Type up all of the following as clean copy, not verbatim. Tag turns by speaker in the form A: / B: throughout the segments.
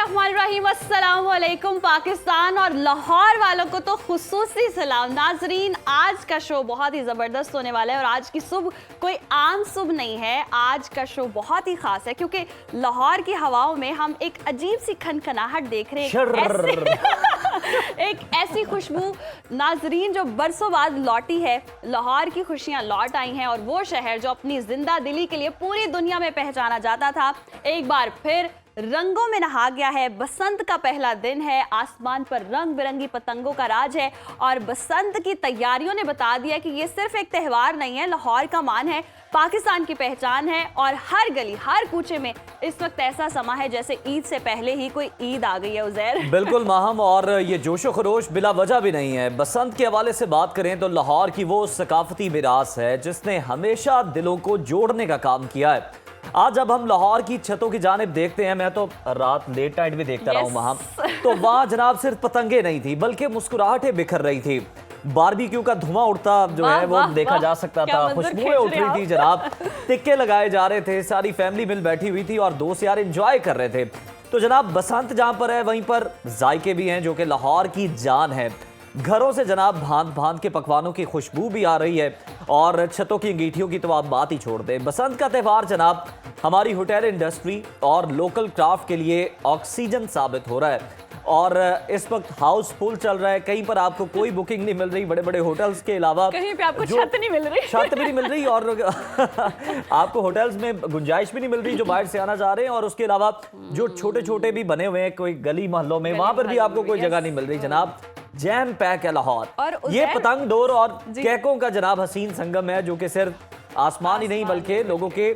A: बिस्मिल्लाहिर्रहमानिर्रहीम। अस्सलाम वालेकुम पाकिस्तान और लाहौर वालों को तो खुसूसी सलाम। नाजरीन, आज का शो बहुत ही ज़बरदस्त होने वाला है और आज की सुबह कोई आम सुबह नहीं है। आज का शो बहुत ही ख़ास है क्योंकि लाहौर की हवाओं में हम एक अजीब सी खनखनाहट देख रहे हैं। एक ऐसी खुशबू नाजरीन जो बरसों बाद लौटी है। लाहौर की खुशियाँ लौट आई हैं और वो शहर जो अपनी जिंदा दिली के लिए पूरी दुनिया में पहचाना जाता था, एक बार फिर रंगों में नहा गया है। बसंत का पहला दिन है, आसमान पर रंग बिरंगी पतंगों का राज है और बसंत की तैयारियों ने बता दिया कि ये सिर्फ एक त्यौहार नहीं है, लाहौर का मान है, पाकिस्तान की पहचान है। और हर गली हर कूचे में इस वक्त ऐसा समा है जैसे ईद से पहले ही कोई ईद आ गई है। उज़ैर,
B: बिल्कुल माहम, और ये जोशो खरोश बिला वजह भी नहीं है। बसंत के हवाले से बात करें तो लाहौर की वो सकाफती विरासत है जिसने हमेशा दिलों को जोड़ने का काम किया है। आज जब हम लाहौर की छतों की जानिब देखते हैं, मैं तो रात लेट नाइट भी देखता रहा हूँ वहाँ, तो वहाँ जनाब सिर्फ पतंगे नहीं थी बल्कि मुस्कुराहटें बिखर रही थी। बारबेक्यू का धुआं उड़ता जो है वो देखा जा सकता था, खुशबुएं उठ रही थी जनाब, टिक्के लगाए जा रहे थे, सारी फैमिली मिल बैठी हुई थी और दोस्त यार एंजॉय कर रहे थे। तो जनाब बसंत जहाँ पर है वहीं पर जायके भी हैं जो कि लाहौर की जान है। घरों से जनाब भांत भांत के पकवानों की खुशबू भी आ रही है और छतों की अंगीठियों की तो आप बात ही छोड़ दें। बसंत का त्यौहार जनाब हमारी होटल इंडस्ट्री और लोकल क्राफ्ट के लिए ऑक्सीजन साबित हो रहा है और इस वक्त हाउस फुल चल रहा है। कहीं पर आपको कोई बुकिंग नहीं मिल रही, बड़े बड़े होटल्स के अलावा
A: कहीं पे आपको छत नहीं मिल रही,
B: छत भी नहीं मिल रही और आपको होटल्स में गुंजाइश भी नहीं मिल रही जो बाहर से आना चाह रहे हैं। और उसके अलावा जो छोटे छोटे भी बने हुए हैं कोई गली मोहल्लों में, वहां पर भी आपको कोई जगह नहीं मिल रही। जनाब जैम पैक है लाहौर और ये पतंग डोर और कैकों का जनाब हसीन संगम है जो कि सिर्फ आसमान ही नहीं बल्कि लोगों के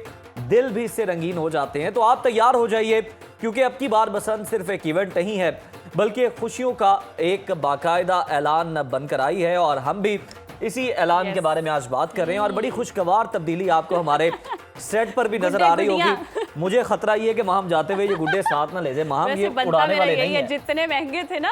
B: दिल भी इससे रंगीन हो जाते हैं। तो आप तैयार हो जाइए क्योंकि अब की बार बसंत सिर्फ एक इवेंट नहीं है बल्कि खुशियों का एक बाकायदा ऐलान बनकर आई है और हम भी इसी ऐलान के बारे में आज बात कर रहे हैं। और बड़ी खुशगवार तब्दीली आपको हमारे सेट पर भी नजर आ रही होगी। मुझे खतरा ये कि हम जाते हुए ये गुड्डे साथ ना ले जाए। माम ये उड़ाने वाले नहीं है,
A: जितने महंगे थे ना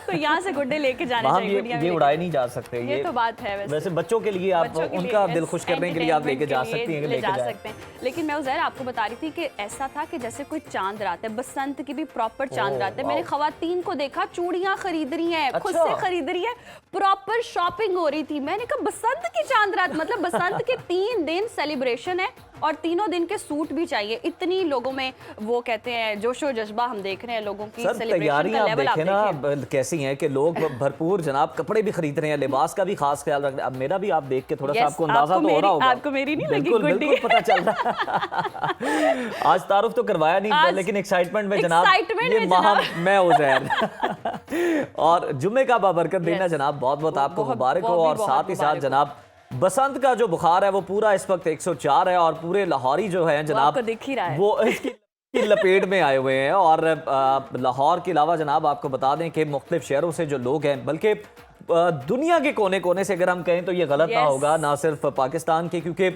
A: तो यहाँ से गुड्डे लेके जाने चाहिए।
B: ये उड़ाए नहीं जा सकते,
A: ये तो बात है।
B: वैसे बच्चों के लिए आप उनका दिल खुश करने के लिए आप लेके जा सकती हैं,
A: ले जा सकते हैं। लेकिन मैं उज़ैर आपको बता रही थी कि ऐसा था कि जैसे कोई चांद रात है, बसंत की भी प्रॉपर चांद रात है। मैंने खवातीन को देखा चूड़ियां खरीद रही हैं, खुद से खरीद रही है, प्रॉपर शॉपिंग हो रही थी। मैंने कहा बसंत की चांद रात मतलब बसंत के 3 दिन सेलिब्रेशन है और तीनों दिन के सूट भी चाहिए। इतनी लोगों में वो कहते हैं जोशो जज्बा हम देख रहे हैं लोगों की।
B: तैयारियां आप देखें ना कैसी हैं कि लोग भरपूर जनाब कपड़े भी खरीद रहे हैं, लिबास का भी खास ख्याल रख रहे हैं। अब मेरा भी आप देख के थोड़ा सा आपको अंदाजा तो हो रहा होगा।
A: आपको मेरी नहीं लगी?
B: बिल्कुल पता चल रहा। आज तारुफ तो करवाया नहीं लेकिन एक्साइटमेंट में जनाब ये मैं उज़ैर और जुम्मे का बाबरकत देना जनाब बहुत बहुत आपको मुबारक हो। और साथ ही साथ जनाब बसंत का जो बुखार है वो पूरा इस वक्त 104 है और पूरे लाहौरी जो है जनाब
A: दिख ही रहा है
B: वो इसकी लपेट में आए हुए हैं। और लाहौर के अलावा जनाब आपको बता दें कि मुख्तलिफ शहरों से जो लोग हैं बल्कि दुनिया के कोने कोने से अगर हम कहें तो ये गलत ना होगा, ना सिर्फ पाकिस्तान के, क्योंकि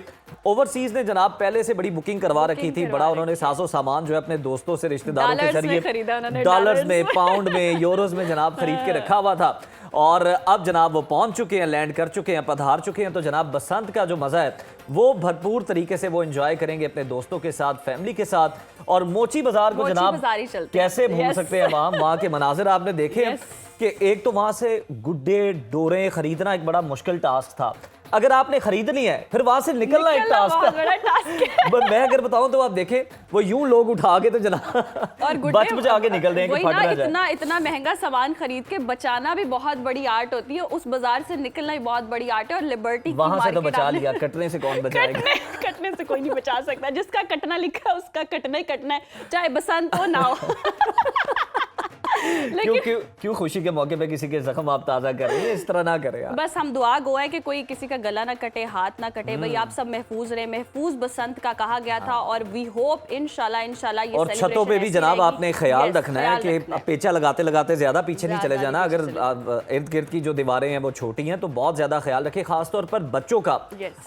B: ओवरसीज ने जनाब पहले से बड़ी बुकिंग करवा रखी थी। बड़ा उन्होंने साजो सामान जो है अपने दोस्तों से रिश्तेदारों के जरिए डॉलर्स में, पाउंड में, यूरोज में जनाब खरीद के रखा हुआ था और अब जनाब वो पहुंच चुके हैं, लैंड कर चुके हैं, पधार चुके हैं। तो जनाब बसंत का जो मजा है वो भरपूर तरीके से वो एंजॉय करेंगे अपने दोस्तों के साथ, फैमिली के साथ। और मोची बाजार को जनाब कैसे भूल सकते हैं, वहाँ के मनाजिर आपने देखे कि एक तो वहां से गुड्डे डोरे खरीदना एक बड़ा मुश्किल टास्क था। अगर आपने खरीदनी है फिर वहां से निकलना एक टास्क था। मैं अगर बताऊं तो आप देखें वो यूं लोग उठा के तो जनाब और बच बचा के निकल रहे हैं कि फट ना जाए।
A: इतना महंगा सामान खरीद के बचाना भी बहुत बड़ी आर्ट होती है, उस बाजार से निकलना भी बहुत बड़ी आर्ट है। और लिबर्टी
B: वहां से तो बचा लिया, कटने से कौन बचाएगा?
A: कटने से कोई नहीं बचा सकता, जिसका कटना लिखा है उसका कटना ही कटना है, चाहे बसंत हो ना हो।
B: क्यों खुशी के मौके पे किसी के जख्म आप ताजा कर रहे हैं? इस तरह ना करें यार।
A: बस हम दुआ गो है कि कोई किसी का गला ना कटे, हाथ ना कटे। भाई आप सब महफूज रहे, महफूज बसंत का कहा गया था और वी होप इंशाल्लाह ये
B: और छतों पे भी जनाब आपने ख्याल रखना है कि पेचा लगाते लगाते ज्यादा पीछे नहीं चले जाना। अगर इर्द गिर्द की जो दीवारें हैं वो छोटी हैं तो बहुत ज्यादा ख्याल रखें, खासतौर पर बच्चों का।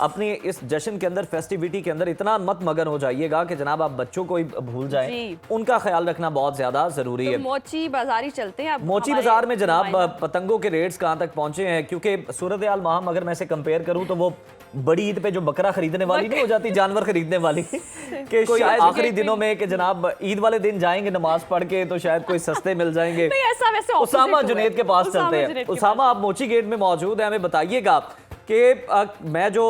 B: अपने इस जश्न के अंदर, फेस्टिविटी के अंदर इतना मत मगन हो जाइएगा कि जनाब आप बच्चों को ही भूल जाएं, उनका ख्याल रखना बहुत ज्यादा जरूरी है।
A: मोची बाजार ही चलते हैं। अब
B: मोची
A: हमारे
B: बाजार में जनाब
A: नुमाइंदा-
B: पतंगों के रेट्स कहाँ तक पहुंचे हैं? क्योंकि सूरत हाल माहम अगर मैं से कंपेयर करूं तो वो बड़ी ईद पे जो बकरा खरीदने वाली नहीं हो जाती, जानवर खरीदने वाली कि शायद आखिरी दिनों में कि जनाब ईद वाले दिन जाएंगे नमाज पढ़ के तो शायद कोई सस्ते मिल जाएंगे।
A: नहीं, ऐसा वैसे
B: उसामा
A: opposite
B: जुनेद के
A: हुआ है।
B: पास
A: उसामा
B: चलते
A: जुनेद
B: हैं।
A: के
B: उसामा, आप मोची गेट में मौजूद हैं, हमें बताइएगा कि मैं जो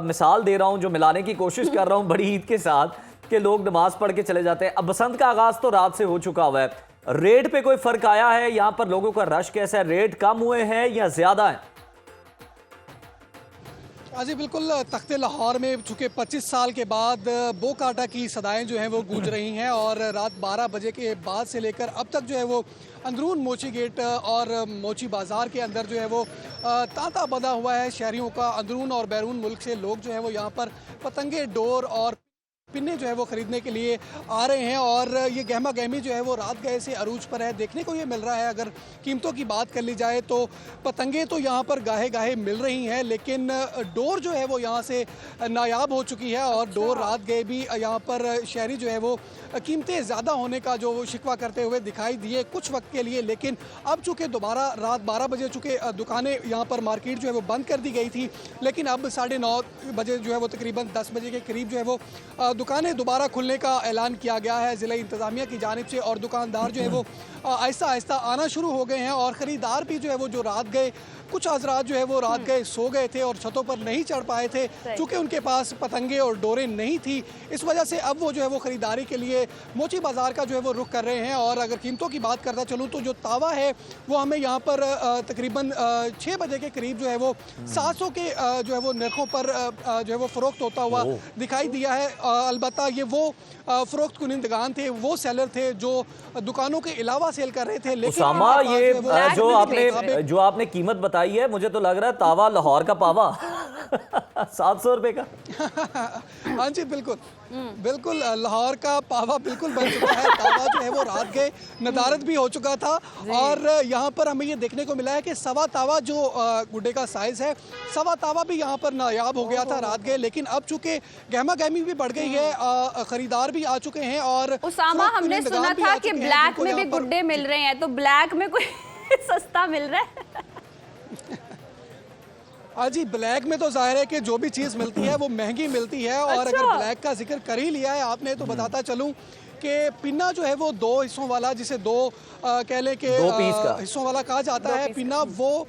B: मिसाल दे रहा हूँ, जो मिलाने की कोशिश कर रहा हूँ बड़ी ईद के साथ कि लोग नमाज पढ़ के चले जाते हैं, अब बसंत का आगाज तो रात से हो चुका हुआ है, रेट पे कोई फर्क आया है? यहाँ पर लोगों का रश कैसा है? रेट कम हुए हैं या ज्यादा है?
C: जी बिल्कुल, तख्ते लाहौर में चूँकि 25 साल के बाद बो काटा की सदाएं जो हैं वो गूंज रही हैं और रात 12 बजे के बाद से लेकर अब तक जो है वो अंदरून मोची गेट और मोची बाज़ार के अंदर जो है वो तांता बंधा हुआ है शहरियों का। अंदरून और बैरून मुल्क से लोग जो है वो यहाँ पर पतंगे, डोर और पिन्ने जो है वो ख़रीदने के लिए आ रहे हैं और ये गहमा गहमी जो है वो रात गए से अरूज पर है। देखने को ये मिल रहा है, अगर कीमतों की बात कर ली जाए तो पतंगे तो यहाँ पर गाहे गाहे मिल रही हैं, लेकिन डोर जो है वो यहाँ से नायाब हो चुकी है और डोर रात गए भी यहाँ पर शहरी जो है वो कीमतें ज़्यादा होने का जो शिकवा करते हुए दिखाई दिए कुछ वक्त के लिए। लेकिन अब चूँकि दोबारा रात 12 बजे चूँकि दुकानें यहाँ पर मार्केट जो है वो बंद कर दी गई थी, लेकिन अब 9:30 बजे जो है वो तकरीबन 10 बजे के करीब जो है वो दुकानें दोबारा खुलने का ऐलान किया गया है ज़िला इंतज़ामिया की जानिब से और दुकानदार जो है वो आहिस्ता आहिस्ता आना शुरू हो गए हैं और ख़रीदार भी जो है वो जो रात गए, कुछ हज़रात जो है वो रात गए सो गए थे और छतों पर नहीं चढ़ पाए थे क्योंकि उनके पास पतंगे और डोरें नहीं थी। इस वजह से अब वो जो है वो ख़रीदारी के लिए मोची बाज़ार का जो है वो रुख कर रहे हैं। और अगर कीमतों की बात करता चलूँ तो जो तावा है वो हमें यहाँ पर तकरीबन 6 बजे के करीब जो है वो 700 के जो है वो नरखों पर जो है वो फ़रोख्त होता हुआ दिखाई दिया है। अलबत्ता ये वो फ़रोख्त कुनिंदगान थे, वो सेलर थे जो दुकानों के अलावा सेल कर रहे थे। लेकिन
B: उसामा, ये जो आपने कीमत बताई है, मुझे तो लग रहा है तावा लाहौर का पावा 700 रुपए का।
C: हाँ जी बिल्कुल बिल्कुल, लाहौर का पावा बिल्कुल बन चुका है। तावा जो है वो रात गए नदारत भी हो चुका था और यहाँ पर हमें ये देखने को मिला है कि सवा तावा जो गुड्डे का साइज़ है, सवा तावा भी यहाँ पर नायाब हो गया था रात गए। लेकिन अब चूँकि गहमा गहमी भी बढ़ गई है, ख़रीदार भी आ चुके हैं और
A: उसामा, हमने सुना था कि ब्लैक में भी गुड्डे मिल रहे हैं, तो ब्लैक में कोई सस्ता मिल रहा है?
C: हाँ जी, ब्लैक में तो जाहिर है कि जो भी चीज़ मिलती है वो महंगी मिलती है। और अगर ब्लैक का जिक्र कर ही लिया है आपने तो बताता चलूँ कि पिन्ना जो है वो 2 हिस्सों वाला, जिसे कह लें कि
B: 2 पीस का
C: हिस्सों वाला कहा जाता है पिन्ना, वो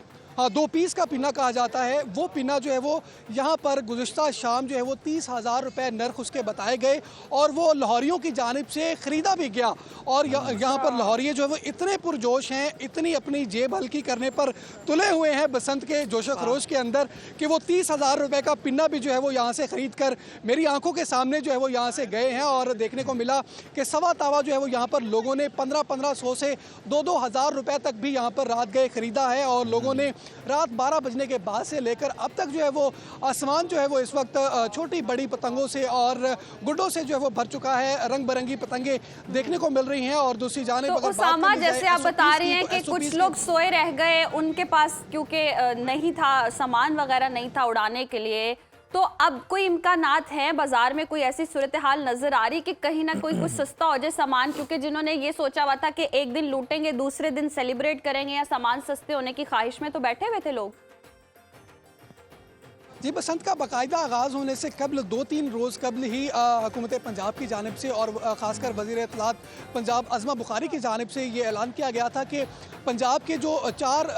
C: 2 पीस का पिन्ना कहा जाता है। वो पिन्ना जो है वो यहाँ पर गुज़िश्ता शाम जो है वो 30,000 रुपये नर्ख उसके बताए गए और वो लाहौरियों की जानिब से ख़रीदा भी गया। और यहाँ पर लाहौरी जो है वो इतने पुरजोश हैं, इतनी अपनी जेब हल्की करने पर तुले हुए हैं बसंत के जोशो खरोश के अंदर कि वो 30,000 रुपये का पिन्ना भी जो है वो यहाँ से ख़रीद कर मेरी आंखों के सामने जो है वो यहाँ से गए हैं। और देखने को मिला कि सवा तावा जो है वो यहाँ पर लोगों ने 1500 से 2-2 हज़ार रुपये तक भी यहाँ पर रात गए ख़रीदा है। और लोगों ने रात 12 बजने के बाद से लेकर अब तक जो है वो आसमान जो है वो इस वक्त छोटी बड़ी पतंगों से और गुड्डों से जो है वो भर चुका है। रंग बिरंगी पतंगे देखने को मिल रही हैं। और दूसरी जानिब
A: तो उसामा, जैसे आप बता रहे हैं कि कुछ लोग सोए रह गए, उनके पास क्योंकि नहीं था सामान वगैरह नहीं था उड़ाने के लिए, तो अब कोई इम्कानात हैं बाजार में, कोई ऐसी सूरत हाल नजर आ रही कि कहीं ना कोई कुछ सस्ता हो जाए सामान? क्योंकि जिन्होंने ये सोचा हुआ था कि एक दिन लूटेंगे दूसरे दिन सेलिब्रेट करेंगे या सामान सस्ते होने की ख्वाहिश में तो बैठे हुए थे लोग।
C: जी, बसंत का बाकायदा आगाज़ होने से कबल 2-3 रोज़ कबल ही हुकूमत पंजाब की जानिब से और ख़ासकर वज़ीर इत्तलात पंजाब अज़मा बुखारी की जानिब से ये ऐलान किया गया था कि पंजाब के जो 4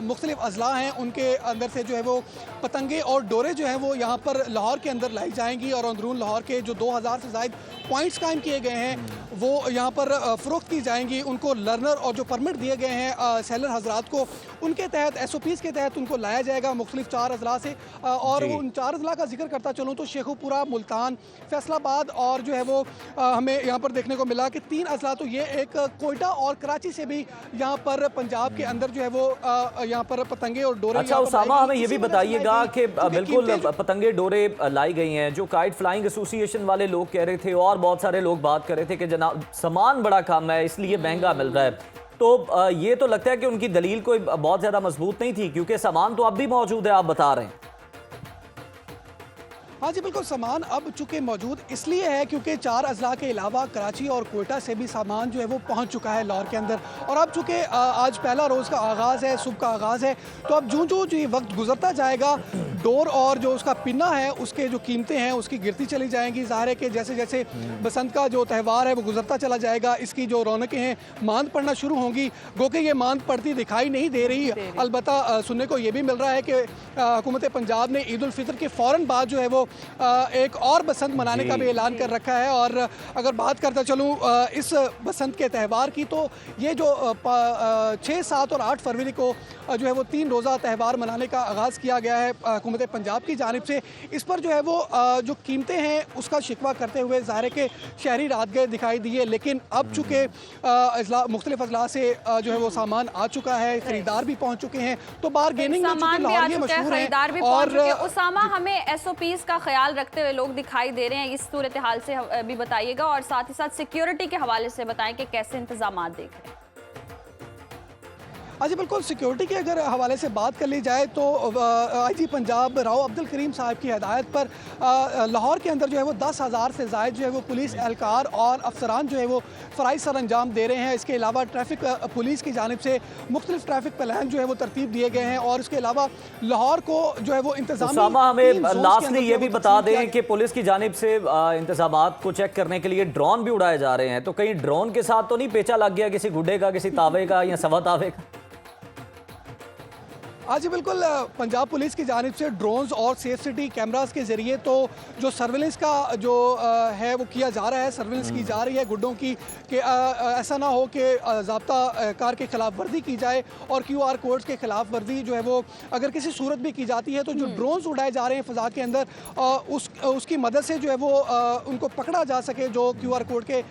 C: मुख्तलिफ अज़ला हैं उनके अंदर से जो है वो पतंगे और डोरे जो हैं वो यहाँ पर लाहौर के अंदर लाई जाएंगी। और अंदरून लाहौर के जो 2000 से ज़ायद पॉइंट्स कायम किए गए हैं वो यहाँ पर फ़रोख्त की जाएंगी। उनको लर्नर और जो परमिट दिए गए हैं सेलर हजरात को, उनके तहत SOPs के तहत उनको लाया जाएगा मुख्तलिफ 4 अज़ला से। और उन 4 अज़ला का जिक्र करता चलूँ तो शेखुपुरा, मुल्तान, फैसलाबाद और जो है वो हमें यहाँ पर देखने को मिला कि 3 अज़ला तो ये एक कोयटा और कराची से भी यहाँ पर पंजाब के अंदर जो है वो यहाँ पर पतंगे और डोरे।
B: अच्छा उसामा, हमें ये भी बताइएगा कि बिल्कुल पतंगे डोरे लाई गई हैं, जो काइट फ्लाइंग एसोसिएशन वाले लोग कह रहे थे और बहुत सारे लोग बात कर रहे थे कि जनाब सामान बड़ा कम है इसलिए महंगा मिल रहा है, तो ये तो लगता है कि उनकी दलील कोई बहुत ज़्यादा मजबूत नहीं थी क्योंकि सामान तो अब भी मौजूद है, आप बता रहे हैं।
C: हाँ जी बिल्कुल, सामान अब चूँकि मौजूद इसलिए है क्योंकि 4 अजला के अलावा कराची और कोयटा से भी सामान जो है वो पहुँच चुका है लाहौर के अंदर। और अब चूँकि आज पहला रोज़ का आगाज़ है, सुबह का आगाज़ है, तो अब जो ये वक्त गुजरता जाएगा, डोर और जो उसका पिन्ना है उसके जो कीमतें हैं उसकी गिरती चली जाएंगी। ज़ाहिर है कि जैसे जैसे बसंत का जो त्यौहार है वो गुजरता चला जाएगा, इसकी जो रौनकें हैं मांद पड़ना शुरू होंगी। गो कि ये मांद पड़ती दिखाई नहीं दे रही। अलबत्ता सुनने को ये भी मिल रहा है कि हुकूमत पंजाब ने ईद उल फितर के फ़ौरन बाद जो है वो एक और बसंत मनाने का भी ऐलान कर रखा है। और अगर बात करता चलूँ इस बसंत के त्यौहार की, तो ये जो 6, 7 और 8 फरवरी को जो है वो 3 रोज़ा त्यौहार मनाने का आगाज़ किया गया है हुकूमत पंजाब की जानिब से। इस पर जो है वो जो कीमतें हैं उसका शिकवा करते हुए ज़ाहिर है कि शहरी रात गए दिखाई दिए। लेकिन अब चूँकि मुख्तलिफ अजला से जो है वो सामान आ चुका है, ख़रीदार भी पहुँच चुके हैं, तो बारगेनिंग में चूँकि लाहौर ये मशहूर है। और
A: उसामा, हमें SOPs का ख्याल रखते हुए लोग दिखाई दे रहे हैं, इस सूरत हाल से भी बताइएगा और साथ ही साथ सिक्योरिटी के हवाले से बताएं कि कैसे इंतजाम देख रहे हैं।
C: हाँ जी बिल्कुल, सिक्योरिटी के अगर हवाले से बात कर ली जाए तो IG पंजाब राव अब्दुल करीम साहब की हिदायत पर लाहौर के अंदर जो है वो 10,000 से ज़ायद जो है वो पुलिस एहलकार और अफसरान जो है वो फ़राइज़ सर अंजाम दे रहे हैं। इसके अलावा ट्रैफिक पुलिस की जानिब से मुख्तलिफ ट्रैफिक प्लान जो है वो तरतीब दिए गए हैं। और इसके अलावा लाहौर को जो है वो इंतजाम
B: हमें लास्टली ये भी बता दें कि पुलिस की जानिब से इंतजाम को चेक करने के लिए ड्रोन भी उड़ाए जा रहे हैं, तो कहीं ड्रोन के साथ तो नहीं पेचा लग गया किसी गुड्डे का, किसी तावे का या सवा तावे का?
C: हाँ जी बिल्कुल, पंजाब पुलिस की जानिब से ड्रोन्स और सेफ सिटी कैमरास के ज़रिए तो जो सर्विलेंस का जो है वो किया जा रहा है, सर्विलेंस की जा रही है गुड्डों की, कि ऐसा ना हो कि ज़ाब्ता कार के खिलाफ वर्दी की जाए और QR कोड्स के खिलाफ वर्दी जो है वो अगर किसी सूरत भी की जाती है तो जो ड्रोन्स उड़ाए जा रहे हैं फ़ज़ा के अंदर उसकी मदद से जो है वो उनको पकड़ा जा सके जो QR कोड के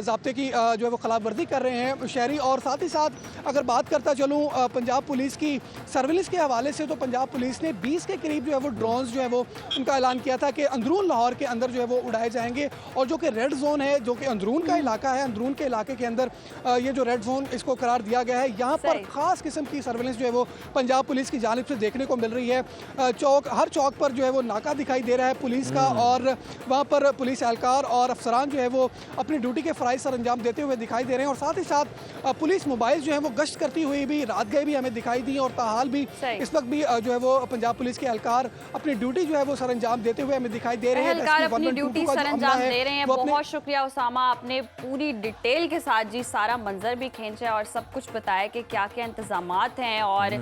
C: ज़ाब्ते की जो है वो खिलाफ वर्दी कर रहे हैं शहरी। और साथ ही साथ अगर बात करता चलूँ पंजाब पुलिस की सर्विलेंस के हवाले से, तो पंजाब पुलिस ने 20 के करीब जो है वो ड्रोन्स जो है वो उनका ऐलान किया था कि अंदरून लाहौर के अंदर जो है वो उड़ाए जाएंगे। और जो कि रेड जोन है, जो कि अंदरून का इलाका है, अंदरून के इलाके के अंदर ये जो रेड जोन इसको करार दिया गया है, यहाँ पर ख़ास किस्म की सर्विलेंस जो है वो पंजाब पुलिस की जानिब से देखने को मिल रही है। हर चौक पर जो है वो नाका दिखाई दे रहा है पुलिस का, और वहाँ पर पुलिस एहलकार और अफसरान जो है वो अपनी ड्यूटी के फ़राइज़ सर अंजाम देते हुए दिखाई दे रहे हैं। और साथ ही साथ पुलिस मोबाइल जो है वो गश्त करती हुई भी रात गए भी हमें दिखाई दी, और ताहाल भी इस वक्त भी जो है वो पंजाब पुलिस के एहलकार अपनी ड्यूटी जो है वो सर अंजाम देते हुए हमें दिखाई दे रहे हैं।
A: एहलकार अपनी ड्यूटी सर अंजाम दे रहे हैं। बहुत शुक्रिया उसामा, आपने पूरी डिटेल के साथ जी सारा मंजर भी खींचा और सब कुछ बताया कि क्या क्या इंतजामात हैं और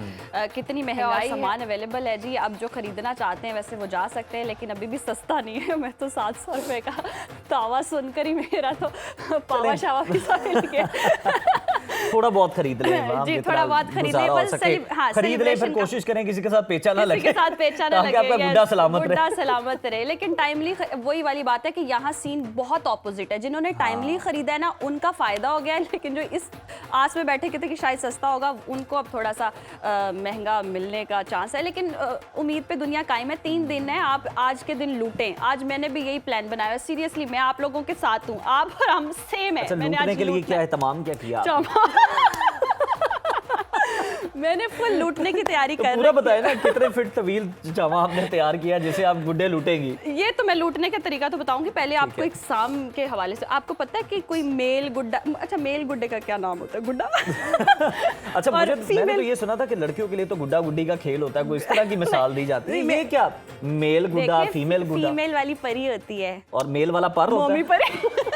A: कितनी महंगाई सामान अवेलेबल है। जी अब जो खरीदना चाहते हैं वैसे वो जा सकते हैं, लेकिन अभी भी सस्ता नहीं है। मैं तो 700 रुपए का तावा सुनकर ही मेरा तो पावा शावा भी मिल गया।
B: थोड़ा बहुत खरीद लें
A: जी, थोड़ा बहुत खरीद लें,
B: खरीद लें, फिर कोशिश करें किसी के साथ पेचा ना लगे,
A: किसी के साथ पेचा ना लगे,
B: आपका गुड्डा
A: सलामत रहे। लेकिन टाइमली वही वाली बात है कि यहाँ सीन बहुत ऑपोजिट है। जिन्होंने टाइमली खरीदा है ना उनका फायदा हो गया है, लेकिन जो इस आस में बैठे थे कि शायद सस्ता होगा, उनको अब थोड़ा सा महंगा मिलने का चांस है। लेकिन उम्मीद पे दुनिया कायम है। 3 दिन है, आप आज के दिन लूटें। आज मैंने भी यही प्लान बनाया, सीरियसली मैं आप लोगों के साथ हूँ, आप और हम सेम है।
B: अच्छा, लूटने के लिए क्या एहतमाम क्या किया?
A: मैंने फुल लूटने की तैयारी कर
B: पूरा बताया ना, कितने फिट तवील जामा आपने तैयार किया जिसे आप गुड्डे लूटेंगी?
A: ये तो मैं लूटने का तरीका तो बताऊंगी। पहले आपको एग्जाम के हवाले से, आपको पता है कि कोई मेल गुड्डा, अच्छा मेल गुड्डे का क्या नाम होता है? गुड्डा। अच्छा, मैंने तो ये सुना था कि लड़कियों के लिए तो गुड्डा गुड्डी का खेल होता है, कोई इस तरह की मिसाल दी जाती है। ये क्या मेल गुड्डा, फीमेल गुड्डा? फीमेल वाली परी होती है
B: और मेल वाला पर होता है?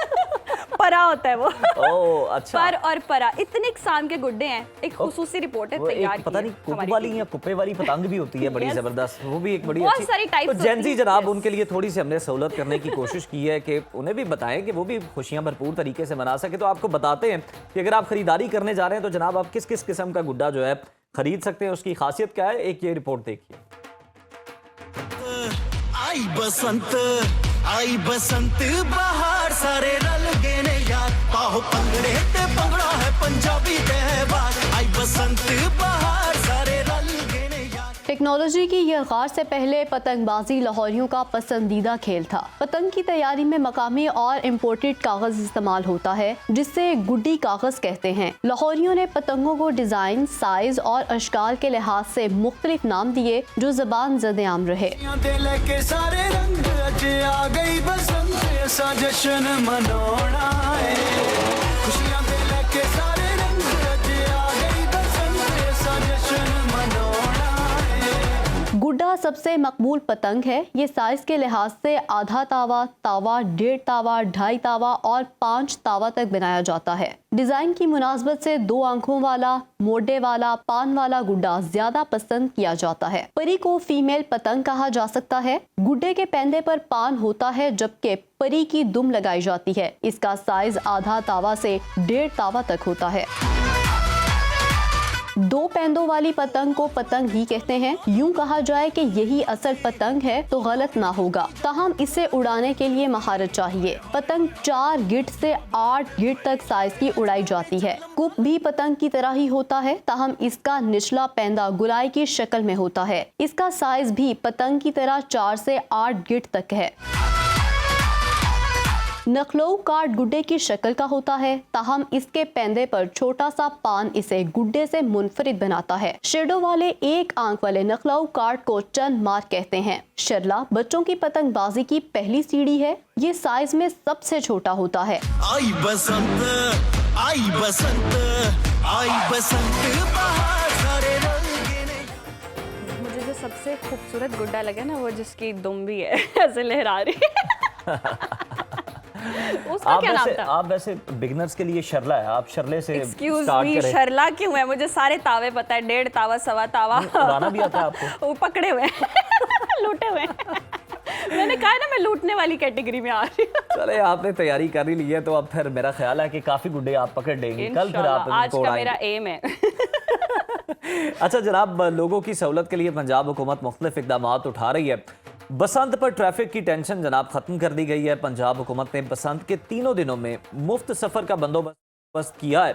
A: परा होता है वो।
B: ओह अच्छा।
A: पर और परा इतने इकसाम के गुड्डे हैं। एक खुसूसी रिपोर्ट है तैयार की,
B: पता नहीं कुप वाली या कुप्पे वाली पतंग भी होती है, बड़ी जबरदस्त, वो भी एक बड़ी
A: बहुत
B: अच्छी।
A: सारी टाइप्स
B: तो जेंजी जनाब, उनके लिए थोड़ी सी हमने सहूलत करने की कोशिश की है कि उन्हें भी बताएं कि वो भी खुशियां भरपूर तरीके से मना सके। तो आपको बताते हैं कि अगर आप खरीदारी करने जा रहे हैं तो जनाब आप किस किस किस्म का गुड्डा जो है खरीद सकते हैं, उसकी खासियत क्या है, एक ये रिपोर्ट देखिए।
D: आई बसंत बहार सारे रल गए ने यार, पाहो पंगड़े ते पंगड़ा है पंजाबी त्योहार। आई बसंत बहार सारे रल गए ने यार।
E: टेक्नोलॉजी की यह गौर से पहले पतंगबाजी लाहौरियों का पसंदीदा खेल था। पतंग की तैयारी में मकामी और इम्पोर्टेड कागज इस्तेमाल होता है, जिससे गुड्डी कागज कहते हैं। लाहौरियों ने पतंगों को डिजाइन, साइज और अशकाल के लिहाज से मुख्तलिफ नाम दिए, जो ज़बान ज़द-ए-आम रहे।
D: सारे रंग अज आ गई बसंत ऐसा जश्न मनाना है खुशियां दे लेके सारे रंग अज आ गई बसंत ऐसा जश्न मनाना है।
E: गुड्डा सबसे मकबूल पतंग है। ये साइज के लिहाज से आधा तावा, तावा, 1.5 तावा, 2.5 तावा और 5 तावा तक बनाया जाता है। डिजाइन की मुनासबत से 2 आंखों वाला, मोटे वाला, पान वाला गुड्डा ज्यादा पसंद किया जाता है। परी को फीमेल पतंग कहा जा सकता है। गुड्डे के पैंदे पर पान होता है, जबकि परी की दुम लगाई जाती है। इसका साइज आधा तावा से 1.5 तावा तक होता है। 2 पैंदों वाली पतंग को पतंग ही कहते हैं। यूं कहा जाए कि यही असल पतंग है तो गलत ना होगा, ताहम इसे उड़ाने के लिए महारत चाहिए। पतंग 4 गिट से 8 गिट तक साइज की उड़ाई जाती है। कुप भी पतंग की तरह ही होता है, ताहम इसका निचला पैंदा गुलाई की शक्ल में होता है। इसका साइज भी पतंग की तरह 4 से 8 गिट तक है। नखलऊ कार्ड गुड्डे की शक्ल का होता है, ताहम इसके पैंदे पर छोटा सा पान इसे गुड्डे से मुनफरिद बनाता है। शेडो वाले 1 आंख वाले नखलऊ कार्ड को चंद मार कहते हैं। शर्ला बच्चों की पतंगबाजी की पहली सीढ़ी है। ये साइज में सबसे छोटा होता है।
D: आई बसंत आई बसंत आई बसंत बहार सारे रंग।
A: मुझे जो सबसे खूबसूरत गुड्डा लगे ना, वो जिसकी दुम भी है ऐसे लहरा रही उसका क्या नाम था?
B: आप वैसे बिगिनर्स के लिए शर्ला है, आप शर्ले से
A: एक्सक्यूज
B: स्टार्ट
A: मी,
B: करें।
A: शर्ला क्यों है? मुझे सारे तावे पता है, 1.5 तावा, 1.25 तावा।
B: उड़ाना भी आता है आपको?
A: वो पकड़े हुए लूटे हुए मैंने कहा ना, मैं लूटने वाली कैटेगरी में आ रही हूँ।
B: चले, आपने तैयारी कर ही ली है तो अब फिर मेरा ख्याल है कि काफी गुड्डे आप पकड़ लेंगे कल, फिर आप
A: आज
B: इनको
A: का
B: उड़ाएंगे।
A: मेरा एम है।
B: अच्छा जनाब, लोगों की सहूलत के लिए पंजाब हुकूमत मुख्तलिफ इकदाम उठा रही है। बसंत पर ट्रैफिक की टेंशन जनाब खत्म कर दी गई है। पंजाब हुकूमत ने बसंत के 3 दिनों में मुफ्त सफर का बंदोबस्त किया है।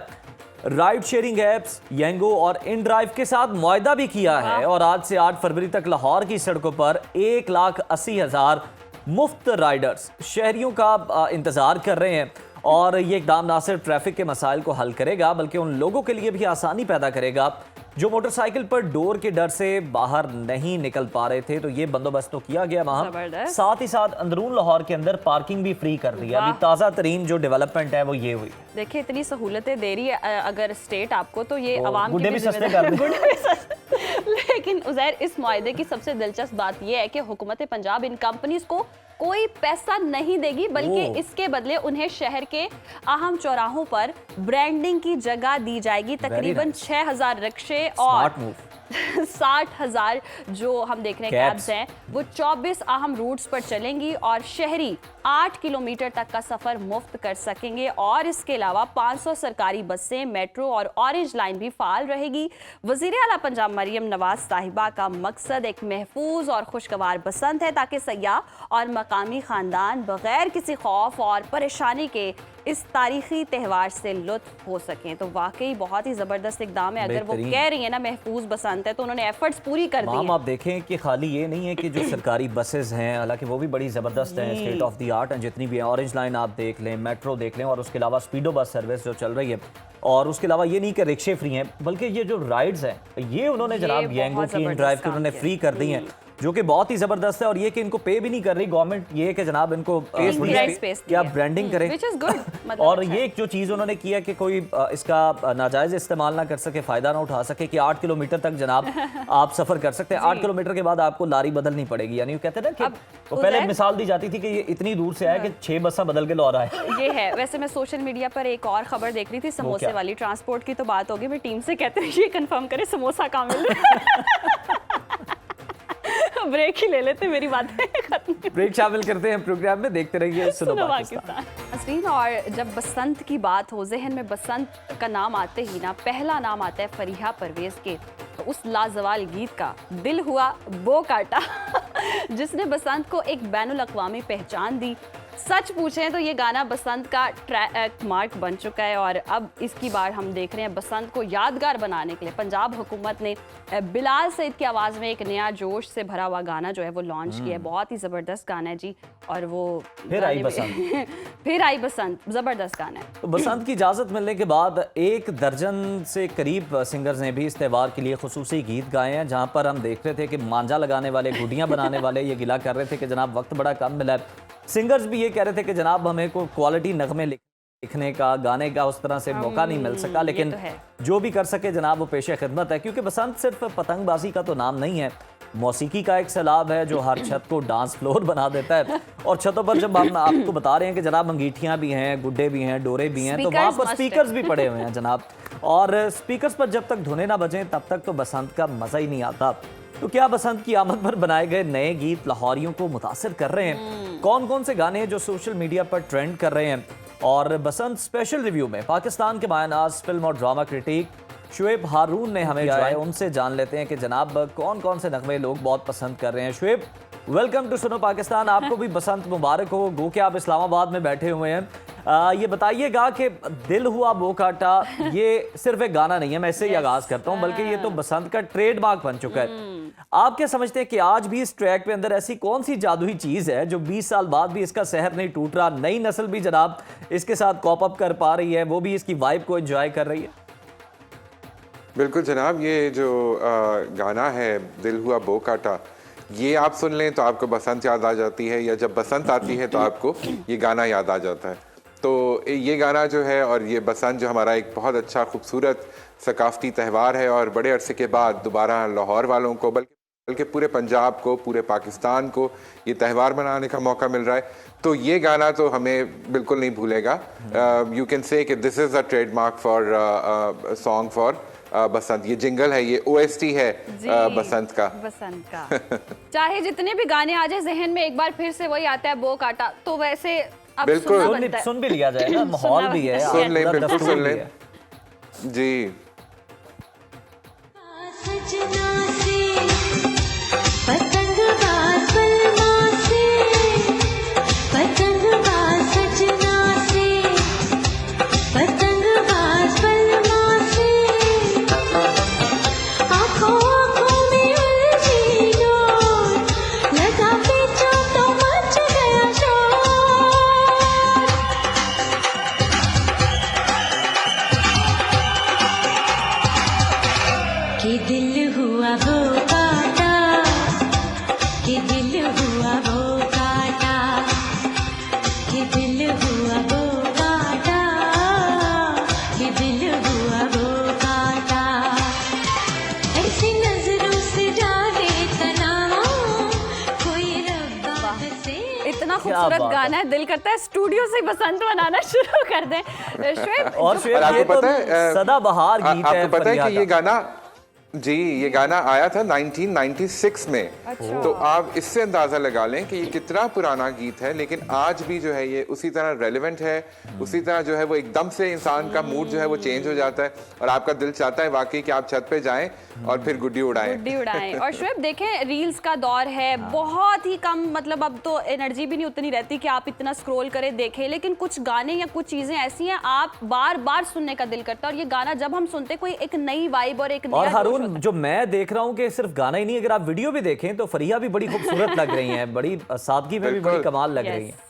B: राइड शेयरिंग एप्स, येंगो और इन ड्राइव के साथ मुआहदा भी किया है और आज से 8 फरवरी तक लाहौर की सड़कों पर 1,80,000 मुफ्त राइडर्स शहरियों का इंतजार कर रहे हैं। और ये इकदाम ना सिर्फ ट्रैफिक के मसाइल को हल करेगा, बल्कि उन लोगों के लिए भी आसानी पैदा करेगा जो मोटरसाइकिल पर डोर के डर से बाहर नहीं निकल पा रहे थे। तो ये बंदोबस्त तो किया गया वहाँ, साथ ही साथ अंदरून लाहौर के अंदर पार्किंग भी फ्री कर दी है। अभी ताज़ा तरीन जो डेवलपमेंट है वो ये हुई।
A: देखिए, इतनी सहूलतें दे रही है अगर स्टेट आपको, तो ये अवाम
B: गुड्डे भी सस्ते कर दे।
A: लेकिन उज़ैर, इस मुआहदे की सबसे दिलचस्प बात यह है कि हुकूमत पंजाब इन कंपनीज को कोई पैसा नहीं देगी, बल्कि इसके बदले उन्हें शहर के अहम चौराहों पर ब्रांडिंग की जगह दी जाएगी। तकरीबन 6,000 रिक्शे और 60,000 जो हम देख रहे हैं कैब्स हैं, वो 24 अहम रूट्स पर चलेंगी और शहरी 8 किलोमीटर तक का सफर मुफ्त कर सकेंगे। और इसके अलावा 500 सरकारी बसें, मेट्रो और ऑरेंज लाइन भी फाल रहेगी। वज़ीर आला पंजाब मरियम नवाज साहिबा का मकसद एक महफूज और खुशगवार बसंत है, ताकि सयाह और मकामी खानदान बगैर किसी खौफ और परेशानी के इस तारीखी त्यौहार से लुत्फ हो सकें। तो वाकई बहुत ही ज़बरदस्त इकदाम है। अगर वो कह रही है ना महफूज बसंत है, तो उन्होंने एफर्ट्स पूरी कर दी हैं।
B: आप देखें कि खाली ये नहीं है कि जो सरकारी बसेस हैं, हालांकि वो भी बड़ी ज़बरदस्त हैं, स्टेट ऑफ द आर्ट हैं जितनी भी हैं। ऑरेंज लाइन आप देख लें, मेट्रो देख लें, और उसके अलावा स्पीडो बस सर्विस जो चल रही है। और उसके अलावा ये नहीं कि रिक्शे फ्री हैं, बल्कि ये जो राइड्स हैं ये उन्होंने जनाब येंगो की, इन ड्राइव की उन्होंने फ्री कर दी हैं, जो कि बहुत ही जबरदस्त है। और ये कि इनको पे भी नहीं कर रही गवर्नमेंट, ये कि जनाब इनको क्या ब्रांडिंग करें,
A: which is good, मतलब
B: और ये एक जो चीज़ उन्होंने किया कि कोई इसका नाजायज इस्तेमाल ना कर सके, फायदा ना उठा सके, कि 8 किलोमीटर तक जनाब आप सफर कर सकते हैं। 8 किलोमीटर के बाद आपको लारी बदलनी पड़ेगी। यानी कहते हैं ना कि वो पहले एक मिसाल दी जाती थी कि ये इतनी दूर से आया कि 6 बसें बदल के लौट आए।
A: ये है। वैसे मैं सोशल मीडिया पर एक और खबर देख रही थी, समोसे वाली। ट्रांसपोर्ट की तो बात होगी, मैं टीम से कहते हैं ये कंफर्म करे समोसा कहाँ मिल रहा है। ब्रेक ही ले लेते, मेरी बातें खत्म।
B: ब्रेक शामिल करते हैं प्रोग्राम में, देखते रहिए सुनो पाकिस्तान।
A: असरीन, और जब बसंत की बात हो, जहन में बसंत का नाम आते ही ना पहला नाम आता है फरीहा परवेज के। तो उस लाजवाल गीत का दिल हुआ वो काटा जिसने बसंत को एक बैनुल अक़वामी पहचान दी। सच पूछें तो ये गाना बसंत का ट्रैक मार्क बन चुका है और अब इसकी बार हम देख रहे हैं बसंत को यादगार बनाने के लिए पंजाब हुकूमत ने बिलाल सईद की आवाज़ में एक नया जोश से भरा हुआ गाना जो है वो लॉन्च किया है। बहुत ही ज़बरदस्त गाना है जी। और वो
B: फिर आई बसंत।
A: फिर आई बसंत, ज़बरदस्त गाना है।
B: तो बसंत की इजाज़त मिलने के बाद 1 दर्जन से करीब सिंगर्स ने भी इस त्यौहार के लिए खुसूसी गीत गाए हैं, जहां पर हम देख रहे थे कि मांझा लगाने वाले, गुडियां बनाने वाले ये गिला कर रहे थे कि जनाब वक्त बड़ा कम मिला है। सिंगर्स भी ये कह रहे थे कि जनाब हमें कोई क्वालिटी नगमे लिखने का, गाने का उस तरह से मौका नहीं मिल सका, लेकिन जो भी कर सके जनाब वो पेशे खिदमत है। क्योंकि बसंत सिर्फ पतंगबाजी का तो नाम नहीं है, मौसीकी का एक सैलाब है जो हर छत को डांस फ्लोर बना देता है। और छतों पर जब हम आपको बता रहे हैं कि जनाब अंगीठियां भी हैं, गुड्डे भी हैं, डोरे भी हैं, तो वहाँ पर स्पीकर्स भी पड़े हुए हैं जनाब। और स्पीकर्स पर जब तक धुने ना बजें तब तक तो बसंत का मजा ही नहीं आता। तो क्या बसंत की आमद पर बनाए गए नए गीत लाहौरियों को मुतासिर कर रहे हैं? कौन कौन से गाने हैं जो सोशल मीडिया पर ट्रेंड कर रहे हैं? और बसंत स्पेशल रिव्यू में पाकिस्तान के मायनाज फिल्म और ड्रामा क्रिटिक शुएब हारून ने हमें जाए, उनसे जान लेते हैं कि जनाब कौन कौन से नगमे लोग बहुत पसंद कर रहे हैं। शुएब, वेलकम टू सुनो पाकिस्तान। आपको भी बसंत मुबारक हो। गो कि आप इस्लामाबाद में बैठे हुए हैं। ये बताइएगा कि दिल हुआ बो काटा ये सिर्फ एक गाना नहीं है, मैं इससे ही आगाज करता हूँ, बल्कि ये तो बसंत का ट्रेडमार्क बन चुका है। आप क्या समझते हैं कि आज भी इस ट्रैक पे अंदर ऐसी कौन सी जादुई चीज है जो 20 साल बाद भी इसका सहर नहीं टूट रहा? नई नस्ल भी जनाब इसके साथ कॉप अप कर पा रही है, वो भी इसकी वाइब को एंजॉय कर रही है।
F: बिल्कुल जनाब, ये जो गाना है दिल हुआ बो काटा, ये आप सुन लें तो आपको बसंत याद आ जाती है, या जब बसंत आती है तो आपको ये गाना याद आ जाता है। तो ये गाना जो है और ये बसंत जो हमारा एक बहुत अच्छा खूबसूरत सकाफती त्यौहार है और बड़े अरसे के बाद दोबारा लाहौर वालों को बल्कि पूरे पंजाब को, पूरे पाकिस्तान को ये त्यौहार मनाने का मौका मिल रहा है। तो ये गाना तो हमें बिल्कुल नहीं भूलेगा। यू कैन से कि this is a trademark for song for Basant. ये जिंगल है, ये OST है बसंत का।
A: चाहे जितने भी गाने आ जाए जहन में एक बार फिर से वही आता है बो काटा, तो वैसे अब
F: बिल्कुल
B: सुन भी लिया जाए ना, माहौल भी है,
F: सुन लें, बिल्कुल सुन लें जी।
G: कि दिल हुआ वो काटा, कि दिल हुआ वो काटा, कि दिल हुआ वो काटा, कि दिल हुआ वो काटा, ऐसी नजरों से जाने तनाव कोई रब्बा से।
A: इतना खूबसूरत गाना है, दिल करता है स्टूडियो से बसंत मनाना शुरू कर दें। शुएब,
B: और शुएब, ये तो सदाबहार गीत है।
F: आपको पता है कि ये गाना जी, ये गाना आया था 1996 में।
A: अच्छा।
F: तो आप इससे अंदाजा लगा लें कि ये कितना पुराना गीत है, लेकिन आज भी जो है ये उसी तरह रेलेवेंट है, उसी तरह जो है वो एकदम से इंसान का मूड जो है वो चेंज हो जाता है और आपका दिल चाहता है वाकई कि आप छत पे जाएं और फिर गुड्डी उड़ाएं।
A: और शुएब देखें, रील्स का दौर है, बहुत ही कम, मतलब अब तो एनर्जी भी नहीं उतनी रहती कि आप इतना स्क्रॉल करें देखें, लेकिन कुछ गाने या कुछ चीजें ऐसी हैं आप बार बार सुनने का दिल करता है। और ये गाना जब हम सुनते कोई एक नई वाइब और एक नया
B: हारून, जो मैं देख रहा हूँ कि सिर्फ गाना ही नहीं, अगर आप वीडियो भी देखें तो फरिया भी बड़ी खूबसूरत लग रही हैं, बड़ी सादगी में भी बड़ी कमाल लग रही हैं।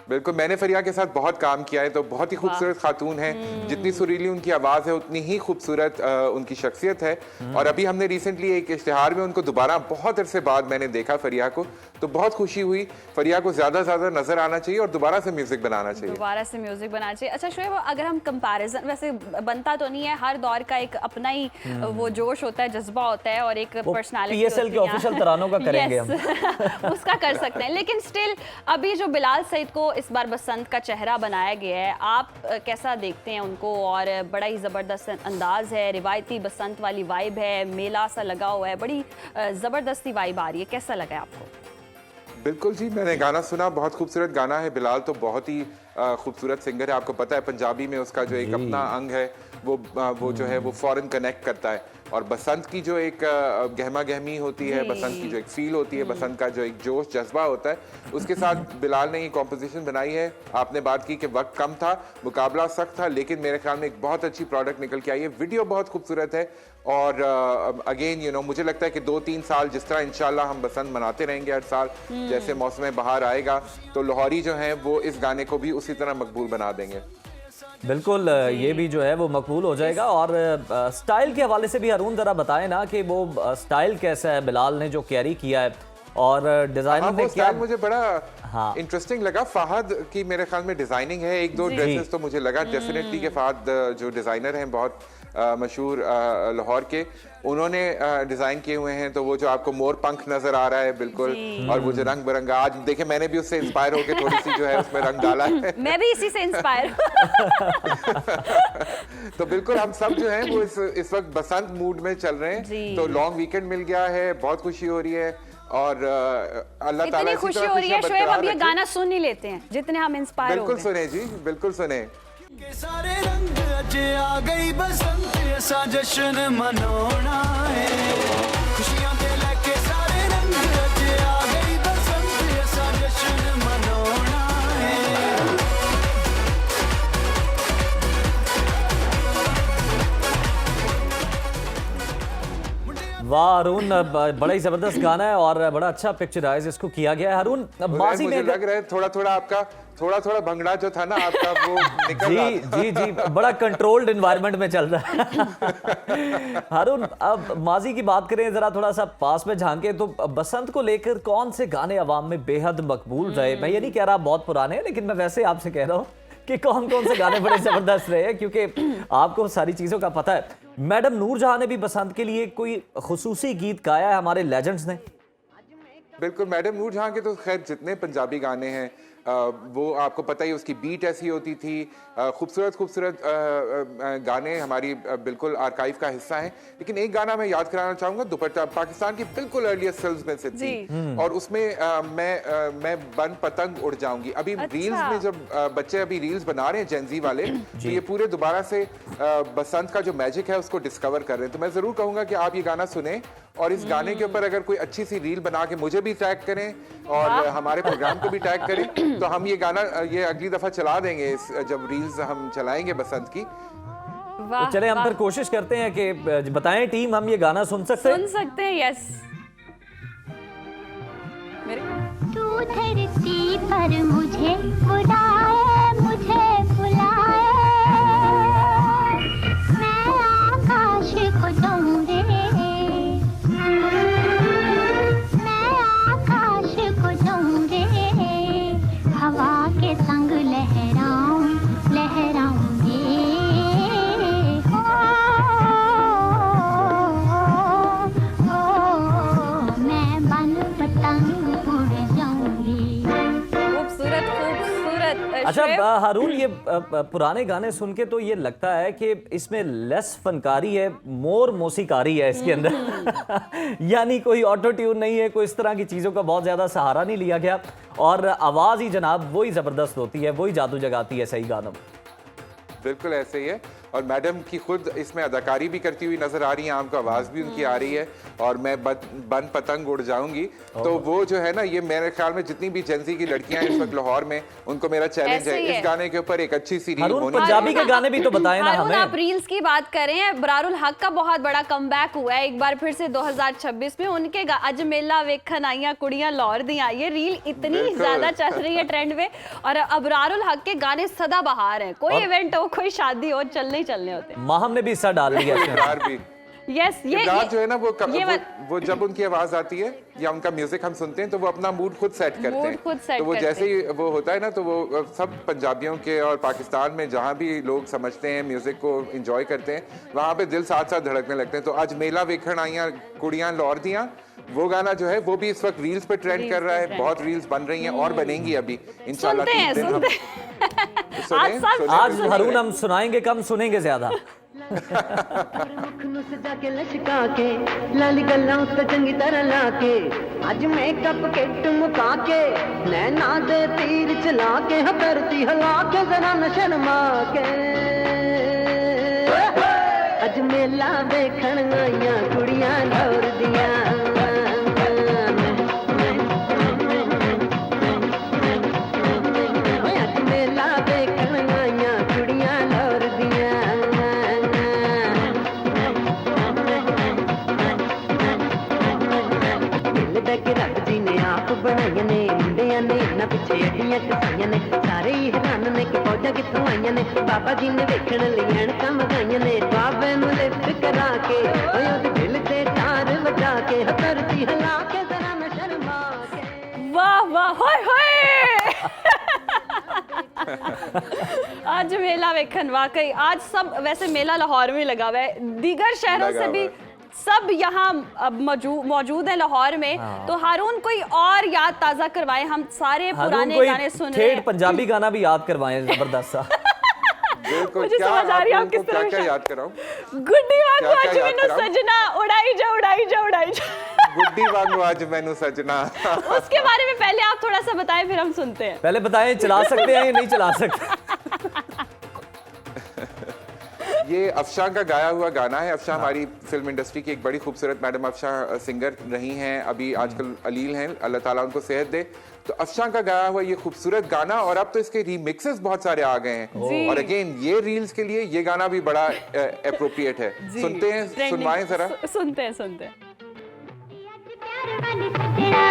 F: बिल्कुल, मैंने फरिया के साथ बहुत काम किया है, तो बहुत ही खूबसूरत खातून है। जितनी सुरीली उनकी आवाज़ है उतनी ही खूबसूरत उनकी शख्सियत है। और अभी हमने रिसेंटली एक इश्तिहार में उनको दोबारा बहुत अरसे बाद मैंने देखा फरिया को, तो बहुत खुशी हुई। फरिया को ज़्यादा नज़र आना चाहिए और दोबारा से म्यूज़िक बनाना चाहिए।
A: अच्छा शुएब, अगर हम कंपैरिजन, वैसे बनता तो नहीं है, हर दौर का एक अपना ही वो जोश होता है, जज्बा होता है और एक पर्सनालिटी
B: PSL के ऑफिशियल तरानों का करेंगे हम
A: उसका कर सकते हैं, लेकिन स्टिल अभी जो बिलाल सईद को इस बार बसंत का चेहरा बनाया गया है, आप कैसा देखते हैं उनको? और बड़ा ही ज़बरदस्त अंदाज है, रिवायती बसंत वाली वाइब है, मेला सा लगा हुआ है, बड़ी ज़बरदस्ती वाइब आ रही है, कैसा लगा है आपको?
F: बिल्कुल जी, मैंने गाना सुना, बहुत खूबसूरत गाना है। बिलाल तो बहुत ही खूबसूरत सिंगर है, आपको पता है पंजाबी में उसका जो एक अपना अंग है वो जो है वो फॉरेन कनेक्ट करता है। और बसंत की जो एक गहमा गहमी होती है, बसंत की जो एक फील होती है, बसंत का जो एक जोश जज्बा होता है, उसके साथ बिलाल ने ये कॉम्पोजिशन बनाई है। आपने बात की कि वक्त कम था, मुकाबला सख्त था, लेकिन मेरे ख्याल में एक बहुत अच्छी प्रोडक्ट निकल के आई है। वीडियो बहुत खूबसूरत है और अगेन मुझे लगता है कि 2-3 साल जिस तरह इंशाल्लाह हम बसंत मनाते रहेंगे हर साल, जैसे मौसम बहार आएगा तो लाहौरी जो हैं वो इस गाने को भी उसी तरह मकबूल बना देंगे।
B: बिल्कुल, ये भी जो है वो मकबूल हो जाएगा। और स्टाइल के हवाले से भी हारून जरा बताएं ना कि वो स्टाइल कैसा है बिलाल ने जो कैरी किया है, और डिजाइनर ने क्या।
F: मुझे बड़ा
B: हाँ।
F: इंटरेस्टिंग लगा। फहद की मेरे ख्याल में डिजाइनिंग है, 1-2 ड्रेसेस तो मुझे लगा डेफिनेटली कि फहद जो डिजाइनर हैं बहुत मशहूर लाहौर के, उन्होंने डिजाइन किए हुए हैं। तो वो जो आपको मोर पंख नजर आ रहा है बिल्कुल, और वो जो रंग बिरंगा, आज देखे मैंने भी उससे इंस्पायर होकर थोड़ी सी जो है उसमें रंग डाला है।
A: मैं भी इसी से इंस्पायर।
F: तो बिल्कुल हम सब जो है वो इस वक्त बसंत मूड में चल रहे हैं। तो लॉन्ग वीकेंड मिल गया है, बहुत खुशी हो रही है और अल्लाह ताला
A: इतनी खुशी हो रही है शोएब, अब ये गाना सुन ही लेते हैं जितने हम इंस्पायर हो
F: बिल्कुल
A: गए।
F: सुने जी, बिल्कुल सुने।
D: के सारे रंग अज आ गई बसंत ऐसा जश्न मनाना है, खुशियां दे लेके सारे रंग अज आ गई बसंत ऐसा जश्न मनाना है।
B: वाह हारून, बड़ा ही जबरदस्त गाना है और बड़ा अच्छा पिक्चराइज इसको किया गया है। हारून, माजी
F: मुझे
B: में
F: लग रहा है थोड़ा आपका थोड़ा भंगड़ा जो था ना आपका वो निकल रहा था।
B: जी, बड़ा कंट्रोल्ड एनवायरनमेंट में चल रहा है। हारून, अब माजी की बात करें, जरा थोड़ा सा पास में झांके तो बसंत को लेकर कौन से गाने अवाम में बेहद मकबूल रहे? मैं ये नहीं कह रहा बहुत पुराने हैं, लेकिन मैं वैसे आपसे कह रहा हूँ कि कौन कौन से गाने बड़े जबरदस्त रहे हैं, क्योंकि आपको सारी चीजों का पता है। मैडम नूरजहां ने भी बसंत के लिए कोई खुसूसी गीत गाया है हमारे लेजेंड्स ने।
F: बिल्कुल, मैडम नूरजहां के तो खैर जितने पंजाबी गाने हैं वो आपको पता ही, उसकी बीट ऐसी होती थी। खूबसूरत गाने हमारी बिल्कुल आर्काइव का हिस्सा हैं। लेकिन एक गाना मैं याद कराना चाहूँगा, दुपट्टा, पाकिस्तान की बिल्कुल अर्लीस्ट फिल्म्स में से थी और उसमें मैं बन पतंग उड़ जाऊंगी। अभी रील्स में जब बच्चे अभी रील्स बना रहे हैं जेनजी वाले, तो ये पूरे दोबारा से बसंत का जो मैजिक है उसको डिस्कवर कर रहे हैं। तो मैं ज़रूर कहूँगा कि आप ये गाना सुने और इस गाने के ऊपर अगर कोई अच्छी सी रील बना के मुझे भी टैग करें और हमारे प्रोग्राम को भी टैग करें, तो हम ये गाना ये अगली दफा चला देंगे जब रील्स हम चलाएंगे बसंत की।
B: तो चले हम फिर कोशिश करते हैं कि बताएं टीम, हम ये गाना सुन सकते
A: हैं? यस।
H: तू धरती पर मुझे बुलाए, मुझे बुलाए, मैं आकाश को जाऊं रे, मैं आकाश को जाऊं रे, हवा के संग लहराऊं लहराऊंगी, मैं बन पतंग उड़ जाऊंगी।
A: खूबसूरत
B: अच्छा हारून, ये पुराने गाने सुन के तो ये लगता है कि इसमें लेस फनकारी है, मोर मौसीकारी है इसके अंदर। यानी कोई ऑटो ट्यून नहीं है, कोई इस तरह की चीज़ों का बहुत ज़्यादा सहारा नहीं लिया गया और आवाज़ ही जनाब वही ज़बरदस्त होती है, वही जादू जगाती है सही गानों में।
F: बिल्कुल ऐसे ही है और मैडम की खुद इसमें अदाकारी भी करती हुई नजर आ रही है, आपको आवाज़ भी उनकी आ रही है और मैं बन पतंग उड़ जाऊंगी। तो वो जो है ना, ये मेरे ख्याल में जितनी भी जेंजी की लड़कियां हैं इस वक्त लाहौर में, उनको मेरा चैलेंज है इस गाने के ऊपर एक अच्छी सी रील होनी।
B: पंजाबी के गाने भी तो बताएं ना हमें।
A: आप रील्स की बात करें, बरारुल हक का बहुत बड़ा कमबैक हुआ है एक बार फिर से 2026 में। उनके अज मेला वेखन आईया कुड़ियां लाहौर दी, ये रील इतनी ज्यादा चल रही है ट्रेंड में और अबरारुल हक के गाने सदा बहार है। कोई इवेंट हो, कोई शादी हो, चलने ही चलने होते हैं।
B: माहम ने भी हिस्सा डाल लिया
F: भी।
A: यस, ये
F: जो है ना वो जब उनकी आवाज आती है या उनका म्यूजिक हम सुनते हैं तो वो अपना मूड खुद सेट करते हैं। तो वो जैसे ही वो होता है ना, तो वो सब पंजाबियों के और पाकिस्तान में जहाँ भी लोग समझते हैं म्यूजिक को एंजॉय करते हैं, वहाँ पे दिल साथ साथ धड़कने लगते हैं। तो आज मेला वेखन आईया कुड़ियां लाहौर दियां, वो गाना जो है वो भी इस वक्त रील्स पे ट्रेंड कर रहा है। बहुत रील्स बन रही हैं और बनेंगी अभी इंशाल्लाह।
B: आज हारून हम सुनाएंगे कम, सुनेंगे ज्यादा।
I: मुख नु सजा के लचका के लाली गल्ला उत्ते चंगी तरह लाके, अज मेकअप किट मुका के नैना दे तीर चला के हबरती हला के जरा न शर्मा के, अज मेला देखण आईयां कुड़ियां लौर दियां अज मेला देखण आईयां कुड़ियां लौर दियां दिल दे के रब जी ने आप बनाईਆਂ ने मुंडियां ने ना पिछे अड्डियां कसाईਆਂ ने सारे ही हैरान ने कि फौजां कित्थों आईਆਂ ने बाबा जी ने वेखण लई ऐणकां मंगाईਆਂ ने बाबे नूं लिफ्ट करा के ओए ओदे दिल ते तार वजा के धरती हिला के जरा मैं शर्मा के
A: वाह वाह होय होय आज मेला वेखन वाकई आज सब वैसे मेला लाहौर में लगा हुआ है, दीगर शहरों से भी सब यहाँ अब मौजूद है लाहौर में। तो हारून कोई और याद ताजा करवाएं, हम सारे पुराने गाने सुन रहे हैं।
B: पंजाबी गाना भी याद करवाएं जबरदस्त सा।
F: बिल्कुल।
A: मुझे
F: क्या
A: समझ आ रही है आप किस
F: क्या
A: तरह
F: क्या याद कराऊं?
A: गुड्डी वांगू
F: क्या
A: आज
F: याद
A: मैनू
F: कराऊं?
A: सजना उड़ाई जा उड़ाई जा उड़ाई जा।
F: गुड्डी वांगू आज मैनू सजना।
A: उसके बारे में पहले आप थोड़ा सा बताएं, फिर हम सुनते हैं।
B: पहले बताएं चला सकते हैं या नहीं चला सकते?
F: ये अफशां का गाया हुआ गाना है। अफशां हमारी फिल्म इंडस्ट्री की एक बड़ी खूबसूरत मैडम अफशां सिंगर रही हैं, अभी आजकल अलील हैं, अल्लाह ताला उनको सेहत दे। तो अफशां का गाया हुआ ये खूबसूरत गाना, और अब तो इसके रीमिक्सेस बहुत सारे आ गए हैं, और अगेन ये रील्स के लिए ये गाना भी बड़ा एप्रोप्रिएट है। सुनते हैं, सुनवाएं जरा।
A: सुनते हैं सुनते हैं।
H: प्यार वाली सजना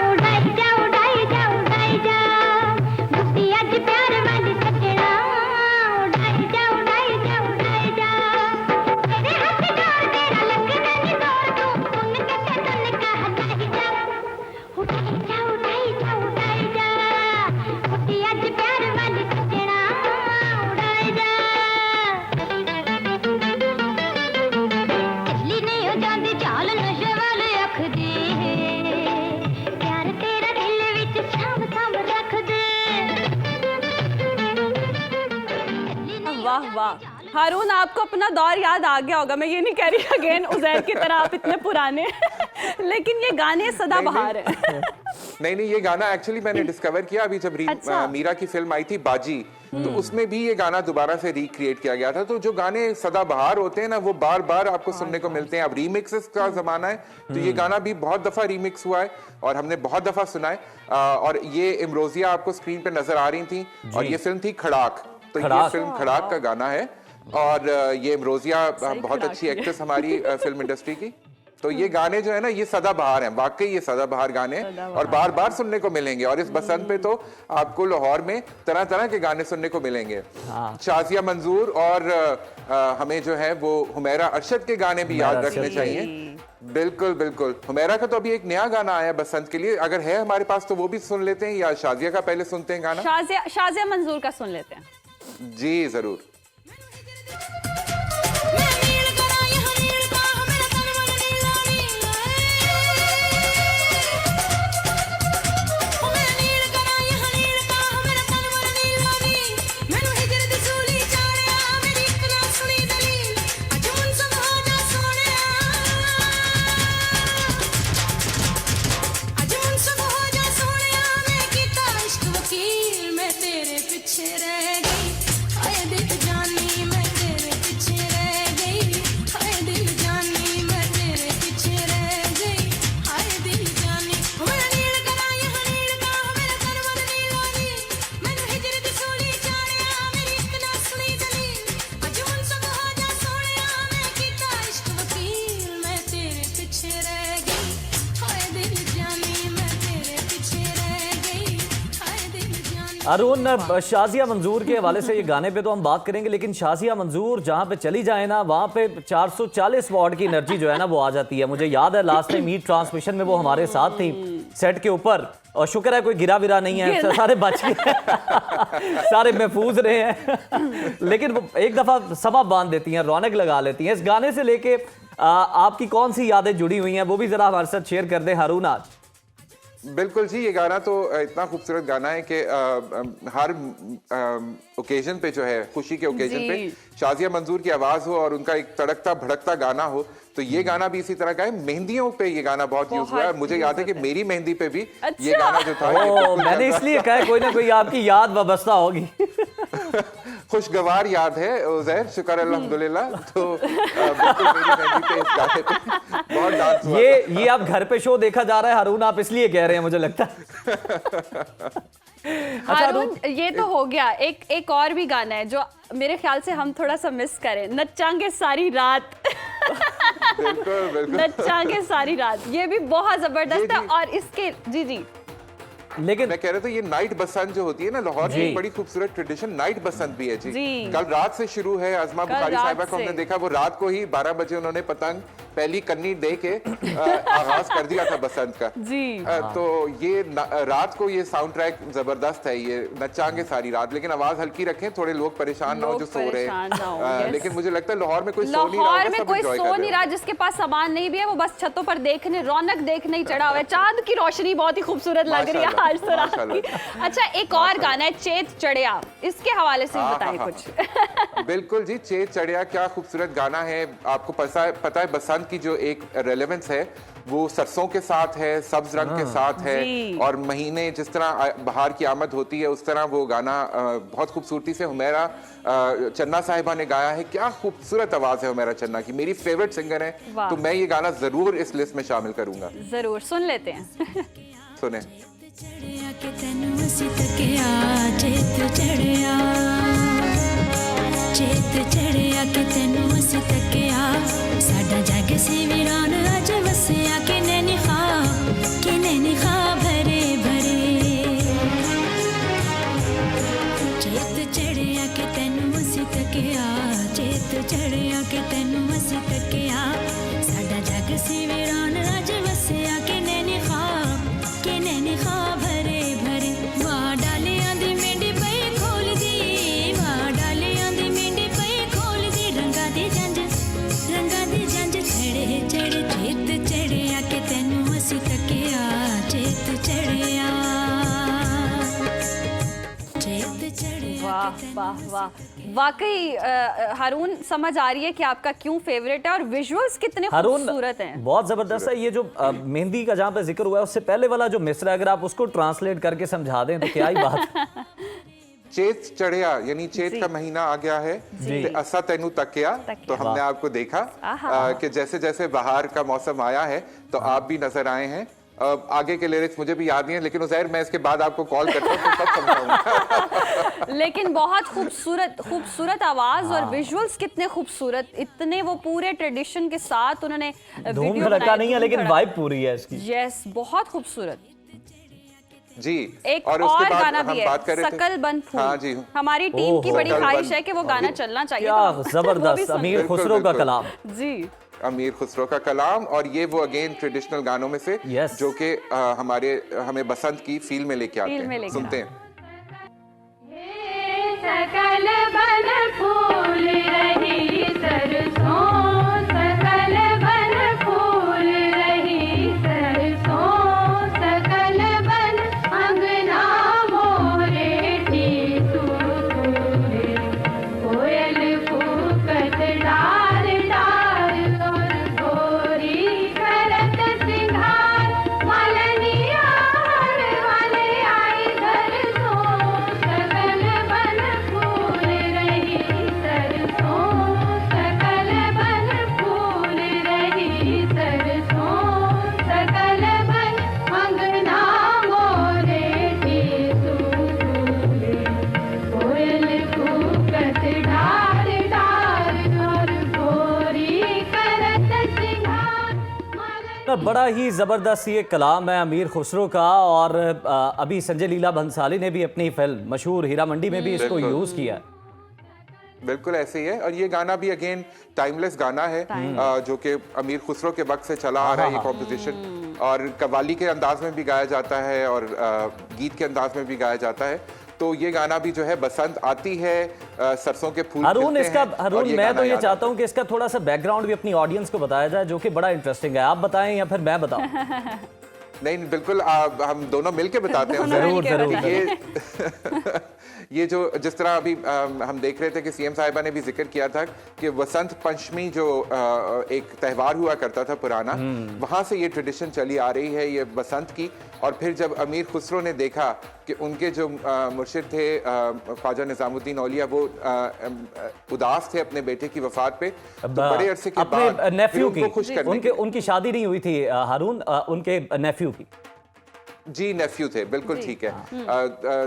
H: उड़ाई जा उड़ाई जा उड़ाई जा गुड्डी अज प्यार वाली सजना उड़ाई जा उड़ाई जा उड़ाई जा तेरे हाथ जोड़ तेरा लगना नी जोड़ तू सुन के सुन का हटाई जा उड़ाई जा उड़ाई जा गुड्डी अज प्यार वाली सजना उड़ाई जा चली नहीं हो जाती चाल नशे वाले अख दे प्यार तेरा दिल विच साम साम रख दे
A: वाह वाह हारून, आपको अपना दौर याद आ गया होगा। मैं ये नहीं कह रही अगेन उजैर की तरह आप इतने पुराने लेकिन ये गाने सदाबहार है।
F: नहीं, ये गाना एक्चुअली मैंने डिस्कवर किया अभी जब
A: अच्छा।
F: मीरा की फिल्म आई थी बाजी, तो उसमें भी ये गाना दोबारा से रिक्रिएट किया गया था। तो जो गाने सदाबहार होते हैं ना, वो बार बार आपको सुनने को मिलते हैं। अब रीमिक्सेस का जमाना है, तो ये गाना भी बहुत दफा रीमिक्स हुआ है और हमने बहुत दफा सुना है। और ये इमरोजिया आपको स्क्रीन पे नजर आ रही थी, और ये फिल्म थी खड़ाक। तो ये फिल्म खड़ाक का गाना है, और ये इमरोजिया बहुत अच्छी एक्ट्रेस हमारी फिल्म इंडस्ट्री की। तो ये गाने जो है ना, ये सदाबहार हैं, वाकई ये सदाबहार गाने हैं, और बार बार सुनने को मिलेंगे। और इस बसंत पे तो आपको लाहौर में तरह तरह के गाने सुनने को मिलेंगे। शाजिया मंजूर और हमें जो है वो हुमैरा अरशद के गाने भी याद रखने चाहिए। बिल्कुल बिल्कुल। हुमैरा का तो अभी एक नया गाना आया बसंत के लिए, अगर है हमारे पास तो वो भी सुन लेते हैं, या शाजिया का पहले सुनते हैं गाना?
A: शाजिया मंजूर का सुन लेते हैं
F: जी जरूर।
B: अरुण, शाजिया मंजूर के हवाले से ये गाने पे तो हम बात करेंगे, लेकिन शाजिया मंजूर जहाँ पे चली जाए ना, वहाँ पे 440 वॉट की एनर्जी जो है ना वो आ जाती है। मुझे याद है लास्ट टाइम हीट ट्रांसमिशन में वो हमारे साथ थी सेट के ऊपर, और शुक्र है कोई गिरा विरा नहीं है, सारे बच गए सारे महफूज रहे हैं। लेकिन वो एक दफा समा बांध देती हैं, रौनक लगा लेती हैं। इस गाने से लेके आपकी कौन सी यादें जुड़ी हुई हैं, वो भी जरा हमारे साथ शेयर कर दें हारून आज।
F: बिल्कुल जी, ये गाना तो इतना खूबसूरत गाना है कि हर ओकेजन पे जो है, खुशी के ओकेजन पे शाजिया मंजूर की आवाज हो और उनका एक तड़कता भड़कता गाना हो, तो ये गाना भी इसी तरह का है। मेहंदियों पे ये गाना बहुत यूज हुआ है। मुझे याद है कि मेरी मेहंदी पे भी ये गाना जो था,
B: मैंने इसलिए कहा कोई ना कोई आपकी याद वाबस्ता होगी।
F: खुशगवार याद है उज़ैर, शुक्र अल्हम्दुलिल्लाह। तो बिल्कुल मेरी मेहंदी पे इस गाने पे बहुत डांस हुआ।
B: ये अब घर पे शो देखा जा रहा है हारून, आप इसलिए कह रहे हैं मुझे लगता है।
A: हारून, ये तो हो गया। एक और भी गाना है जो मेरे ख्याल से हम थोड़ा सा मिस करें, नचांगे सारी रात।
F: बिल्कुल बिल्कुल
A: नचांगे सारी रात, ये भी बहुत जबरदस्त है।
F: जी।
A: और इसके जी
B: लेकिन
F: मैं कह रहा था ये नाइट बसंत जो होती है ना, लाहौर की
B: जी।
F: एक बड़ी खूबसूरत ट्रेडिशन नाइट बसंत भी है जी।
A: जी।
F: कल रात से शुरू है। अज़मा
A: कल
F: बुखारी
A: रात
F: साहिबा को हमने
A: से।
F: देखा, वो रात को ही 12 बजे उन्होंने पतंग पहली कन्नी दे के आगाज कर दिया था बसंत का।
A: जी।
F: तो ये रात को ये साउंड ट्रैक जबरदस्त है, ये नचांगे सारी रात। लेकिन आवाज हल्की रखें, थोड़े लोग परेशान ना हो जो
A: लोग
F: सो रहे
A: परेशान ना हो,
F: हैं।
A: yes।
F: लेकिन मुझे लगता है लाहौर में कोई सो नहीं रहा
A: लाहौर
F: होगा,
A: में
F: सब
A: कोई
F: enjoy
A: सो
F: कर रहे
A: नहीं रहा,
F: होंगे।
A: जिसके पास सामान नहीं भी है वो बस छतों पर देखने, रौनक देखने ही चढ़ा हुआ है। चांद की रोशनी बहुत ही खूबसूरत लग रही है
F: माशाल्लाह,
A: आज तो रात की।
F: माशाल्लाह।
A: अच्छा, एक और गाना है चेत चढ़िया, इसके हवाले से भी बताएं कुछ।
F: बिल्कुल जी, चेत चढ़िया क्या खूबसूरत गाना है। आपको पता है बसंत की जो एक रेलेवेंस है वो सरसों के साथ है, सब्ज रंग के साथ है।
A: जी।
F: और महीने जिस तरह बहार की आमद होती है उस तरह वो गाना बहुत खूबसूरती से हुमैरा चन्ना साहिबा ने गाया है। क्या खूबसूरत आवाज है हुमैरा चन्ना की, मेरी फेवरेट सिंगर है।
A: वाह।
F: तो मैं ये गाना जरूर इस लिस्ट में शामिल करूंगा।
A: जरूर सुन लेते हैं।
F: सुने।
G: चढ़िया के तेनू असी तकिया, चेत चढ़िया, चेत चढ़िया के तेनू असी तकिया, साडा जग सी वीरान अज वसिया, किने नी खा भरे भरे। चेत चढ़िया के तेनू असी तकिया, चेत चढ़िया के तेनू असी तकिया, साडा जग सी वीरान अज वसिया, किने नी खा भरे भरे। वाह डालियां दी मेंढी पई खोल दी, वाह डालियां दी मेंढी पई खोल दी, रंगा दी जंज चढ़े चढ़े, चेत चढ़िया के तेनू असी तकिया, चेत चढ़िया, चेत चढ़िया।
A: वाह वाह वाह, वाकई हारून समझ आ रही है कि आपका क्यों फेवरेट है और विजुअल्स कितने
B: हारून
A: खूबसूरत हैं।
B: बहुत जबरदस्त है। ये जो मेहंदी का जहाँ पे जिक्र हुआ है उससे पहले वाला जो मिसरा, अगर आप उसको ट्रांसलेट करके समझा दें तो क्या ही बात।
F: चेत चढ़िया यानी चेत का महीना आ गया है, ते असा तेनू तकिया। तो हमने आपको देखा कि जैसे जैसे बाहर का मौसम आया है तो आप भी नजर आए हैं। आगे के लिरिक्स मुझे भी याद नहीं है, लेकिन उज़ैर मैं इसके बाद आपको कॉल करता हूँ तो सब समझाऊंगा।
A: लेकिन बहुत खूबसूरत आवाज और विजुअल्स कितने खूबसूरत, इतने वो पूरे ट्रेडिशन के साथ उन्होंने
B: धूम
A: वीडियो
B: धड़का नहीं है
A: धूम
B: लेकिन
A: धड़का।
B: वाइब पूरी है इसकी।
A: यस, बहुत खूबसूरत।
F: जी।
A: एक
F: और
A: और
F: उसके बाद
A: गाना
F: हम
A: भी है,
F: बात कर रहे थे।
A: सकल बन फूल।
F: हाँ जी।
A: हमारी टीम की
B: ओहो।
A: बड़ी
F: सकल
A: ख्वाहिश
F: बन-
A: है कि वो गाना चलना चाहिए।
B: क्या
A: तो वो भी
B: जबरदस्त,
A: सुन
B: अमीर
A: लेते
B: खुसरो का
F: बिल्कुल।
B: कलाम।
A: हैं। जी।
F: अमीर खुसरो का कलाम, और ये वो अगेन ट्रेडिशनल गानों में से
B: Yes।
F: जो कि हमें बसंत की फील में लेके आते
A: फील में
F: हैं।
A: लेके
F: सुनते हैं।
H: सकल बन फूल रही सरसों, सकल बन फूल रही सरसों, सकल बन अंगना मोरे टीसू फूले, कोयल कूकत डार डार और गोरी करत सिंगार, मालनिया हर वाले आई घर सो, सकल बन फूल रही सरसों, सकल बन फूल रही सरसों, सकल बन अंगना मोरे टीसू फूले, कोयल कूकत डार डार और गोरी करत सिंगार, मालन।
B: बड़ा ही जबरदस्त ये कलाम है अमीर खुसरो का। और अभी संजय लीला भंसाली ने भी अपनी फिल्म मशहूर हीरा मंडी में भी इसको
F: बिल्कुल।
B: यूज किया है।
F: बिल्कुल ऐसे ही है। और ये गाना भी अगेन टाइमलेस गाना है, जो कि अमीर खुसरो के वक्त से चला आ रहा है ये कॉम्पोजिशन। और कव्वाली के अंदाज में भी गाया जाता है और गीत के अंदाज में भी गाया जाता है। तो ये गाना भी जो है बसंत आती है, सरसों के फूल
B: हारून
F: खिलते
B: इसका
F: हैं, और
B: हारून
F: ये
B: मैं
F: गाना
B: तो ये
F: याद
B: चाहता हूँ कि इसका थोड़ा सा बैकग्राउंड भी अपनी ऑडियंस को बताया जाए, जो कि बड़ा इंटरेस्टिंग है। आप बताएं या फिर मैं बताऊं?
F: नहीं बिल्कुल, हम दोनों मिलके बताते हैं।
A: दोनों
B: जरूर
A: मिलके
B: जरूर
F: ये ये जो जिस तरह अभी हम देख रहे थे कि सीएम साहिबा ने भी जिक्र किया था कि वसंत पंचमी जो एक त्यौहार हुआ करता था पुराना, वहां से ये ट्रेडिशन चली आ रही है ये बसंत की। और फिर जब अमीर खुसरो ने देखा कि उनके जो मुर्शिद थे ख्वाजा निजामुद्दीन औलिया वो उदास थे अपने बेटे की वफात पे, तो बड़े अरसे के बाद
B: अपने नेफ्यू
F: फिर उनको खुश
B: की
F: करने के लिए-
B: उनकी शादी नहीं हुई थी हारून, उनके नेफ्यू की।
F: जी नेफ्यू थे, बिल्कुल ठीक है।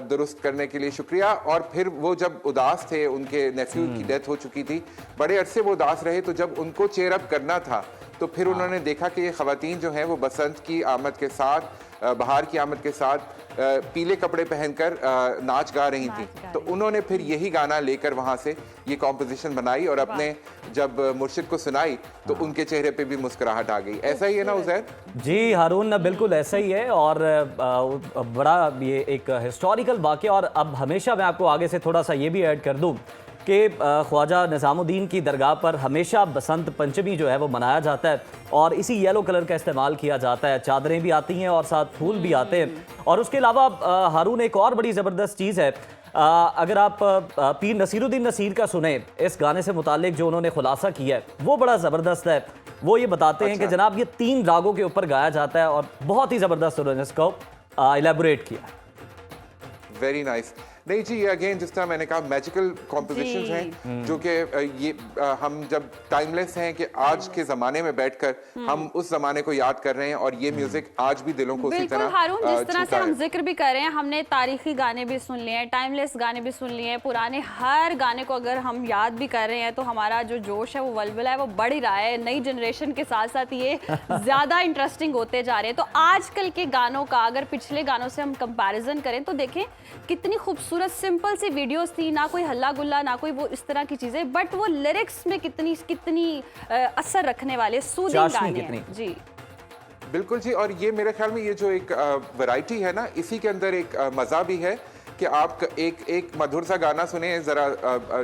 F: दुरुस्त करने के लिए शुक्रिया। और फिर वो जब उदास थे, उनके नेफ्यू की डेथ हो चुकी थी, बड़े अरसे वो उदास रहे, तो जब उनको चेयर अप करना था तो फिर उन्होंने देखा कि ये खवातीन जो हैं वो बसंत की आमद के साथ, बहार की आमद के साथ पीले कपड़े पहनकर नाच गा रही थी। तो उन्होंने फिर यही गाना लेकर वहां से ये कॉम्पोजिशन बनाई और अपने जब मुर्शिद को सुनाई तो उनके चेहरे पे भी मुस्कुराहट आ गई। ऐसा ही है ना उजैर? जी
B: हारून, बिल्कुल ऐसा ही है। और बड़ा ये एक हिस्टोरिकल वाक़या। और अब हमेशा मैं आपको आगे से थोड़ा सा ये भी ऐड कर दूं कि ख्वाजा निज़ामुद्दीन की दरगाह पर हमेशा बसंत पंचमी जो है वो मनाया जाता है और इसी येलो कलर का इस्तेमाल किया जाता है। चादरें भी आती हैं और साथ फूल भी आते हैं। और उसके अलावा हारून एक और बड़ी ज़बरदस्त चीज़ है, अगर आप पीर नसीरुद्दीन नसीर का सुने इस गाने से मुतालिक जो उन्होंने खुलासा किया है वो बड़ा ज़बरदस्त है। वो ये बताते हैं कि जनाब ये 3 रागों के ऊपर गाया जाता है और बहुत ही ज़बरदस्त उन्होंने इसको इलेबोरेट किया।
F: Very nice. नहीं जी, ये अगेन जिस तरह मैंने कहा मैजिकल कॉम्पोजिशंस हैं जो कि ये हम जब टाइमलेस हैं कि आज के ज़माने में बैठकर हम उस ज़माने को याद कर रहे हैं और ये म्यूजिक आज भी दिलों को उसी
A: बिल्कुल
F: तरह
A: हारून, जिस तरह से
F: छूता
A: हम
F: है।
A: जिक्र भी कर रहे हैं, हमने तारीखी गाने भी सुन लिए हैं, टाइमलेस गाने भी सुन लिए हैं, पुराने हर गाने को अगर हम याद भी कर रहे हैं तो हमारा जो जोश है वो वलवला है वो बढ़ ही रहा है। नई जनरेशन के साथ साथ ये ज़्यादा इंटरेस्टिंग होते जा रहे हैं। तो आजकल के गानों का अगर पिछले गानों से हम कंपैरिजन करें तो देखें कितनी खूबसूरत सिंपल सी वीडियोस थी, ना कोई हल्ला गुल्ला, ना कोई वो इस तरह की चीज़ें, बट वो लिरिक्स में कितनी असर रखने वाले सूदिंग गाने हैं। जी
F: बिल्कुल जी। और ये मेरे ख्याल में ये जो एक वैरायटी है ना, इसी के अंदर एक मज़ा भी है कि आप एक मधुर सा गाना सुने जरा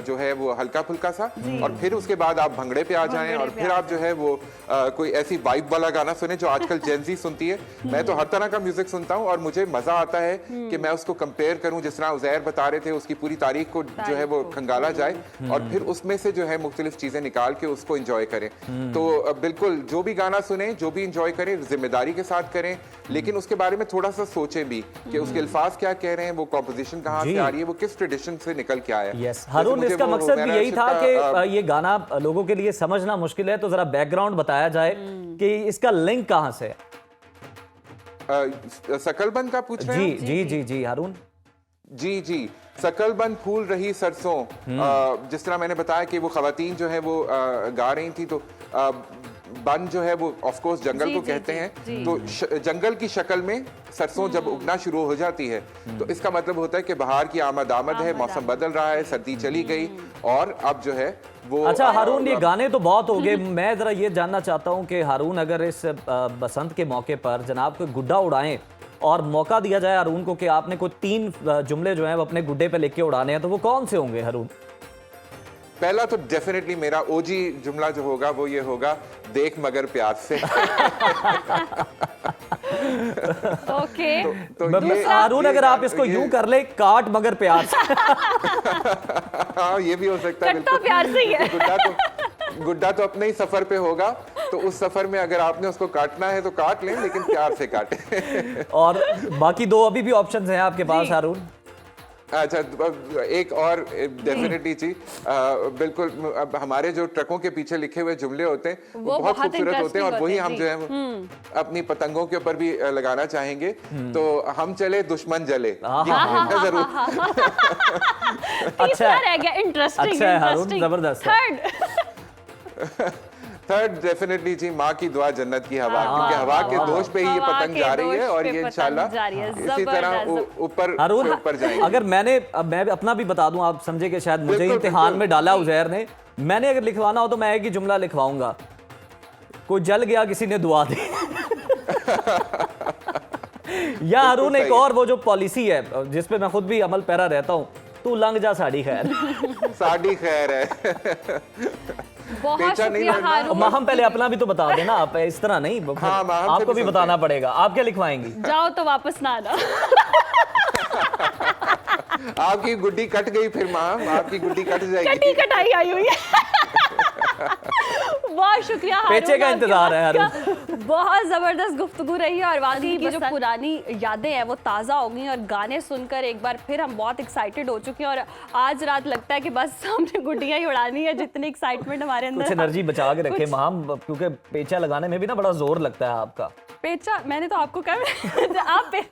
F: जो है वो हल्का फुल्का सा, और फिर उसके बाद आप भंगड़े पे आ जाएं और फिर आप जो है वो कोई ऐसी वाइब वाला गाना सुने जो आजकल जेनजी सुनती है। मैं तो हर तरह का म्यूजिक सुनता हूँ और मुझे मजा आता है कि मैं उसको कंपेयर करूँ, जिस तरह उजैर बता रहे थे, उसकी पूरी तारीख को जो है वो खंगाला जाए और फिर उसमें से जो है मुख्तलिफ चीजें निकाल के उसको इंजॉय करें। तो बिल्कुल जो भी गाना सुने, जो भी इंजॉय करें, जिम्मेदारी के साथ करें, लेकिन उसके बारे में थोड़ा सा सोचें भी कि उसके अल्फाज क्या कह रहे हैं, वो कॉम्पोजिशन कहाँ से आ रही है, वो किस ट्रेडिशन से निकल के आया।
B: यस हारून, इसका मकसद भी यही था कि ये गाना लोगों के लिए समझना मुश्किल है, तो जरा बैकग्राउंड बताया जाए कि इसका लिंक कहाँ से है।
F: सकलबंद का पूछ रहे
B: जी
F: हैं?
B: जी जी जी हारून
F: जी जी। सकलबंद फूल रही सरसों, जिस तरह मैंने बताया कि वो खवातीन जो है वो गा रही थी, तो बन जो है वो ऑफ कोर्स जंगल को कहते हैं। तो जंगल की शक्ल में सरसों जब उगना शुरू हो जाती है तो इसका मतलब होता है कि बहार की आमद है, मौसम बदल रहा है, सर्दी चली गई और अब जो है वो।
B: अच्छा हारून, ये गाने तो बहुत हो गए, मैं जरा ये जानना चाहता हूँ कि हारून अगर इस बसंत के मौके पर जनाब को गुड्डा उड़ाएं और मौका दिया जाए हारून को कि आपने कोई 3 जुमले जो हैं वो अपने गुड्डे पे लिख के उड़ाने हैं, तो वो कौन से होंगे हारून?
F: पहला तो डेफिनेटली मेरा ओजी जुमला जो होगा वो ये होगा, देख मगर प्यार से।
A: ओके।
F: तो ये
B: हारून अगर आप इसको यूं कर ले, काट मगर प्यार से।
F: हाँ ये भी हो सकता है।
A: कट्टा प्यार से ही है।
F: गुड्डा तो अपने ही सफर पे होगा, तो उस सफर में अगर आपने उसको काटना है तो काट लें, लेकिन प्यार से काटें।
B: और बाकी 2 अभी भी ऑप्शंस हैं आपके पास हारून।
F: अच्छा, एक और डेफिनेटली जी, बिल्कुल। अब हमारे जो ट्रकों के पीछे लिखे हुए जुमले होते हैं वो बहुत खूबसूरत होते हैं और वही हम जो है अपनी पतंगों के ऊपर भी लगाना चाहेंगे। तो हम चले दुश्मन जले, ये जरूर।
A: तीसरा रह गया इंटरेस्टिंग।
B: अच्छा है हारून, जबरदस्त है।
F: थर्ड डेफिनेटली जी, माँ की दुआ जन्नत की हवा, क्योंकि हवा के दोष पे ही ये पतंग जा रही है और ये इंशाल्लाह इसी तरह ऊपर जाएगी।
B: अगर मैं अपना भी बता दूं, आप समझे कि शायद मुझे इम्तिहान में डाला उजैर ने, मैंने अगर लिखवाना हो तो मैं एक ही जुमला लिखवाऊंगा, कोई जल गया किसी ने दुआ दी। या हारून एक और वो जो पॉलिसी है जिसपे मैं खुद भी अमल पैरा रहता हूँ, तू लंघ जा साड़ी खैर।
F: साड़ी खैर है।
A: बहुत शुक्रिया हारून।
B: हम पहले अपना भी तो बता देना, आप इस तरह नहीं।
F: हाँ,
B: आपको भी बताना पड़ेगा। आप क्या लिखवाएंगी?
A: जाओ तो वापस ना आना।
F: आपकी गुड्डी कट गई फिर माम, आपकी गुड्डी कट जाएगी।
A: कटी कटाई आई हुई है। बहुत शुक्रिया हारून,
B: पेचे का
A: आपके
B: इंतजार है
A: आपका। बहुत जबरदस्त गुफ्तगू रही और वाकई की जो पुरानी यादें हैं वो ताज़ा हो गई और गाने सुनकर एक बार फिर हम बहुत एक्साइटेड हो चुके हैं और आज रात लगता है कि बस हमने गुड्डियां ही उड़ानी है, जितनी एक्साइटमेंट हमारे अंदर
B: कुछ एनर्जी बचा के रखे माम, क्योंकि पेचा लगाने में भी ना बड़ा जोर लगता है आपका।
A: पेचा मैंने तो आपको कहा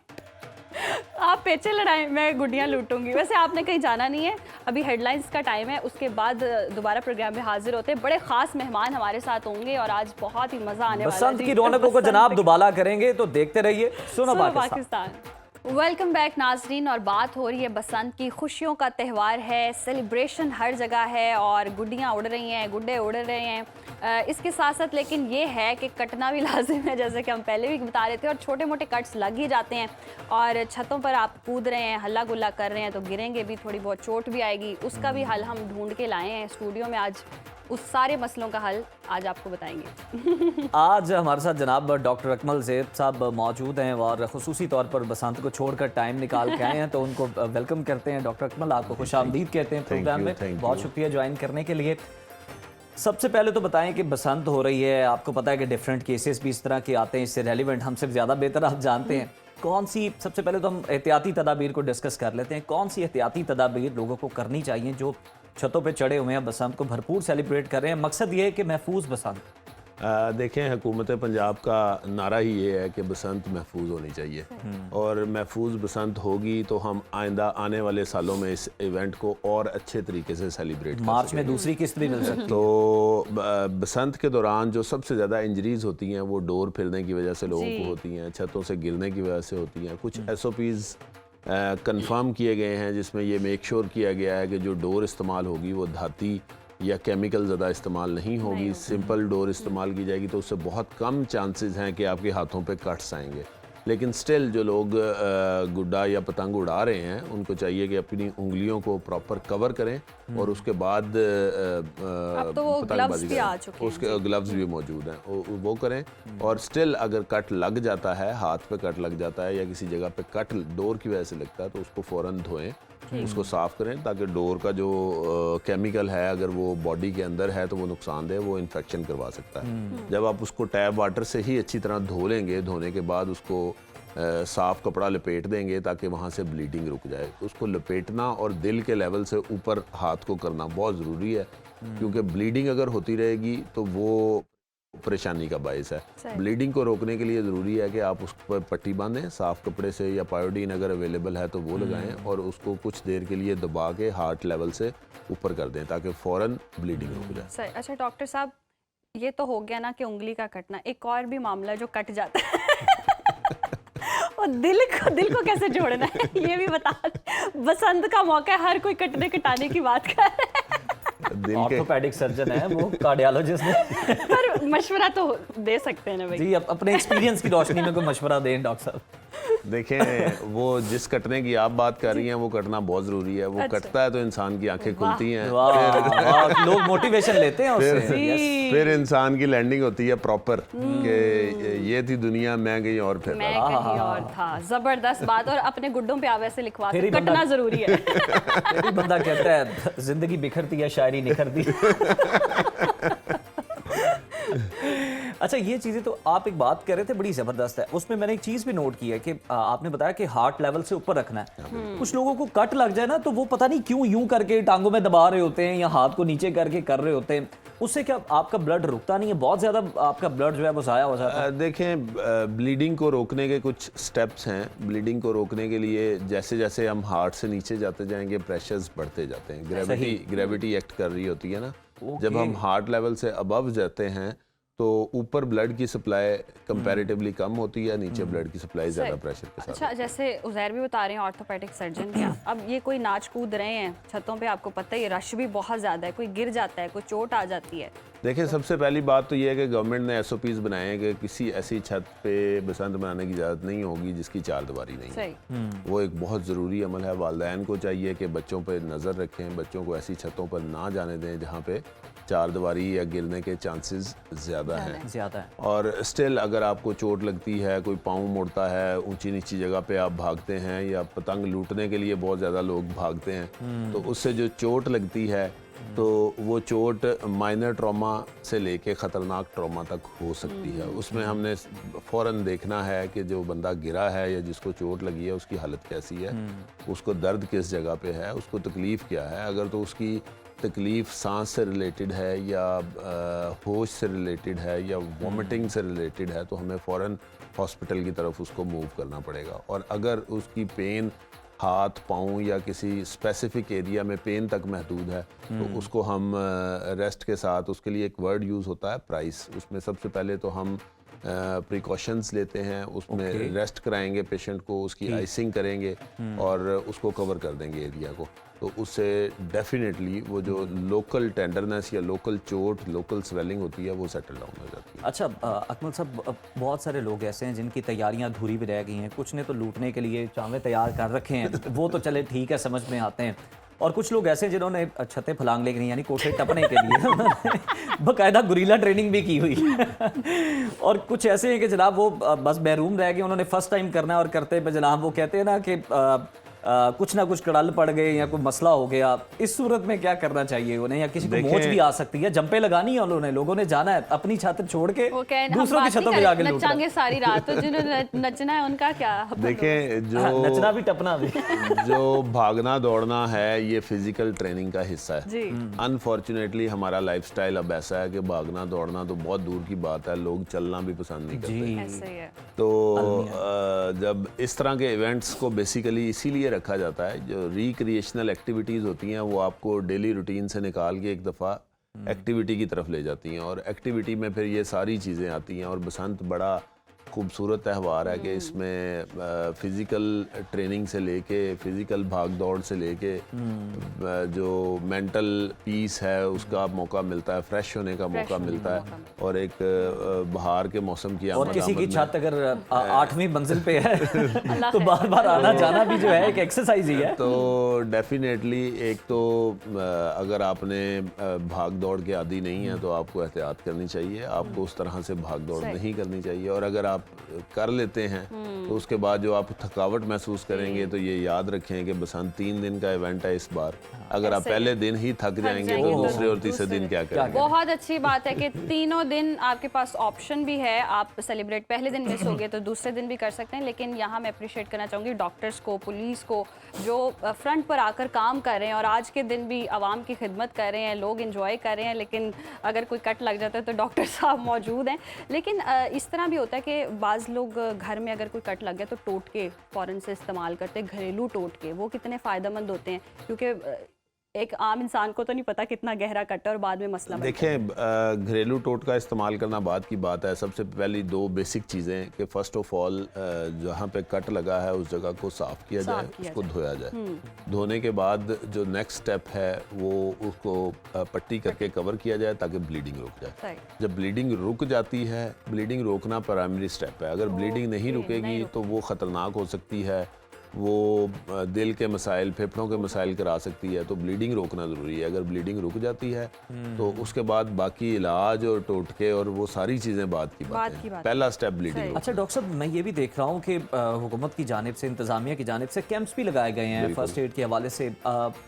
A: आप पेचे लड़ाएं, मैं गुड्डियां लूटूंगी। वैसे आपने कहीं जाना नहीं है, अभी हेडलाइंस का टाइम है, उसके बाद दोबारा प्रोग्राम में हाजिर होते हैं। बड़े खास मेहमान हमारे साथ होंगे और आज बहुत ही मजा आने वाला है।
B: बसंत की रौनकों को जनाब दुबाला करेंगे, तो देखते रहिए सुनो पाकिस्तान।
A: पाकिस्तान। वेलकम बैक नाजरीन, और बात हो रही है बसंत की। खुशियों का त्यौहार है, सेलिब्रेशन हर जगह है और गुड्डियाँ उड़ रही हैं, गुड्डे उड़ रहे हैं। इसके साथ साथ लेकिन ये है कि कटना भी लाजिम है, जैसे कि हम पहले भी बता रहे थे, और छोटे मोटे कट्स लग ही जाते हैं। और छतों पर आप कूद रहे हैं, हल्ला गुल्ला कर रहे हैं तो गिरेंगे भी, थोड़ी बहुत चोट भी आएगी। उसका भी हल हम ढूंढ के लाए हैं स्टूडियो में आज। उस सारे मसलों का हल आज आपको बताएंगे।
B: आज हमारे साथ जनाब डॉक्टर अकमल ज़ैद साहब मौजूद हैं और ख़ुसूसी तौर पर बसंत को छोड़कर टाइम निकाल के आए हैं, तो उनको वेलकम करते हैं। डॉक्टर अकमल, आपको खुशामदीद कहते हैं प्रोग्राम में, बहुत शुक्रिया ज्वाइन करने के लिए। सबसे पहले तो बताएं कि बसंत हो रही है, आपको पता है कि डिफरेंट केसेस भी इस तरह के आते हैं, इससे रेलिवेंट हमसे ज़्यादा बेहतर आप जानते हैं। कौन सी, सबसे पहले तो हम एहतियाती तदाबीर को डिस्कस कर लेते हैं। कौन सी एहतियाती तदाबीर लोगों को करनी चाहिए जो छतों पे चढ़े हुए हैं, बसंत को भरपूर सेलिब्रेट कर रहे हैं? मकसद ये है कि महफूज बसंत।
J: देखें, हुकूमत पंजाब का नारा ही ये है कि बसंत महफूज होनी चाहिए, और महफूज बसंत होगी तो हम आइंदा आने वाले सालों में इस इवेंट को और अच्छे तरीके से सेलिब्रेट
B: मार्च में दूसरी किस्त भी मिल सकती है।
J: तो बसंत के दौरान जो सबसे ज़्यादा इंजरीज होती हैं वो डोर फिरने की वजह से लोगों को होती हैं, छतों से गिरने की वजह से होती हैं। कुछ SOPs कंफर्म किए गए हैं जिसमें ये मेक श्योर किया गया है कि जो डोर इस्तेमाल होगी वो धाती या केमिकल ज़्यादा इस्तेमाल नहीं होगी, सिंपल डोर इस्तेमाल की जाएगी, तो उससे बहुत कम चांसेस हैं कि आपके हाथों पे कट्स आएंगे। लेकिन स्टिल जो लोग गुड्डा या पतंग उड़ा रहे हैं उनको चाहिए कि अपनी उंगलियों को प्रॉपर कवर करें और उसके बाद
A: अब तो वो ग्लव्स भी आ चुके हैं,
J: उसके ग्लव्स भी मौजूद हैं, वो करें। और स्टिल अगर कट लग जाता है, हाथ पे कट लग जाता है या किसी जगह पे कट डोर की वजह से लगता है, तो उसको फ़ौरन धोएं, उसको साफ़ करें, ताकि डोर का जो केमिकल है अगर वो बॉडी के अंदर है तो वो नुकसानदेह, वो इन्फेक्शन करवा सकता है। जब आप उसको टैप वाटर से ही अच्छी तरह धो लेंगे, धोने के बाद उसको साफ़ कपड़ा लपेट देंगे ताकि वहाँ से ब्लीडिंग रुक जाए। उसको लपेटना और दिल के लेवल से ऊपर हाथ को करना बहुत ज़रूरी है, क्योंकि ब्लीडिंग अगर होती रहेगी तो वो परेशानी का बायस है। ब्लीडिंग को रोकने के लिए ज़रूरी है कि आप उस पर पट्टी बांधें, साफ़ कपड़े से, या पायोडीन अगर अवेलेबल है तो वो लगाएं और उसको कुछ देर के लिए दबा के हार्ट लेवल से ऊपर कर दें ताकि फ़ौरन ब्लीडिंग रुक जाए।
A: सही। अच्छा डॉक्टर साहब, ये तो हो गया ना कि उंगली का कटना, एक और भी मामला जो कट जाता है और दिल को कैसे जोड़ना है ये भी बता। बसंत का मौका है, हर कोई कटने कटाने की बात कर रहा है।
B: ऑर्थोपेडिक सर्जन है वो, कार्डियोलॉजिस्ट है,
A: पर मशवरा तो दे सकते हैं ना भाई।
B: जी, अपने एक्सपीरियंस की रोशनी में कोई मशवरा दें डॉक्टर साहब।
J: देखें, वो जिस कटने की आप बात कर रही हैं वो कटना बहुत ज़रूरी है। वो कटता है तो इंसान की आंखें खुलती हैं,
B: लोग मोटिवेशन लेते हैं उससे,
J: फिर इंसान की लैंडिंग होती है प्रॉपर कि ये थी दुनिया, मैं कहीं और फिर
A: मैं कहीं और था। जबरदस्त बात। और अपने गुड्डों पे आप ऐसे लिखवा
B: फिर ही
A: कटना जरूरी है।
B: फिर बंदा कहता है जिंदगी बिखरती है, शायरी निखरती। अच्छा, ये चीज़ें तो आप एक बात कर रहे थे बड़ी ज़बरदस्त है, उसमें मैंने एक चीज़ भी नोट की है कि आपने बताया कि हार्ट लेवल से ऊपर रखना है। कुछ लोगों को कट लग जाए ना तो वो पता नहीं क्यों यूं करके टांगों में दबा रहे होते हैं या हाथ को नीचे करके कर रहे होते हैं, उससे क्या आपका ब्लड रुकता नहीं है? बहुत ज़्यादा आपका ब्लड जो है वो ज़ाया हो जाता है।
J: देखें, ब्लीडिंग को रोकने के कुछ स्टेप्स हैं। ब्लीडिंग को रोकने के लिए जैसे जैसे हम हार्ट से नीचे जाते जाएंगे प्रेशर्स बढ़ते जाते हैं, ग्रेविटी एक्ट कर रही होती है ना। जब हम हार्ट लेवल से अबव जाते हैं तो ऊपर ब्लड की सप्लाई कंपैरेटिवली कम होती है, नीचे ब्लड की सप्लाई ज़्यादा प्रेशर के साथ।
A: अच्छा, जैसे उज़ैर भी बता रहे हैं ऑर्थोपेडिक सर्जन क्या, अब ये कोई नाच कूद रहे हैं छतों पे, आपको पता है रश भी बहुत ज़्यादा है, कोई गिर जाता है, कोई चोट आ जाती है।
J: देखिए, सबसे पहली बात तो ये है कि गवर्नमेंट ने SOPs बनाए हैं कि किसी ऐसी छत पे बसंत मनाने की इजाज़त नहीं होगी जिसकी चारदीवारी नहीं है। वो एक बहुत ज़रूरी अमल है। वालिदैन को चाहिए कि बच्चों पे नज़र रखें, बच्चों को ऐसी छतों पर ना जाने दें जहाँ पे चार दीवारी या गिरने के चांसेस ज़्यादा हैं।
B: ज़्यादा है।
J: और स्टिल अगर आपको चोट लगती है, कोई पाँव मुड़ता है, ऊंची नीची जगह पे आप भागते हैं या पतंग लूटने के लिए बहुत ज़्यादा लोग भागते हैं, तो उससे जो चोट लगती है तो वो चोट माइनर ट्रॉमा से लेके ख़तरनाक ट्रॉमा तक हो सकती है। उसमें हमने फ़ौरन देखना है कि जो बंदा गिरा है या जिसको चोट लगी है उसकी हालत कैसी है, उसको दर्द किस जगह पे है, उसको तकलीफ़ क्या है। अगर तो उसकी तकलीफ़ सांस से रिलेटेड है या होश से रिलेटेड है या वॉमिटिंग से रिलेटेड है, तो हमें फ़ौरन हॉस्पिटल की तरफ उसको मूव करना पड़ेगा। और अगर उसकी पेन हाथ पाँव या किसी स्पेसिफिक एरिया में पेन तक महदूद है, तो उसको हम रेस्ट के साथ, उसके लिए एक वर्ड यूज़ होता है प्राइस, उसमें सबसे पहले तो हम प्रिकॉशंस लेते हैं, उसमें रेस्ट कराएंगे पेशेंट को, उसकी आइसिंग करेंगे और उसको कवर कर देंगे एरिया को। तो उससे डेफिनेटली वो जो लोकल टेंडरनेस या लोकल चोट, लोकल स्वेलिंग होती है, वो सेटल डाउन हो जाती है।
B: अच्छा अकमल साहब, बहुत सारे लोग ऐसे हैं जिनकी तैयारियां अधूरी भी रह गई हैं। कुछ ने तो लूटने के लिए चावे तैयार कर रखे हैं, वो तो चले ठीक है, समझ में आते हैं। और कुछ लोग ऐसे हैं जिन्होंने छतें फलांग ले यानी कोठे टपने के लिए बाकायदा गुरीला ट्रेनिंग भी की हुई है। और कुछ ऐसे हैं कि जनाब वो बस बेरूम रह गए, उन्होंने फर्स्ट टाइम करना है और करते पे जनाब वो कहते हैं ना कि कुछ ना कुछ कड़ल पड़ गए या कोई मसला हो गया। इस सूरत में क्या करना चाहिए उन्हें, या किसी को मोच भी आ सकती है, जंपे लगानी है उन्होंने, लोगों ने जाना है अपनी छत छोड़ के
A: वो कहें
B: दूसरों की छतों पे जाके लूटना।
A: नचाएंगे सारी रात, तो जिन्होंने नचना है उनका क्या?
J: देखें, जो
B: नचना भी टपना भी
J: जो भागना दौड़ना है ये फिजिकल ट्रेनिंग का हिस्सा है।
A: जी।
J: अनफॉर्चुनेटली हमारा लाइफस्टाइल अब ऐसा है कि भागना दौड़ना तो बहुत दूर की बात है, लोग चलना भी पसंद नहीं करते।
A: ऐसे ही है।
J: तो जब इस तरह के इवेंट्स को बेसिकली इसीलिए रखा जाता है, जो रिक्रिएशनल एक्टिविटीज़ होती हैं वो आपको डेली रूटीन से निकाल के एक दफ़ा एक्टिविटी की तरफ ले जाती हैं, और एक्टिविटी में फिर ये सारी चीज़ें आती हैं। और बसंत बड़ा खूबसूरत त्यौहार है कि इसमें फ़िज़िकल ट्रेनिंग से लेके, फ़िज़िकल भाग दौड़ से लेके जो मेंटल पीस है उसका मौका मिलता है, फ्रेश होने का मौका मिलता है, और एक बहार के मौसम की
B: और किसी की
J: आमद
B: छत अगर 8वीं मंजिल पे है तो बार बार आना जाना भी जो है एक एक्सरसाइज ही है।
J: तो डेफिनेटली एक तो अगर आपने भाग दौड़ के आदी नहीं है तो आपको एहतियात करनी चाहिए, आपको उस तरह से भाग दौड़ नहीं करनी चाहिए। और अगर आप कर लेते हैं तो उसके बाद जो आप थकावट महसूस करेंगे, तो ये याद रखें कि बसंत 3 दिन का इवेंट है इस बार। अगर आप पहले दिन ही थक जाएंगे तो दूसरे और तीसरे दिन क्या करेंगे?
A: बहुत अच्छी बात है कि तीनों दिन आपके पास ऑप्शन भी है, आप सेलिब्रेट पहले दिन मिस हो गए तो दूसरे दिन भी कर सकते हैं। लेकिन यहाँ मैं अप्रिशिएट करना चाहूँगी डॉक्टर्स को, पुलिस को, जो फ्रंट पर आकर काम कर रहे हैं और आज के दिन भी आवाम की खिदमत कर रहे हैं, लोग इंजॉय कर रहे हैं। लेकिन अगर कोई कट लग जाता है तो डॉक्टर साहब मौजूद हैं। लेकिन इस तरह भी होता है कि बाज़ लोग घर में अगर कोई कट लग गया तो टोटके फ़ौरन से इस्तेमाल करते हैं, घरेलू टोटके। वो कितने फ़ायदेमंद होते हैं, क्योंकि एक आम इंसान को तो नहीं पता कितना गहरा कट है और बाद में मसला बनता है।
J: देखें, घरेलू टोट का इस्तेमाल करना बाद की बात है। सबसे पहली 2 बेसिक चीज़ें कि फ़र्स्ट ऑफ ऑल जहाँ पे कट लगा है उस जगह को साफ़ किया जाए, उसको धोया जाए। धोने के बाद जो नेक्स्ट स्टेप है वो उसको पट्टी करके कवर किया जाए ताकि ब्लीडिंग रुक जाए। जब ब्लीडिंग रुक जाती है, ब्लीडिंग रोकना प्राइमरी स्टेप है। अगर ब्लीडिंग नहीं रुकेगी तो वो ख़तरनाक हो सकती है, वो दिल के मसाइल, फेफड़ों के मसाइल करा सकती है। तो ब्लीडिंग रोकना ज़रूरी है। अगर ब्लीडिंग रुक जाती है तो उसके बाद बाकी इलाज और टोटके और वो सारी चीज़ें बाद की बात है। पहला स्टेप ब्लीडिंग।
B: अच्छा डॉक्टर साहब, मैं ये भी देख रहा हूँ कि हुकूमत की जानिब से, इंतज़ामिया की जानिब से कैंप्स भी लगाए गए हैं फर्स्ट एड के हवाले से।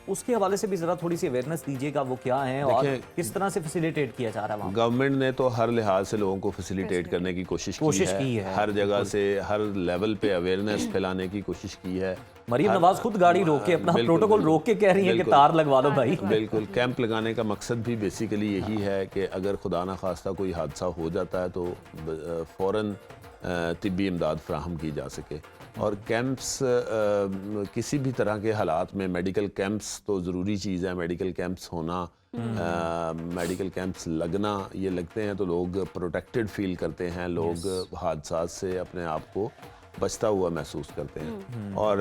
B: उसके हवाले से भी ज़रा थोड़ी सी अवेयरनेस दीजिएगा, वो क्या है और किस तरह से फैसिलिटेट किया जा रहा है?
J: गवर्नमेंट ने तो हर लिहाज से लोगों को फैसिलिटेट करने की कोशिश की है। हर जगह से, हर लेवल पे अवेयरनेस फैलाने की कोशिश की है।
B: मरीम नवाज खुद गाड़ी रोक के, अपना प्रोटोकॉल रोक के कह रही है कि तार लगवा दो भाई।
J: बिल्कुल, कैंप लगाने का मकसद भी बेसिकली यही है कि अगर खुदा ना खास्ता कोई हादसा हो जाता है तो फ़ौरन तिब्बी इमदाद फ्राहम की जा सके। और कैंप्स किसी भी तरह के हालात में, मेडिकल कैंप्स तो ज़रूरी चीज़ है। मेडिकल कैंप्स होना, मेडिकल कैंप्स लगना, ये लगते हैं तो लोग प्रोटेक्टेड फील करते हैं, लोग हादसा से अपने आप को बचता हुआ महसूस करते हैं। और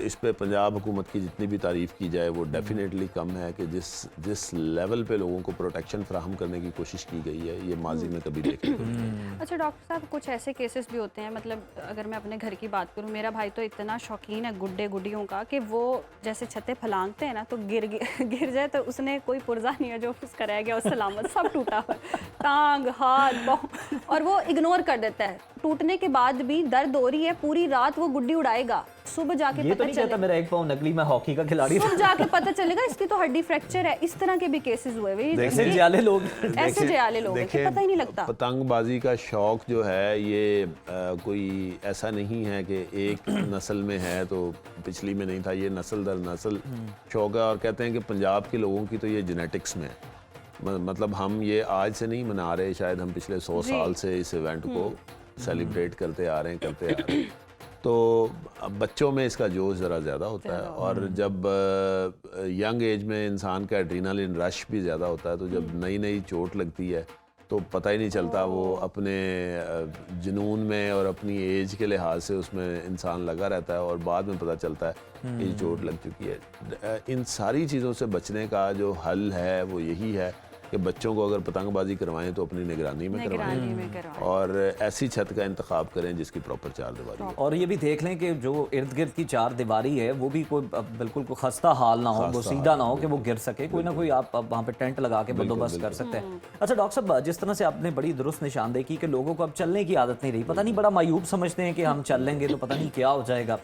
J: इस पे पंजाब हुकूमत की जितनी भी तारीफ़ की जाए वो डेफिनेटली कम है कि जिस लेवल पे लोगों को प्रोटेक्शन फ्राहम करने की कोशिश की गई है ये माजी में कभी देखने को नहीं मिला।
A: अच्छा डॉक्टर साहब, कुछ ऐसे केसेस भी होते हैं, मतलब अगर मैं अपने घर की बात करूं, मेरा भाई तो इतना शौकीन है गुड्डे गुड्डियों का कि वो जैसे छतें फलांगते हैं ना तो गिर जाए तो उसने कोई पुर्जा नहीं है जो उसका रह गया, उस सलामत सब टूटा हुआ है, टांग हाथ पाँव, और वो इग्नोर कर देता है। टूटने के बाद भी दर्द हो रही है, पूरी रात वो गुड्डी उड़ाएगा, सुबह जाके
B: ये तो
A: पता
B: नहीं कहता
A: चलेगा,
B: मेरा एक पाँव नकली, मैं हॉकी का खिलाड़ी
A: सुबह जाके पता चलेगा इसकी तो हड्डी फ्रैक्चर है। इस तरह के भी केसेस हुए हुए,
B: ऐसे जियाले लोग
A: ऐसे जयाले लोग हैं कि पता ही नहीं लगता।
J: पतंगबाजी का शौक जो है ये कोई ऐसा नहीं है कि एक नस्ल में है तो पिछली में नहीं था, ये नस्ल दर नस्ल शौक है। और कहते हैं कि पंजाब के लोगों की तो ये जेनेटिक्स में है, मतलब हम ये आज से नहीं मना रहे, शायद हम पिछले 100 साल से इस इवेंट को सेलिब्रेट करते आ रहे हैं। तो अब बच्चों में इसका जोश ज़रा ज़्यादा होता है, और जब यंग एज में इंसान का एड्रीनालिन रश भी ज़्यादा होता है, तो जब नई नई चोट लगती है तो पता ही नहीं चलता, वो अपने जुनून में और अपनी एज के लिहाज से उसमें इंसान लगा रहता है और बाद में पता चलता है ये चोट लग चुकी है। इन सारी चीज़ों से बचने का जो हल है वो यही है कि बच्चों को अगर पतंगबाजी करवाएं तो अपनी निगरानी में करवाएं और ऐसी छत का इंतखाब करें जिसकी प्रॉपर चारदीवारी हो।
B: और ये भी देख लें कि जो इर्द गिर्द की चार दीवारी है वो भी कोई बिल्कुल कोई खस्ता हाल ना हो, वो सीधा ना हो कि वो गिर सके, कोई ना कोई आप वहाँ पे टेंट लगा के बंदोबस्त कर सकते हैं। अच्छा डॉक्टर साहब, जिस तरह से आपने बड़ी दुरुस्त निशानदेही की कि लोगों को अब चलने की आदत नहीं रही, पता नहीं बड़ा मायूब समझते हैं कि हम चल लेंगे तो पता नहीं क्या हो जाएगा।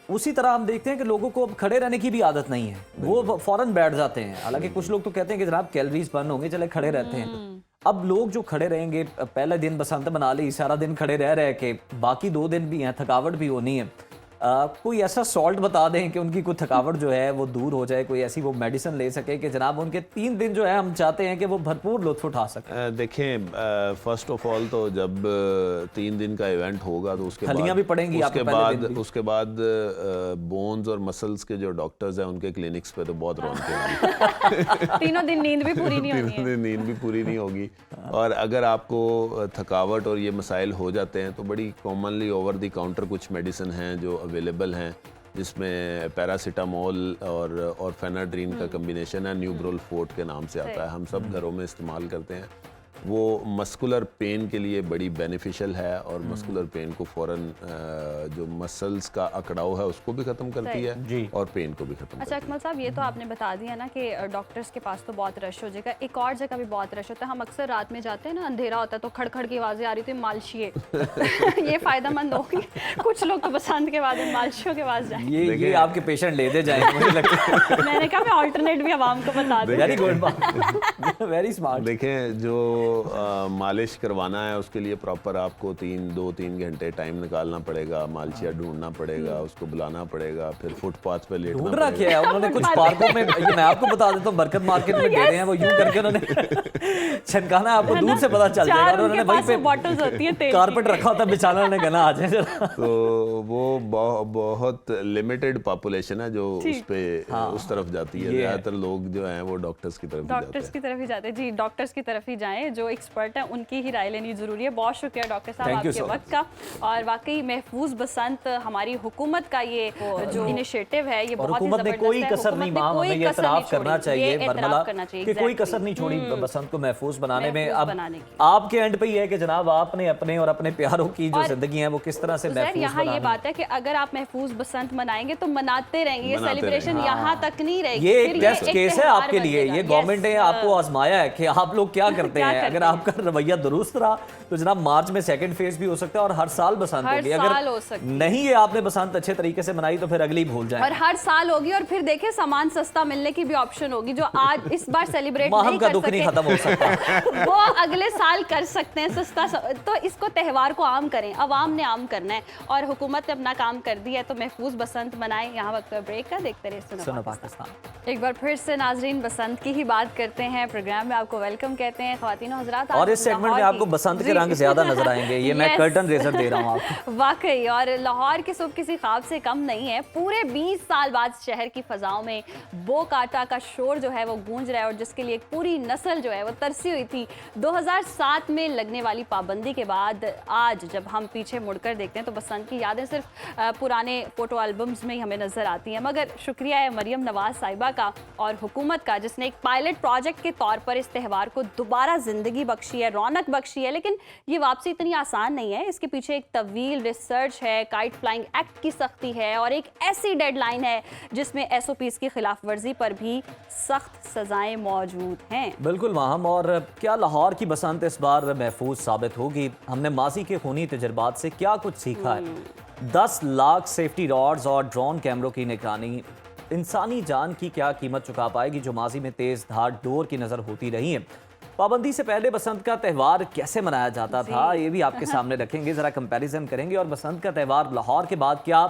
B: उसी तरह हम देखते हैं कि लोगों को अब खड़े रहने की भी आदत नहीं है, वो फौरन बैठ जाते हैं। हालांकि कुछ लोग तो कहते हैं कि जनाब कैलोरीज बर्न होंगे, चले खड़े रहते हैं। अब लोग जो खड़े रहेंगे, पहले दिन बसंत बना ली, सारा दिन खड़े रह के, बाकी 2 दिन भी हैं, थकावट भी होनी है। कोई ऐसा सॉल्ट बता दें कि उनकी कोई थकावट जो है वो दूर हो जाए, कोई ऐसी वो मेडिसिन ले सके कि जनाब उनके 3 दिन जो है हम चाहते हैं कि वो भरपूर लुत्फ उठा सकें।
J: देखें, फर्स्ट ऑफ ऑल तो जब 3 दिन का इवेंट होगा तो उसके
B: खलियां भी पड़ेंगी,
J: उसके बाद बोन्स और मसल्स के जो डॉक्टर्स हैं उनके क्लिनिक्स पे तो बहुत रौनकें होंगी।
A: 3 दिन नींद भी पूरी नहीं होगी।
J: 3 दिन नींद भी पूरी नहीं होगी। और अगर आपको थकावट और ये मसाइल हो जाते हैं तो बड़ी कॉमनली ओवर द काउंटर कुछ मेडिसिन हैं जो अवेलेबल हैं, जिसमें पैरासीटामोल और फेनाड्रीन का कम्बिनेशन है, न्यूब्रोल फोर्ट के नाम से आता है, हम सब घरों में इस्तेमाल करते हैं। वो मस्कुलर पेन के लिए बड़ी बेनिफिशियल है और मस्कुलर पेन को फ़ौरन जो मसल्स का अकड़ाव है उसको भी ख़त्म करती है
B: जी।
J: और पेन को भी ख़त्म
A: अच्छा
J: करती
A: अकमल साहब, ये तो आपने बता दिया ना कि डॉक्टर्स के पास तो बहुत रश हो जाएगा, एक और जगह भी बहुत रश होता है। हम अक्सर रात में जाते हैं ना, अंधेरा होता है तो खड़खड़ की आवाज़ें आ रही थी, मालशिए ये फ़ायदेमंद होगी। कुछ लोग तो बसंत के बाद मालशियों के पास जाएं।
B: ये आपके पेशेंट लेते जाएंगे मुझे लगता है।
A: मैंने कहा मैं ऑल्टरनेट भी आवाम को बता दूं।
B: Very good, very smart.
J: देखें, जो मालिश करवाना है उसके लिए प्रॉपर आपको 2-3 घंटे टाइम निकालना पड़ेगा, मालशिया ढूंढना पड़ेगा, उसको बुलाना पड़ेगा, फिर फुटपाथ पे लेटना
B: ढूंढ रखा
J: पड़ेगा।
B: है उन्होंने कुछ पार्कों में, ये मैं आपको बता देता हूँ, बरकत मार्केट में दे रहे हैं वो, यूं करके उन्होंने छनकाना, आपको दूर से पता चल जाएगा। और उन्होंने वहीं पे
A: बॉटल्स होती है तेल
B: कारपेट रखा होता है, बिछाना ने कहना आ जाए।
J: तो वो बहुत लिमिटेड पॉपुलेशन है जो उस पे उस तरफ जाती है। ज्यादातर लोग जो हैं वो डॉक्टर्स की तरफ
A: ही जाते हैं। जी, डॉक्टर्स की तरफ ही जाएं, जो एक्सपर्ट हैं उनकी ही राय लेनी जरूरी है। बहुत शुक्रिया डॉक्टर साहब आपके वक्त का। और वाकई महफूज बसंत हमारी हुकूमत का ये जो इनिशिएटिव है ये बहुत ही
B: हुकूमत ने कोई कसर नहीं, मां हमें ये एतराफ करना चाहिए बरमला कि कोई कसर नहीं छोड़ी बसंत को महफूज बनाने में। अब आपके एंड पे ही है कि जनाब आपने अपने और अपने प्यारों की जो जिंदगी है वो किस तरह से महफूज
A: यहाँ ये बात है कि अगर आप महफूज बसंत मनाएंगे तो मनाते रहेंगे, ये सेलिब्रेशन यहाँ तक नहीं रहेगी।
B: ये एक टेस्ट केस है आपके लिए, ये गवर्नमेंट ने आपको आजमाया है कि आप लोग क्या करते हैं। अगर आपका रवैया दुरुस्त रहा तो जनाब मार्च में सेकंड फेज भी हो सकता है और हर साल बसंत होगी। अगर नहीं है आपने बसंत अच्छे तरीके से मनाई तो फिर अगली भूल जाए,
A: और हर साल होगी। और फिर देखिए सामान सस्ता मिलने की भी ऑप्शन होगी, जो आज इस बार सेलिब्रेट नहीं कर
B: दुख नहीं खत्म हो सकता
A: वो अगले साल कर सकते हैं सस्ता। तो इसको त्यौहार को आम करें, अवाम ने आम करना है और हुकूमत ने अपना काम कर दिया है, तो महफूज बसंत मनाएं। यहाँ वक्त ब्रेक का, देखते रहिए सुनो पाकिस्तान। एक बार फिर से नाजरीन बसंत की ही बात करते हैं, प्रोग्राम में आपको वेलकम कहते हैं। ख्वातीन हजरात,
B: और
A: आज
B: इस सेगमेंट में
A: लाहौर
B: आपको
A: की-
B: बसंत के
A: जी।
B: रंग ज्यादा नजर आएंगे, ये मैं
A: Yes.
B: कर्टन रेजर दे रहा हूँ आपको।
A: वाकई, और लाहौर की सुबह किसी ख्वाब से कम नहीं है। पूरे 20 साल बाद शहर की फजाओं में बो काटा का शोर जो है वो गूंज रहा है, और जिसके लिए एक पूरी नस्ल जो है वो तरसी हुई थी। 2007 में लगने वाली पाबंदी के बाद आज जब हम पीछे मुड़कर देखते हैं तो बसंत की यादें सिर्फ पुराने फोटो एल्बम्स में ही हमें नजर आती हैं। मगर शुक्रिया है मरियम नवाज साहिबा का और हुकूमत का, जिसने एक पायलट प्रोजेक्ट के तौर पर इस त्यौहार को दोबारा जिंदगी बख्शी है, रौनक बख्शी है। लेकिन ये वापसी इतनी आसान नहीं है, इसके पीछे एक तवील रिसर्च है, काइट फ्लाइंग एक्ट की सख्ती है और एक ऐसी डेडलाइन है जिसमें SOPs की खिलाफ वर्जी पर भी सख्त सजाएं मौजूद हैं।
B: बिल्कुल माहम, और क्या लाहौर की बसंत इस बार महफूज साबित होगी? हमने माजी के खूनी तजर्बात से क्या कुछ सीखा है? 10 लाख सेफ्टी रॉड्स और ड्रोन कैमरों की निगरानी इंसानी जान की क्या कीमत चुका पाएगी, जो माजी में तेज धार डोर की नजर होती रही है? पाबंदी से पहले बसंत का त्यौहार कैसे मनाया जाता था, ये भी आपके सामने रखेंगे, जरा कंपैरिजन करेंगे। और बसंत का त्यौहार लाहौर के बाद क्या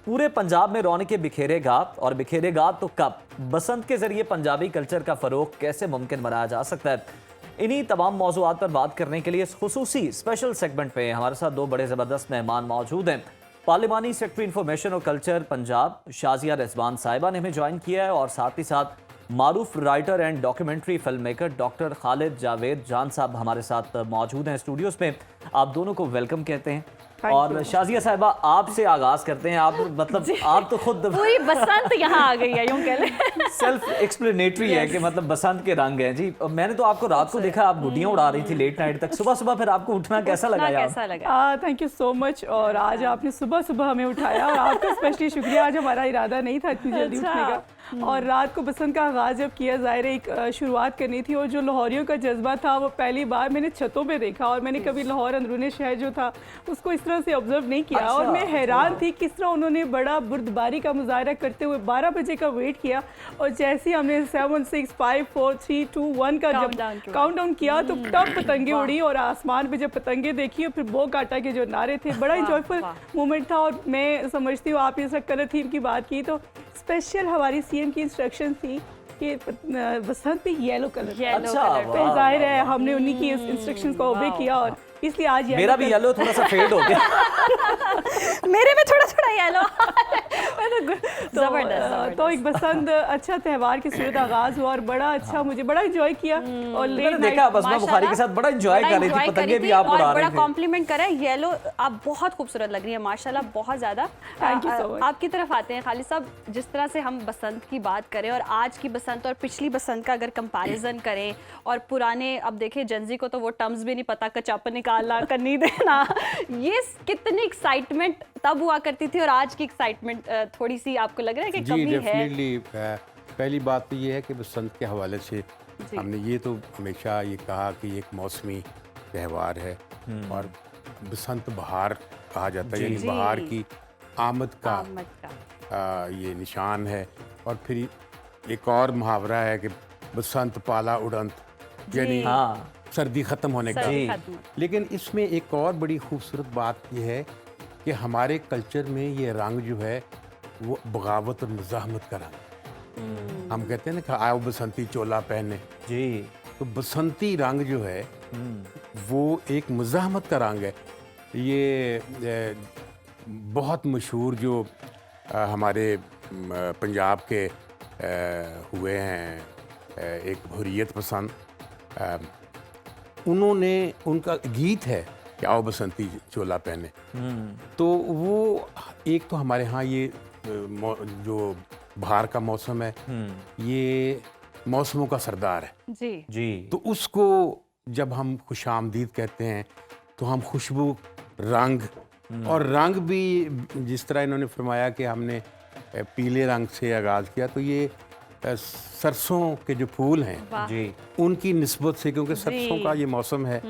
B: पूरे पंजाब में रौनकें बिखेरेगा, और बिखेरेगा तो कब? बसंत के जरिए पंजाबी कल्चर का फरोग कैसे मुमकिन बनाया जा सकता है? इन्हीं तमाम मौज़ूआत पर बात करने के लिए इस खुसूसी स्पेशल सेगमेंट पे हमारे साथ दो बड़े ज़बरदस्त मेहमान मौजूद हैं। पार्लिमानी सेक्रेटरी इंफॉर्मेशन और कल्चर पंजाब शाजिया रिजवान साहिबा ने हमें ज्वाइन किया है, और साथ ही साथ मारूफ writer and documentary film maker doctor Khalid Javed Jaan साहब हमारे साथ मौजूद हैं स्टूडियोज़ में। आप दोनों को वेलकम कहते हैं। और शाजिया साहिबा, आपसे आगाज करते हैं। आप मतलब आप तो खुद
A: पूरी बसंत यहाँ आ गई है, यूं कह लें।
B: सेल्फ एक्सप्लेनेटरी है कि मतलब बसंत के रंग हैं जी। और मैंने तो आपको रात को देखा, आप गुड्डियां उड़ा रही थी लेट नाइट तक, सुबह सुबह फिर आपको उठना कैसा लगा यार?
A: कैसा लगा?
K: Thank you so much. और आज आपने सुबह सुबह हमें उठाया, और आपका स्पेशली शुक्रिया। आज हमारा इरादा नहीं था इतनी जल्दी उठने का, और रात को बसंत का आगाज़ जब किया, ज़ाहिर एक शुरुआत करनी थी, और जो लाहौरियों का जज्बा था वो पहली बार मैंने छतों पे देखा। और मैंने कभी लाहौर अंदरूनी शहर जो था उसको इस तरह से ऑब्जर्व नहीं किया। और मैं हैरान थी किस तरह उन्होंने बड़ा बुर्दबारी का मुजाहरा करते हुए 12 बजे का वेट किया, और जैसे ही हमने 7 6 5 4 3 2 1 का जब काउंटडाउन किया तो तब पतंगे उड़ी, और आसमान पे जब पतंगे देखी और फिर बो काटा के जो नारे थे, बड़ा इंजॉयफुल मोमेंट था। और मैं समझती हूँ आप इस कलर थीम की बात की तो स्पेशल हमारी CM की इंस्ट्रक्शन थी कि बसंत पे येलो कलर।
B: अच्छा,
K: तो जाहिर है हमने उन्हीं की इंस्ट्रक्शन को ओबे किया, और इसलिए आज
B: मेरा भी येलो थोड़ा सा फेड हो गया।
A: मेरे में थोड़ा थोड़ा येलो। जबरदस्त।
K: तो एक बसंत अच्छा त्यौहार की सूरत आगाज हुआ, और बड़ा अच्छा, मुझे बड़ा एंजॉय किया। और
B: मैंने देखा बसमा बुखारी के साथ बड़ा एंजॉय कर रही थी, पतंगे भी आप उड़ा रहे
A: बड़ा
B: थे।
A: कॉम्प्लीमेंट करा। येलो आप बहुत खूबसूरत लग रही है माशाल्लाह, बहुत ज्यादा।
K: Thank you so much.
A: आपकी तरफ आते हैं खालिद साहब, जिस तरह से हम बसंत की बात करें और आज की बसंत और पिछली बसंत का अगर कंपैरिजन करें, और पुराने अब देखें जनजी को तो वो टर्म्स भी नहीं पता, कचाप निकालना, कन्नी देना, ये कितनी एक्साइटमेंट तब हुआ करती थी, और आज की एक्साइटमेंट थोड़ी सी आपको लग रहा है कि
L: जी
A: कमी है?
L: डेफिनेटली। पहली बात तो ये है कि बसंत के हवाले से हमने ये तो हमेशा ये कहा कि ये एक मौसमी त्यौहार है, और बसंत बहार कहा जाता है, यानी बहार की आमद का ये निशान है। और फिर एक और मुहावरा है कि बसंत पाला उड़ंत, यानी सर्दी ख़त्म होने का। लेकिन इसमें एक और बड़ी खूबसूरत बात यह है कि हमारे कल्चर में ये रंग जो है वो बगावत और मुज़ाहमत का रंग। हम कहते हैं ना कि आओ बसंती चोला पहने
B: जी,
L: तो बसंती रंग जो है वो एक मुज़ाहमत का रंग है। ये बहुत मशहूर जो हमारे पंजाब के हुए हैं एक हुर्रियत पसंद, उन्होंने, उनका गीत है कि आओ बसंती चोला पहने। तो वो एक तो हमारे यहाँ ये जो बहार का मौसम है ये मौसमों का सरदार है
A: जी
B: जी।
L: तो उसको जब हम खुशामदीद कहते हैं तो हम खुशबू, रंग, और रंग भी जिस तरह इन्होंने फरमाया कि हमने पीले रंग से आगाज़ किया, तो ये सरसों के जो फूल हैं
B: जी,
L: उनकी निस्बत से, क्योंकि सरसों का ये मौसम है,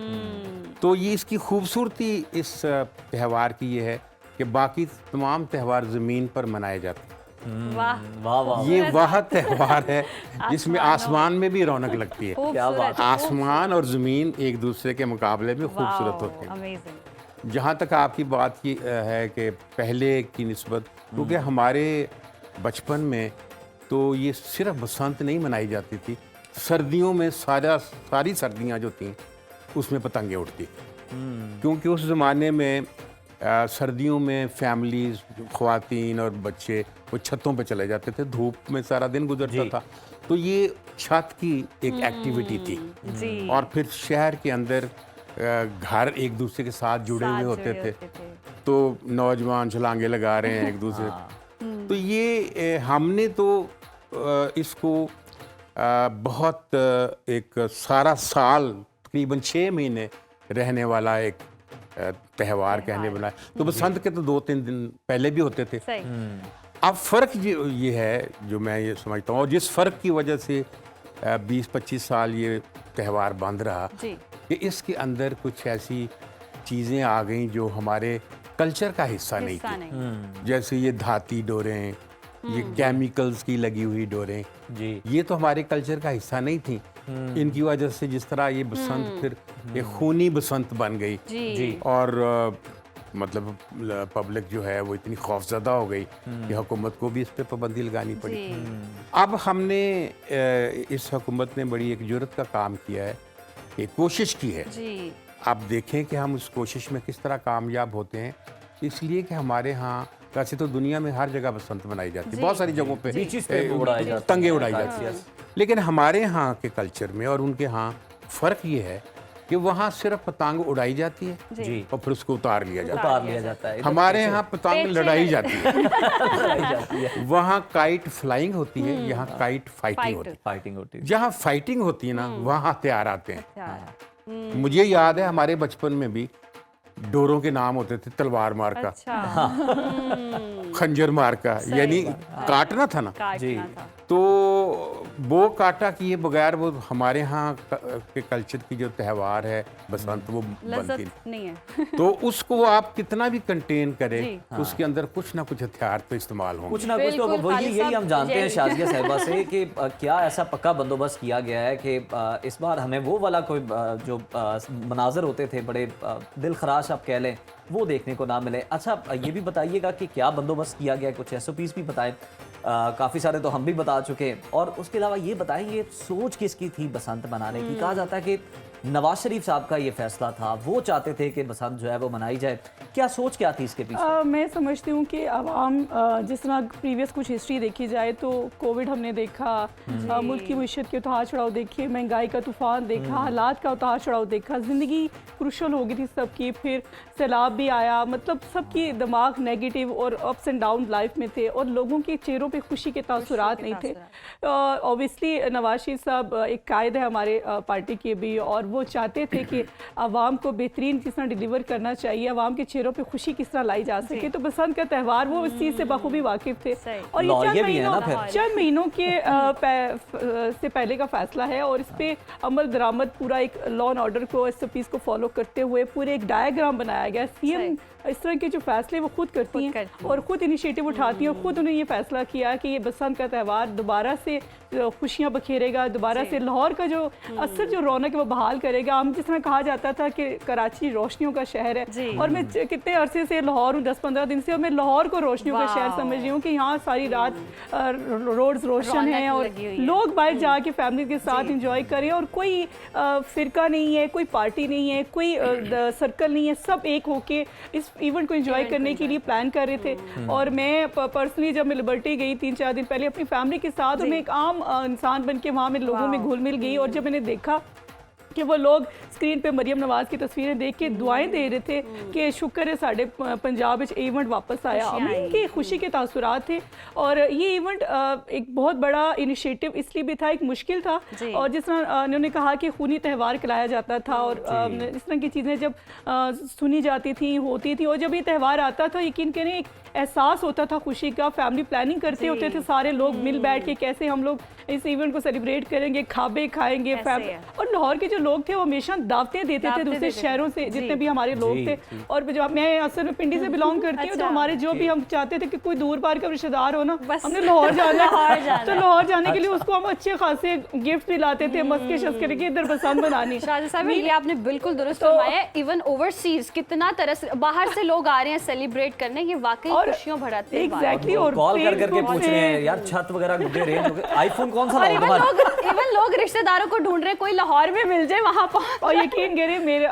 L: तो ये इसकी खूबसूरती इस त्यौहार की ये है कि बाकी तमाम त्यौहार ज़मीन पर मनाए जाते हैं,
A: वाह
B: वाह वाह,
L: ये वह त्यौहार है जिसमें आसमान में भी रौनक लगती है।
B: क्या बात।
L: आसमान और ज़मीन एक दूसरे के मुकाबले में खूबसूरत होते हैं।
A: अमेजिंग।
L: जहाँ तक आपकी बात की है कि पहले की निस्बत, क्योंकि हमारे बचपन में तो ये सिर्फ बसंत नहीं मनाई जाती थी, सर्दियों में सारी सर्दियाँ जो थीं उसमें पतंगें उड़ती, क्योंकि उस ज़माने में सर्दियों में फैमिलीज, ख़वातीन और बच्चे वो छतों पे चले जाते थे, धूप में सारा दिन गुजरता था, तो ये छत की एक एक्टिविटी थी। और फिर शहर के अंदर घर एक दूसरे के साथ जुड़े हुए होते थे, तो नौजवान छलांगे लगा रहे हैं एक दूसरे, तो ये हमने तो इसको बहुत एक सारा साल तकरीबन 6 महीने रहने वाला एक त्यौहार कहने बनाए। तो बसंत के तो 2-3 दिन पहले भी होते थे। अब फ़र्क ये है जो मैं ये समझता हूँ, और जिस फ़र्क की वजह से 20-25 साल ये त्यौहार बंद रहा कि इसके अंदर कुछ ऐसी चीज़ें आ गई जो हमारे कल्चर का हिस्सा नहीं थी। जैसे ये धाती डोरें, ये केमिकल्स की लगी हुई डोरें, ये तो हमारे कल्चर का हिस्सा नहीं थी। इनकी वजह से जिस तरह ये बसंत फिर एक खूनी बसंत बन गई और मतलब पब्लिक जो है वो इतनी खौफजदा हो गई कि हुकूमत को भी इस पर पाबंदी लगानी पड़ी। अब हमने इस हुकूमत ने बड़ी एक जुर्रत का काम किया है, एक कोशिश की है। आप देखें कि हम उस कोशिश में किस तरह कामयाब होते हैं, इसलिए कि हमारे यहाँ वैसे तो दुनिया में हर जगह बसंत मनाई जाती है, बहुत सारी जगहों पे पतंगे उड़ाई जाती है, लेकिन हमारे यहाँ के कल्चर में और उनके यहाँ फ़र्क ये है कि वहाँ सिर्फ पतंग उड़ाई जाती है और फिर उसको उतार लिया जाता है। हमारे यहाँ पतंग लड़ाई जाती है, वहाँ काइट फ्लाइंग होती है, यहाँ काइट फाइटिंग होती है। जहाँ फाइटिंग होती है ना, वहाँ हथियार आते हैं। मुझे याद है हमारे बचपन में भी डोरों के नाम होते थे, तलवार मार का, खंजर मार का, यानी काटना था ना। तो वो काटा किए बगैर वो हमारे यहाँ के कल्चर की जो त्यौहार है बसंत, वो बनती नहीं है। तो उसको आप कितना भी कंटेन करें, उसके अंदर कुछ ना कुछ हथियार तो इस्तेमाल होंगे,
B: कुछ ना कुछ। तो वही यही हम जानते हैं शाज़िया साहिबा से कि क्या ऐसा पक्का बंदोबस्त किया गया है कि इस बार हमें वो वाला कोई जो मनाजर होते थे बड़े दिल खराश आप कह लें, वो देखने को ना मिले। अच्छा, ये भी बताइएगा कि क्या बंदोबस्त किया गया है, कुछ SOPs भी बताएं। काफ़ी सारे तो हम भी बता चुके हैं, और उसके अलावा ये बताएं ये सोच किसकी थी बसंत मनाने की। कहा जाता है कि नवाज शरीफ साहब का ये फैसला था, वो चाहते थे कि बसंत जो है वो मनाई जाए। क्या सोच क्या थी इसके पीछे? मैं समझती हूँ कि आवाम, जिस तरह प्रीवियस कुछ हिस्ट्री देखी जाए तो कोविड हमने देखा, मुल्क की मईशत के उतार चढ़ाव देखे, महंगाई का तूफान देखा, हालात का उतार चढ़ाव देखा, ज़िंदगी क्रूशल हो गई थी सबकी, फिर सैलाब भी आया, मतलब सबकी दिमाग नेगेटिव और अप्स एंड डाउन लाइफ में थे, और लोगों के चेहरों पे खुशी के तासुरात नहीं थे। ऑब्वियसली नवाज शरीफ साहब एक कायद है हमारे पार्टी के भी, और वो चाहते थे कि आवाम को बेहतरीन किस तरह डिलीवर करना चाहिए, आवाम के चेहरों पे खुशी किस तरह लाई जा सके। तो बसंत का त्यौहार वो इस चीज़ से बखूबी वाकिफ थे, और ये चंद महीनों के से पहले का फैसला है, और इस पे अमल दरामद पूरा एक लॉ एंड ऑर्डर को, SOPs को फॉलो करते हुए पूरे एक डायग्राम बनाया गया। CM इस तरह के जो फैसले वो खुद करती हैं और खुद इनिशिएटिव उठाती हैं, और खुद उन्होंने ये फैसला किया कि ये बसंत का त्यौहार दोबारा से खुशियाँ बखेरेगा, दोबारा से लाहौर का जो असल जो रौनक है वो बहाल करेगा। हम जिस तरह कहा जाता था कि कराची रोशनियों का शहर है, और मैं कितने अरसे से लाहौर हूँ, 10-15 दिन से, और मैं लाहौर को रोशनियों का शहर समझ रही हूँ कि यहाँ सारी रात रोड्स रोशन हैं और लोग बाहर जाके फैमिली के साथ इंजॉय करें, और कोई फ़िरका नहीं है, कोई पार्टी नहीं है, कोई सर्कल नहीं है, सब एक होके इस इवेंट को एंजॉय करने के लिए प्लान कर रहे थे। और मैं पर्सनली जब मैं लिबर्टी गई 3-4 दिन पहले अपनी फैमिली के साथ, और मैं एक आम इंसान बन के वहाँ में लोगों में घुल मिल गई, और जब मैंने देखा कि वो लोग स्क्रीन पे मरियम नवाज की तस्वीरें देख के दुआएं दे रहे थे कि शुक्र है साढ़े पंजाब में इवेंट वापस आया, उनकी खुशी के तासुरात थे। और ये इवेंट एक बहुत बड़ा इनिशिएटिव इसलिए भी था, एक मुश्किल था, और जिस तरह उन्होंने कहा कि खूनी त्यौहार खिलाया जाता था, और इस तरह की चीज़ें जब सुनी जाती थी, होती थी, और जब ये त्यौहार आता था, यकीन करें एक एहसास होता था खुशी का। फैमिली प्लानिंग करते होते थे सारे लोग मिल बैठ के, कैसे हम लोग इस इवेंट को सेलिब्रेट करेंगे, खाबे खाएंगे। और लाहौर के जो लोग थे वो हमेशा दावतें देते थे दूसरे शहरों से, जितने भी हमारे लोग थे। और जब मैं असल पिंडी से बिलोंग करती हूँ, तो हमारे जो भी हम चाहते थे कि कोई दूर पार का रिश्तेदार हो ना, हमने लाहौर जाना तो लाहौर जाने के लिए उसको हम अच्छे खासे गिफ्ट दिलाते थे, मस्के शस्के के इधर बसंत बनानी।
A: शाज़िया साहब, ये आपने बिल्कुल दुरुस्त फरमाया। इवन ओवरसीज कितना तरह बाहर से लोग आ रहे हैं सेलिब्रेट करने, ये वाकई खुशियां बढ़ाते हैं।
K: एग्जैक्टली, और
B: कॉल कर करके पूछ रहे हैं यार छत वगैरह दे रहे हैं, आईफोन कौन सा लाऊं तुम्हारा?
A: इवन लोग रिश्तेदारों को ढूंढ रहे हैं, कोई लाहौर में मिल जाए बजे वहाँ पहुँच।
K: और यकीन करें मेरे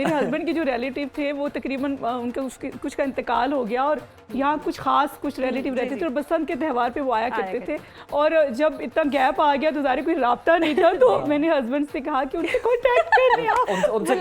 K: हस्बैंड के जो रिलेटिव थे वो तकरीबन उनका कुछ का इंतकाल हो गया, और यहाँ कुछ कुछ रिलेटिव रहते थे और बसंत के त्यौहार पे वो आया करते थे। और जब इतना गैप आ गया तो ज़ाहिर कोई राब्ता नहीं था, तो मैंने हस्बैंड से कहा कि उनसे कॉन्टैक्ट कर लिया,
B: उनसे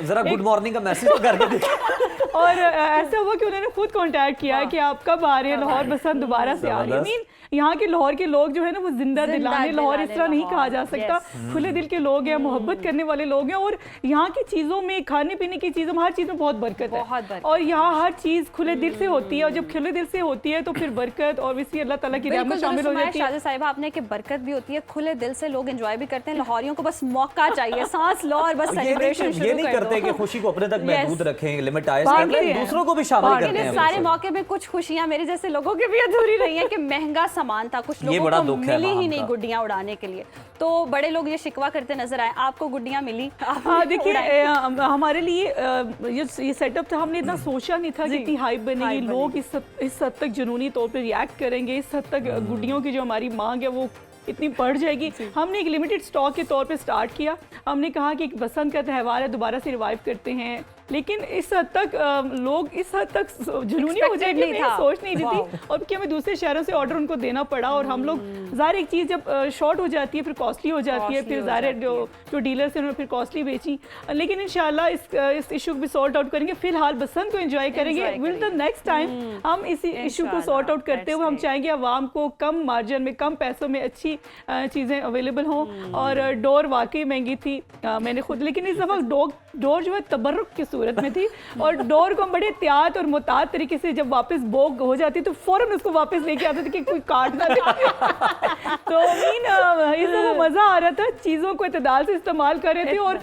B: जरा गुड मॉर्निंग का मैसेज तो करके देखिए।
K: और ऐसा हुआ कि उन्होंने खुद कांटेक्ट किया कि आप कब आ रहे हैं लाहौर, बसंत दोबारा से आ रही है। यहाँ के लाहौर के लोग जो है ना वो जिंदा दिलाने, लाहौर इस तरह नहीं कहा जा सकता, खुले दिल के लोग हैं, मोहब्बत करने वाले लोग हैं। और यहाँ की चीज़ों में, खाने पीने की चीज़ों में, हर चीज़ में बहुत बरकत है, और यहाँ हर चीज़ खुले दिल से होती है, और जब खुले दिल से होती है तो फिर बरकत और वैसे अल्लाह ताला की रहमत शामिल हो जाती है।
A: शाज़ा साहिबा आपने कि बरकत भी होती है, खुले दिल से लोग एंजॉय भी करते हैं। लाहौरियों को बस मौका चाहिए, सांस लो और बस सेलिब्रेशन शुरू कर दो।
B: ये नहीं करते कि खुशी को अपने तक महदूद रखें, लिमिट आए, दूसरों को भी शामिल
A: शामिल
B: करते हैं।
A: सारे मौके में कुछ खुशियां मेरे जैसे लोगों की भी अधूरी रही हैं कि महंगा सामान था, कुछ लोगों
B: बड़ा
A: को
B: दुख है
A: मिली
B: वहाँ
A: ही नहीं
B: का।
A: गुड्डियां उड़ाने के लिए, तो बड़े लोग ये शिकवा करते नजर आए। आपको गुड्डियां मिली?
K: हाँ देखिए, हमारे लिए ये सेटअप था, हमने इतना सोचा नहीं था कि इतनी हाइप बनेगी, लोग इस हद तक जुनूनी तौर पे रिएक्ट करेंगे, इस हद तक गुड्डियों की जो हमारी मांग है वो इतनी बढ़ जाएगी। हमने एक लिमिटेड स्टॉक के तौर पे स्टार्ट किया। हमने कहा कि एक बसंत का त्यौहार है, दोबारा से रिवाइव करते हैं, लेकिन इस हद तक लोग इस हद तक जुनूनी हो जाएंगे मैं सोच नहीं रही थी, और कि हमें दूसरे शहरों से ऑर्डर उनको देना पड़ा। और हम लोग ज़ाहिर एक चीज़ जब शॉर्ट हो जाती है फिर कॉस्टली हो जाती है, फिर ज़ाहिर जो डीलर्स हैं उन्होंने फिर कॉस्टली बेची, लेकिन इंशाल्लाह इस इशू को भी सॉर्ट आउट करेंगे। फिलहाल बसंत को एंजॉय करेंगे, विल द नेक्स्ट टाइम हम इस इशू को सॉर्ट आउट करते हुए हम चाहेंगे आवाम को कम मार्जिन में, कम पैसों में अच्छी चीज़ें अवेलेबल हों। और डोर वाकई महंगी थी, मैंने खुद, लेकिन इस दफ़ा डोर जो है तबर्रुक की सूरत में थी, और डोर को हम बड़े एहतियात और मुताद तरीके से जब वापस बोग हो जाती तो फौरन उसको वापस लेके आते थे कि कोई काट ना दे। तो इसमें मज़ा आ रहा था, चीज़ों को इतदाल से इस्तेमाल कर रहे थे, और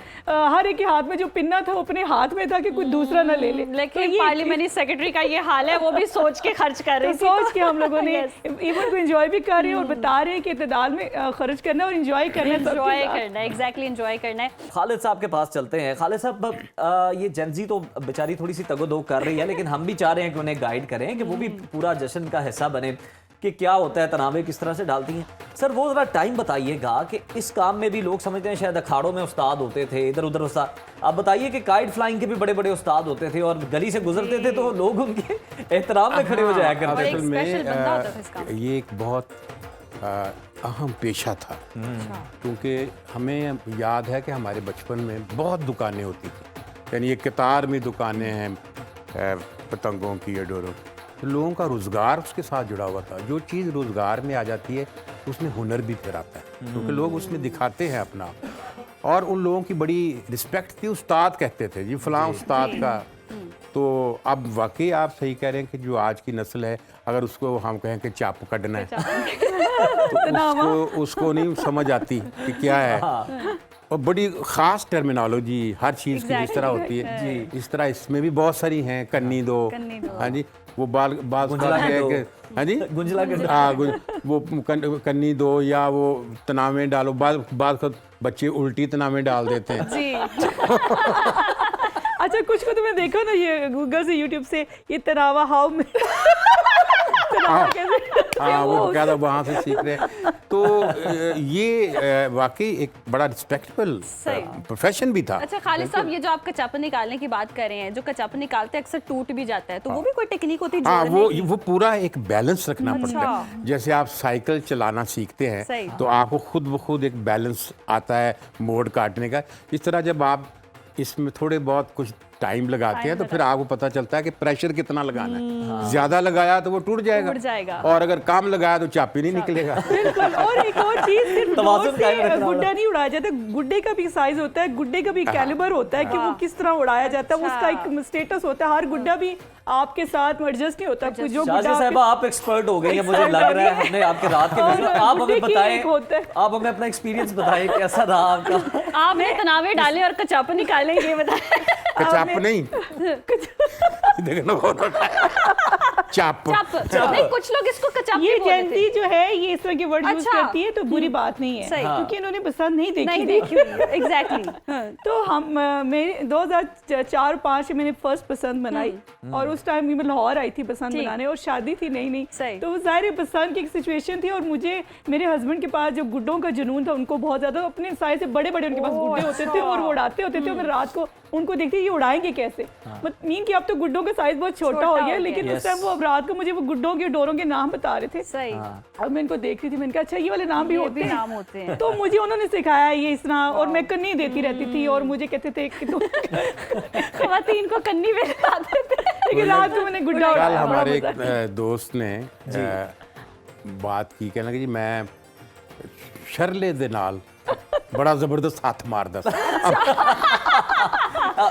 K: हर एक के हाथ में जो पिन्ना था वो अपने हाथ में था कि कोई दूसरा ना ले ले।
A: लेकिन पार्लियामेंट सेक्रेटरी का ये हाल है, वो भी सोच के खर्च कर रहे
K: हैं, सोच के हम लोगों ने इवेंट को एंजॉय भी कर रहे हैं और बता रहे हैं कि इतदाल में खर्च करना और एंजॉय करना
A: है, एग्जैक्टली एंजॉय करना है।
B: खालिद साहब के पास चलते हैं। खालिद साहब, ये जेंजी तो बेचारी थोड़ी सी तगोदो कर रही है, लेकिन हम भी चाह रहे हैं कि उन्हें गाइड करें कि वो भी पूरा जश्न का हिस्सा बने, कि क्या होता है, तनावे किस तरह से डालती हैं। सर वो ज़रा टाइम बताइएगा कि इस काम में भी लोग समझते हैं शायद अखाड़ों में उस्ताद होते थे, इधर उधर उस्ताद, आप बताइए कि काइट फ्लाइंग के भी बड़े बड़े उस्ताद होते थे और गली से गुजरते थे तो लोग उनके एहतराम में खड़े हो जाया करते
L: थे। ये एक बहुत अहम पेशा था, क्योंकि हमें याद है कि हमारे बचपन में बहुत दुकानें होती थी, यानी ये कतार में दुकानें हैं पतंगों की या डोरों, तो लोगों का रोज़गार उसके साथ जुड़ा हुआ था। जो चीज़ रोज़गार में आ जाती है उसमें हुनर भी फिर आता है, क्योंकि लोग उसमें दिखाते हैं अपना। और उन लोगों की बड़ी रिस्पेक्ट थी, उस्ताद कहते थे जी फलां उस्ताद का। तो अब वाकई आप सही कह रहे हैं कि जो आज की नस्ल है, अगर उसको हम कहें कि चाप कटना है तो उसको नहीं समझ आती कि क्या है, और बड़ी ख़ास टर्मिनोलॉजी हर चीज़ की जिस तरह होती है जी, इस तरह इसमें भी बहुत सारी हैं। कन्नी दो, हाँ जी, वो बाल हाँ जी वो कन्नी दो, या वो तनावे डालो, बाद बच्चे उल्टी तनावे डाल देते हैं।
K: अच्छा, कुछ को तुमने देखा ना ये गूगल से, यूट्यूब से, ये तनावा हाउ में
L: हाँ वो क्या था, वहाँ से सीख रहे हैं। तो ये वाकई एक बड़ा रिस्पेक्टेबल प्रोफेशन भी था।
A: अच्छा खालिद साहब, ये जो आप कचापन निकालने की बात कर रहे हैं, जो कचापन निकालते हैं अक्सर टूट भी जाता है, तो वो भी कोई टेक्निक होती है?
L: हाँ, वो पूरा एक बैलेंस रखना पड़ता है। जैसे आप साइकिल चलाना सीखते हैं तो आपको खुद ब खुद एक बैलेंस आता है मोड़ काटने का। इस तरह जब आप इसमें थोड़े बहुत कुछ टाइम लगाते हैं तो फिर आपको पता चलता है कि प्रेशर कितना लगाना है। ज्यादा लगाया तो वो टूट जाएगा, और अगर कम लगाया तो चापी नहीं निकलेगा।
K: बिल्कुल। और एक और चीज, सिर्फ गुड्डा नहीं उड़ाया जाता, गुड्डे का भी साइज होता है, गुड्डे का भी कैलिबर होता है कि वो किस तरह उड़ाया जाता है, उसका एक स्टेटस होता है। हर गुड्डा भी आपके साथ एडजस्ट नहीं होता। जो
B: साहब आप एक्सपर्ट हो गई हैं, मुझे लग रहा है। हमने आपके रात के आप हमें बताएं, आप हमें अपना एक्सपीरियंस बताएं कैसा रहा आपका।
A: आपने तनावे डाले और कचापन निकाले, ये बताएं।
L: कचाप नहीं देखना बहुत चप
A: नहीं, कुछ लोग इसको कचप
K: ये
A: भी बोलते थे।
K: जयंती जो है ये इस तरह के वर्ड यूज
A: अच्छा।
K: करती है तो बुरी बात नहीं है,
A: सही।
K: क्योंकि इन्होंने बसंत नहीं देखी
A: नहीं
K: थी।
A: देखी एग्जैक्टली।
K: तो हम मेरे 2004-5 में मैंने फर्स्ट बसंत मनाई और उस टाइम मैं लाहौर आई थी बसंत
A: ठीक।
K: मनाने और शादी थी नई
A: सही।
K: तो ज़ाहिर है बसंत की एक सिचुएशन थी और मुझे मेरे हस्बैंड के पास जो गुड्डों का जुनून था, उनको बहुत ज़्यादा अपने साइज से बड़े बड़े उनके पास गुड्डे होते थे और वो उड़ाते होते थे और मैं रात को उनको देखती ये उड़ाएंगे कैसे, मीन कि अब तो गुड्डों का साइज बहुत छोटा हो गया, लेकिन उस टाइम वो अब रात को मुझे वो गुड्डों के डोरों के नाम बता रहे थे।
A: सही।
K: अब मैं इनको देख रही थी, मैंने कहा अच्छा ये वाले नाम भी
A: ये
K: होते
A: भी
K: हैं।
A: नाम होते हैं।
K: तो मुझे उन्होंने सिखाया ये इस तरह, और मैं कन्नी देती रहती थी और मुझे कहते थे कि तुम
A: खवातीन को कन्नी में आते थे।
K: लेकिन रात को मैंने गुड्डा
L: कल
K: उड़ाया, बड़ा
L: हमारे एक
K: मजा आया।
L: दोस्त ने बात की, कहना कि जी मैं शरले दे नाल बड़ा जबरदस्त हाथ मारदा सा।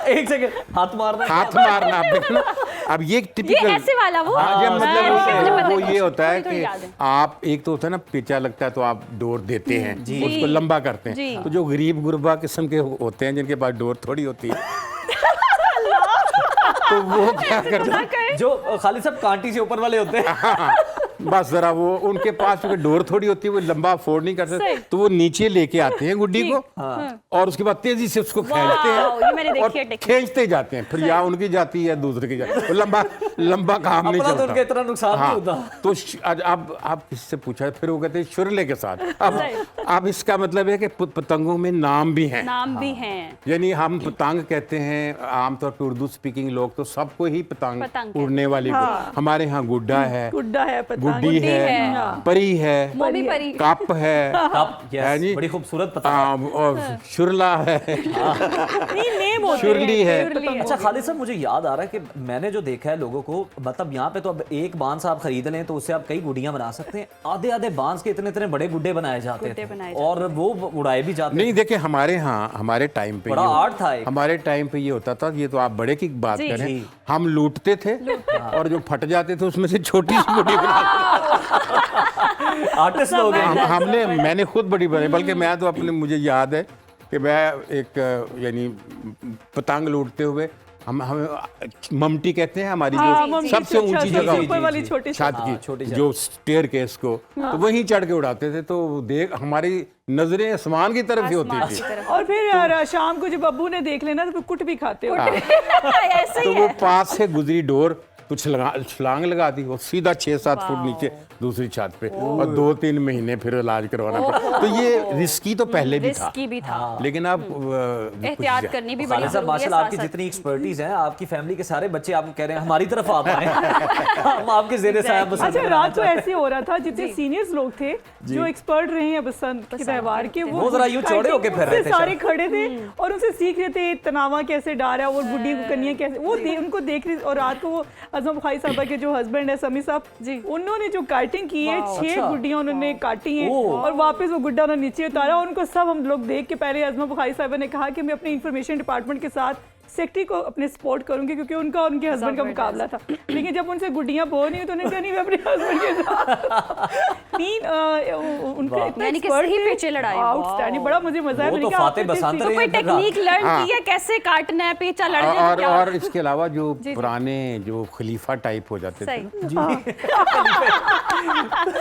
B: एक सेकंड, हाथ मारना
L: हाथ मारना आप देखो ना, अब ये टिपिकल
A: ऐसे वाला वो?
L: हाँ, ये
A: मुझे
L: मतलब
A: पता
L: वो
A: है।
L: ये होता है
A: थोड़ी
L: कि
A: याद है।
L: आप एक तो होता है ना पेचा लगता है तो आप डोर देते हैं, उसको लंबा करते
A: जी।
L: हैं, तो जो गरीब गुरबा किस्म के होते हैं जिनके पास डोर थोड़ी होती है तो वो क्या करते हैं,
B: जो खालिद साहब कांटी से ऊपर वाले होते हैं।
L: बस जरा वो उनके पास क्योंकि डोर थोड़ी होती है, वो लंबा अफोर्ड नहीं कर सकते, तो वो नीचे लेके आते हैं गुड्डी को और उसके बाद तेजी से उसको खींचते
A: ये मैंने
L: हैं
A: देखी
L: और
A: है टेक्निक।
L: खींचते जाते हैं, फिर या उनकी जाती है या दूसरे की जाती है, वो लंबा काम नहीं
B: अपना तो
L: चलता।
B: उनका इतना नुकसान नहीं होता।
L: तो आज अब आप किससे पूछा, फिर वो कहते हैं शुरले के साथ। अब इसका मतलब है कि पतंगों में नाम भी हैं,
A: नाम भी हैं।
L: यानी हम पतंग कहते हैं आमतौर पर उर्दू स्पीकिंग लोग तो सबको ही
A: पतंग
L: पतंग उड़ने वाली को, हमारे यहाँ गुड्डा है,
K: गुड्डा है, पतंग
L: गुड्डी है, परी है,
A: मोमी परी।
L: कप है,
B: कप, yes,
L: है जी,
B: बड़ी खूबसूरत पतंग।
L: और शुरला है,
K: नेम होते
L: शुरली है।
B: अच्छा खालिद साहब, मुझे याद आ रहा है कि मैंने जो देखा है लोगों को, मतलब यहाँ पे तो अब एक बांस आप खरीद लें तो उससे आप कई गुड्डियां बना सकते हैं, आधे आधे बांस के इतने इतने बड़े गुड्डे बनाए जाते थे और वो उड़ाए भी जाते
L: नहीं देखिए हमारे यहाँ हमारे टाइम पे
B: बड़ा
L: ये
B: आर्ट था एक।
L: हमारे टाइम पे ये होता था, ये तो आप बड़े की बात
A: जी,
L: करें,
B: जी।
L: हम लूटते थे और जो फट जाते थे उसमें से छोटी सी गुड्डी
B: आर्टिस्ट लोग हैं।
L: हमने मैंने खुद बड़ी बनाई, बल्कि मैं तो अपने मुझे याद है कि मैं एक यानी पतंग लूटते हुए हम ममटी कहते हैं हमारी
K: हाँ,
L: जो
K: ममटी
L: सबसे
K: से
L: ऊंची
K: सबसे
L: जगह
K: ऊपर वाली
L: होती
K: छोटी
L: थी
K: सी।
L: छत
B: हाँ, छोटी
L: की,
B: जगह।
L: जो स्टेयर केस को, तो वहीं चढ़ के उड़ाते थे, तो देख हमारी नजरें आसमान की तरफ ही होती थी।
K: और फिर यार शाम को जब अब्बू ने देख लेना तो फिर कुट भी खाते हो।
A: ऐसे
L: तो
A: ही
L: वो
A: है।
L: पास से गुजरी डोर कुछ छलांग लगा दी, वो सीधा 6-7 फुट नीचे दूसरी छत पे, और 2-3 महीने फिर इलाज करवाना पड़ा। तो ये रिस्की तो पहले भी था,
A: रिस्की भी था।
L: लेकिन अब
A: एहतियात करनी भी बड़ी
B: खालिद साहब
A: जरूरी है
B: माशाल्लाह, आपकी
A: साथ-साथ।
B: जितनी एक्सपर्टीज है, आपकी फैमिली के सारे बच्चे आपको कह रहे हैं हमारी तरफ आप आए। हम आपके जेरे साहब बसंत
K: अच्छा
B: मनाना
K: रात को
B: चाहते हैं।
K: ऐसे हो रहा था, जितने सीनियर्स लोग थे जो एक्सपर्ट रहे हैं बसंत के त्यौहार के,
B: वो जरा यूं चौड़े होके फिर रहे थे
K: सारे खड़े थे और उनसे सीख रहे थे तनावा कैसे डाला और गुड्डी को कन्या कैसे, वो उनको देख रही। और रात को वो अजम भाई साहब के जो हस्बैंड है समी साहब जी, उन्होंने जो काटिंग की है, 6 गुड्डियां उन्होंने काटी हैं और वापस वो गुड्डा उन्होंने नीचे उतारा। और उनको सब हम लोग देख के, पहले अजमा बुखारी साहब ने कहा कि मैं अपने इंफॉर्मेशन डिपार्टमेंट के साथ सेक्रेटरी को अपने सपोर्ट करूंगी क्योंकि उनका उनके हस्बैंड का मुकाबला था। लेकिन जब उनसे गुड्डियां बोल नहीं तो उन्होंने कहा नहीं मैं अपने हस्बैंड के साथ उनका इतना
A: यानी कि
K: expert
A: सही
K: थे,
A: पेचे लड़ाई।
K: आउटस्टैंडिंग, बड़ा मुझे मजा आया।
B: वो
K: मैंने
B: तो
K: कहा,
B: फाते
K: आपको
B: बसंत
K: किसी-
B: रहे
A: कोई
B: हैं फिर रात।
A: टेक्निक लर्न की है कैसे काटना है, पेचा लड़ने का क्या?
L: और इसके अलावा जो पुराने जो खलीफा टाइप हो जाते थे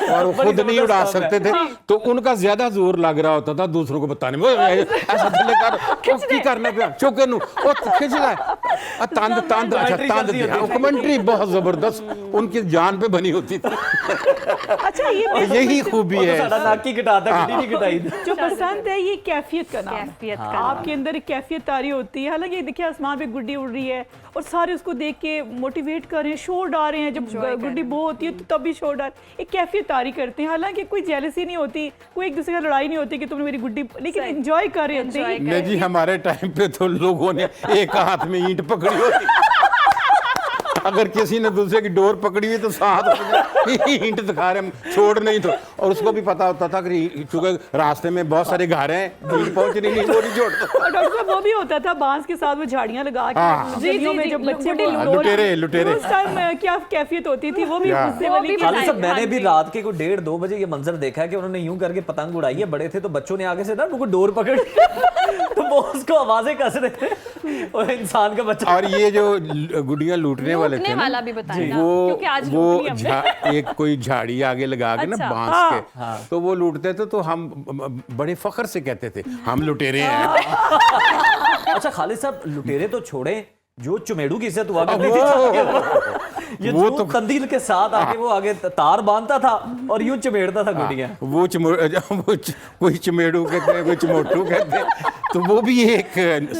L: और वो खुद नहीं उड़ा सकते थे, तो उनका ज्यादा जोर लग रहा होता था दूसरों को बताने में, ऐसा थल्ले कर की करना पे चौके नु ओ खिंच रहा है, तंद तंद, अच्छा तंद दिया, कमेंट्री बहुत जबरदस्त उनकी जान पे बनी होती थी।
K: अच्छा ये
L: और यही खूबी
B: वो तो
L: है।
B: साਡਾ नाक की कटाता, गड्डी नहीं कटाई।
K: जो पसंद है ये कैफियत का नाम है।
A: कैफियत का
K: आपके अंदर एक कैफियत तारी होती है। हालांकि देखिए आसमान पे गुड्डी उड़ रही है और सारे उसको देख के मोटिवेट कर रहे हैं, शोर डाल रहे हैं। जब गुड्डी बो होती है तो तब भी शोर डाल, एक कैफियत तारी करते हैं। हालांकि कोई जेलसी नहीं होती, कोई एक दूसरे का लड़ाई नहीं होती कि तुमने मेरी गुड्डी, लेकिन एंजॉय कर रहे होते हैं।
L: नहीं जी, हमारे टाइम पे तो लोगों ने एक हाथ में ईंट पकड़ी होती, अगर किसी ने दूसरे की डोर पकड़ी हुई तो साथ ईंट दिखा रहे, हम छोड़ नहीं तो। और उसको भी पता होता था कि चूंकि रास्ते में बहुत सारे घर हैं, ईंट पहुंच रही नहीं, वो नहीं छोड़ता।
K: और डॉक्टर साहब वो भी होता था बांस के साथ वो झाड़ियां लगा
L: हाँ।
K: के गलियों में जब बच्चे वो
L: लुटेरे
K: उस टाइम क्या कैफियत होती थी, वो भी
L: क्या?
K: गुस्से वाली।
B: खालिद साहब, मैंने भी रात के को 1:30-2 बजे ये मंजर देखा है कि उन्होंने यूं करके पतंग उड़ाई है, बड़े थे तो बच्चों ने आगे से ना उनको डोर पकड़ तो वो उसको आवाजें कस रहे थे, वो इंसान का बच्चा।
L: और ये जो गुड़ियां लूटने वाले थे ना,
A: वाला भी बताएं ना,
L: वो
A: क्योंकि आज लूट ली हमने।
L: एक कोई झाड़ी आगे लगा के ना
A: अच्छा,
L: बांस के, तो वो लूटते थे, तो हम बड़े फख्र से कहते थे हम लुटेरे हैं।
B: अच्छा खालिद साहब, लुटेरे तो छोड़े, जो चुमेड़ू की इज्जत हुआ करती थी, ये
L: वो
B: वो
L: तो
B: तंदील के साथ आके वो आगे तार बांधता था और यूं चमेड़ता था गुड़िया।
L: वो कोई चमेड़ू कहते, कोई चमोटू कहते, तो वो भी एक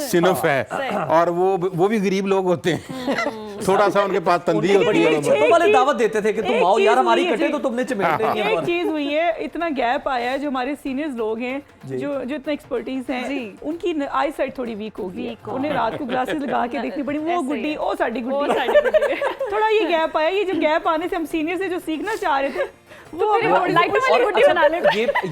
L: सिनफ है, और वो भी गरीब लोग होते हैं, थोड़ा सा उनके पास तंदी होती है।
B: तो वाले दावत देते थे कि तुम आओ यार हमारी कटे, तो तुमने चमेड़ते नहीं
K: एक
B: है।
K: चीज हुई है, इतना गैप आया है, जो हमारे सीनियर्स लोग हैं, जो इतना एक्सपर्टीज हैं, उनकी आई साइट थोड़ी वीक होगी, उन्हें रात को ग्लासेस लगा के देखनी पड़ी, वो गुड्डी, ओ साडी गुड्डी, थोड़ा ये गैप आया। ये जो गैप आने से हम सीनियर से जो सीखना चाह रहे थे, वो
A: लाइटर वाली गुड्डी बना ले।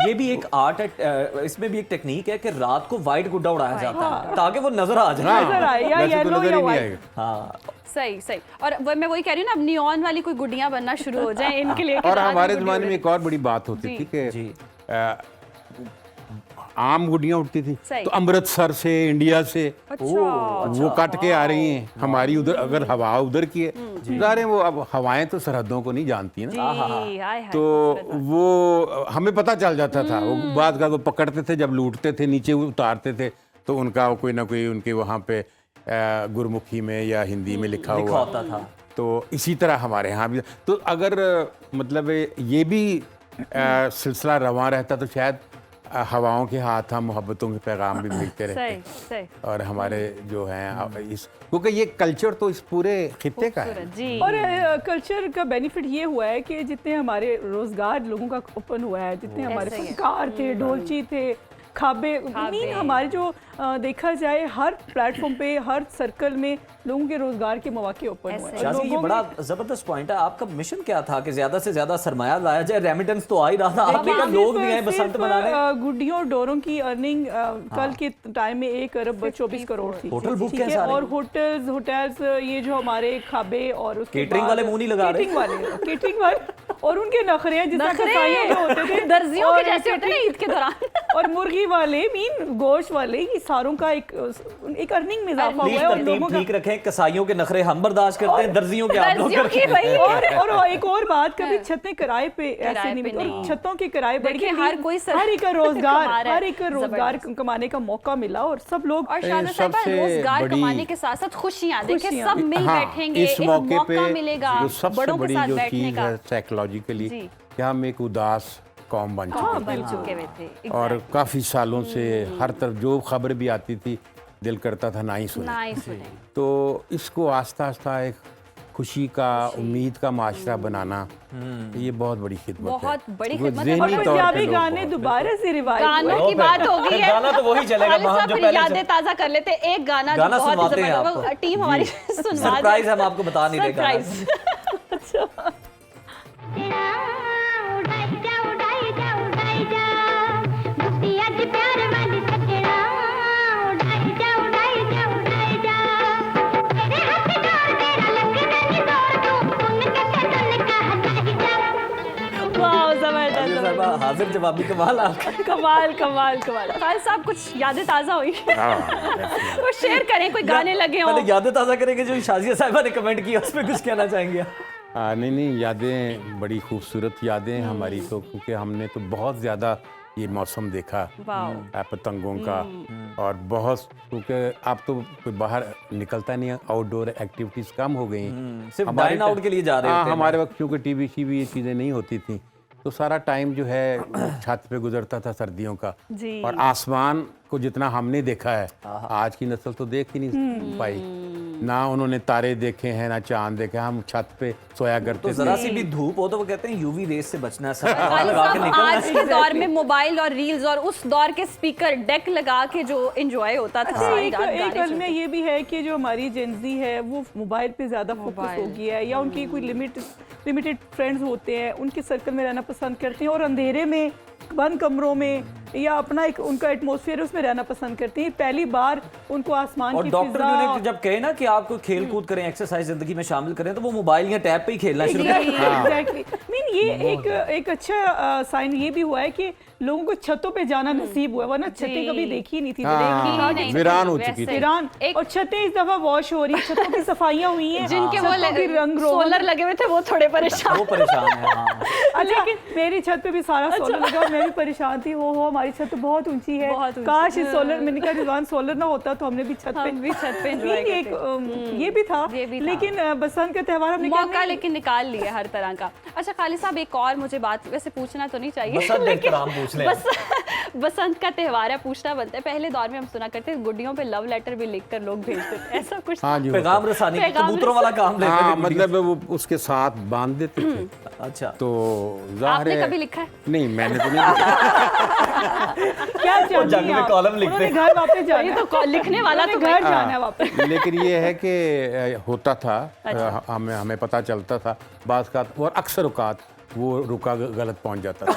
B: ये भी एक आर्ट है, इसमें भी एक टेक्निक है कि रात को व्हाइट गुड्डा उड़ाया जाता है ताकि वो नजर आ जाए।
K: नजर आए या
L: वैसे तो
K: येलो
L: नजर
K: या
L: ही नहीं
K: व्हाइट।
L: आएगा।
B: हाँ
A: सही सही। और मैं वही कह रही हूँ ना, अब नियॉन वाली कोई गुड्डियां बनना शुरू हो जाए इनके लिए।
L: और हमारे ज़माने में एक और बड़ी बात होती थी कि आम गुड्डियां उठती थी,
A: सही।
L: तो अमृतसर से, इंडिया से
A: अच्छा,
L: वो कट के आ रही हैं हमारी उधर, अगर हवा उधर की है, ज़ाहिर है वो अब हवाएं तो सरहदों को नहीं जानती ना,
A: जी, हाय हाय।
L: तो वो हमें पता चल जाता था। वो बाद का वो पकड़ते थे, जब लूटते थे नीचे उतारते थे, तो उनका कोई ना कोई उनके वहाँ पे गुरमुखी में या हिंदी में लिखा हुआ
B: होता था।
L: तो इसी तरह हमारे यहाँ भी, तो अगर मतलब ये भी सिलसिला रवां रहता, तो शायद हवाओं के हाथ हम मोहब्बतों के पैगाम भी मिलते रहते।
A: सही सही।
L: और हमारे जो हैं इस, क्योंकि ये कल्चर तो इस पूरे खित्ते का है।
A: जी।
K: और कल्चर का बेनिफिट ये हुआ है कि जितने हमारे रोजगार लोगों का ओपन हुआ है, जितने हमारे फनकार थे, ढोलची थे, खाबे, मीन हमारे जो देखा जाए हर प्लेटफॉर्म पे, हर सर्कल में लोगों के रोजगार के मौके ओपन हुए हैं।
B: शाजी, ये बड़ा जबरदस्त पॉइंट है। आपका मिशन क्या था कि ज्यादा से ज्यादा सरमाया लाया जाए? रेमिटेंस तो आ ही रहा था, आपने कहा लोग भी आए बसंत मनाने।
K: गुड्डियों और डोरों की अर्निंग कल के टाइम में 1 अरब 24 करोड़ थी।
B: होटल बुक
K: ठीक है,
B: कैसे?
K: और होटल्स ये जो हमारे खाबे और उसके
B: केटरिंग वाले मुंह नहीं लगा रहे।
K: केटरिंग वाले और उनके नखरे जिसमें कसाईयों के होते थे,
A: दर्जियों के जैसे होते हैं ईद के दौरान।
K: और मुर्गी वाले, मीन गोश्त वाले, ये सारों का एक अर्निंग में इजाफा हुआ है। और लोगों का
B: ठीक रखें, कसाईयों के नखरे हम बर्दाश्त करते हैं, दर्जियों के आप लोग करते हैं।
K: और एक और बात, कभी छतें किराए पे ऐसे नहीं मिलती, और छतों के किराए बढ़ गए।
A: हर कोई
K: हर एक रोजगार कमाने का मौका मिला, और सब लोग
A: और शादी साहब, रोजगार कमाने के साथ साथ खुशियां, देखिए सब मिल बैठेंगे,
L: इस
A: एक
L: मौके
A: मौका
L: पे
A: मिलेगा
L: जो सबसे
A: बड़ों के
L: बड़ी
A: साथ
L: जो
A: बैठने
L: चीज
A: का।
L: है साइकोलॉजिकली,
A: जी।
L: कि हम एक उदास कौम बन चुके
A: बन चुके हुए थे।
L: और काफ़ी सालों से हर तरफ जो खबर भी आती थी, दिल करता था ना ही सुने।
A: ना ही सुने।
L: तो इसको आस्ता आस्ता एक खुशी का, उम्मीद का माशरा बनाना, ये बहुत बड़ी खिदमत है।
A: बहुत बड़ी
L: वो
A: खिदमत है।
L: ज़हनी
A: और
L: तौर पे
K: पंजाबी
L: लोग
K: गाने
L: बहुत
K: दोबारा से रिवाइव
A: गानों की बात हो गई है,
B: गाना तो वही चलेगा,
A: खालिद
B: हम
A: साहब
B: जो
A: फिर
B: पहले
A: यादें ताजा कर लेते हैं। एक गाना जो
B: गाना
A: बहुत ही
B: सुनवाते हैं
A: जबरदस्त,
B: आपको।
A: टीम हमारी सुनवा
B: सरप्राइज हम आपको बता नहीं रहे गाना।
A: सरप्राइज।
H: उड़ाई जा उड़ाई जा उड़ाई जा गुड्डी अज प्यार वाली सजना उड़ाई जा उड़ाई जा उड़ाई जा तेरे हाथ जोड़ तेरा लगना नहीं जोड़ तू सुन के सुन का हटाई जा।
A: वाह, जबरदस्त।
B: हाजिर जवाबी कमाल आपका।
A: कमाल कमाल कमाल। खालिद साहब, कुछ यादें ताजा हुई? कुछ शेयर करें, कोई गाने लगे हों।
B: पहले यादें ताजा करेंगे जो शाजिया साहिबा ने कमेंट किया, उस पर कुछ कहना चाहेंगे?
L: नहीं, यादें बड़ी खूबसूरत यादें हमारी तो, क्योंकि हमने तो बहुत ज़्यादा ये मौसम देखा पतंगों का, और बहुत, क्योंकि अब तो कोई बाहर निकलता नहीं है, आउटडोर एक्टिविटीज़ कम हो गई हैं।
B: सिर्फ डाइन आउट के लिए जा रहे हैं।
L: हमारे वक्त क्योंकि टीवी ये चीज़ें नहीं होती थी, तो सारा टाइम जो है छत पे गुजरता था सर्दियों का।
A: जी।
L: और आसमान को जितना हमने देखा है, आज की नस्ल तो देख ही नहीं पाई। ना उन्होंने तारे देखे हैं, ना चांद देखे। हम छत पे सोया करते
B: तो जरा सी भी धूप हो तो वो कहते हैं यूवी रेस से बचना है,
A: खालिद
B: लगा के
A: साहब,
B: निकलना
A: आज के दौर में मोबाइल और रील्स और उस दौर के स्पीकर डेक लगा के जो एंजॉय होता था, सारी
K: एक
A: रात
K: एक
A: गाने
K: कल में
A: सुनते।
K: ये भी है कि जो हमारी जेंजी है वो मोबाइल पे ज़्यादा फोकस हो गया है, या उनकी कोई लिमिटेड फ्रेंड्स होते हैं, उनके सर्कल में रहना पसंद करते हैं, और अंधेरे में बंद कमरों में या अपना एक उनका एटमॉस्फेयर उसमें रहना पसंद करती हैं। पहली बार उनको आसमान
B: और
K: की
B: डॉक्टर
K: फिजा
B: भी उन्हें जब कहे ना कि आपको खेल कूद करें, एक्सरसाइज जिंदगी में शामिल करें, तो वो मोबाइल या टैब पे ही खेलना शुरू करें।
K: एग्जैक्टली मीन ये एक अच्छा साइन ये भी हुआ है कि लोगों को छतों पे जाना नसीब हुआ, वरना छतें कभी देखी ही नहीं थी।
L: हाँ,
A: नहीं,
L: वीरान हो
A: वैसे।
L: चुकी थी।
K: ईरान और छतें इस दफा वॉश हो रही, छतों की सफाइयां हुई हैं,
A: जिनके वो
K: छतों की रंग
A: सोलर लगे हुए थे वो थोड़े परेशान।
B: वो परेशान है। हाँ।
K: अच्छा मेरी छत पे भी सारा सोलर लगा और मैं भी परेशान थी। हो हमारी छत तो बहुत ऊंची है,
A: बहुत ऊंची।
K: काश इस सोलर, मैंने कहा रिजवान सोलर ना होता तो हमने भी छत पे
A: हम भी छत पे enjoy
K: नहीं,
A: करते।
K: ये भी था,
A: ये भी था।
K: लेकिन बसंत का त्यौहार हमने
A: मौका
K: क्या
A: लेकिन निकाल लिया हर तरह का। अच्छा खालिद साहब, एक और मुझे बात वैसे पूछना तो नहीं चाहिए,
B: बसंत एहतराम पूछ लें।
A: बसंत का त्यौहार है, पूछना बनता है। पहले दौर में हम सुना करते थे गुड्डियों पे लव लेटर भी लिखकर लोग भेजते थे, ऐसा कुछ
L: हाँ जी,
B: पैगाम रसानी, कबूतरों वाला काम लेते
L: हाँ,
B: थे।
L: मतलब वो उसके साथ बांध देते थे।
B: अच्छा,
L: तो जाहिर
A: आपने
L: है
A: कभी लिखा है?
L: नहीं, मैंने तो नहीं लिखा।
K: क्या
B: वो जंग में कॉलम लिखते
K: उन्होंने घर वापस जाना
A: ये तो लिखने वाला तो
K: घर जाना है वापस।
L: लेकिन ये है कि होता था, हमें पता चलता था बाज़ का, और अक्सर औकात वो रुका गलत पहुंच जाता था।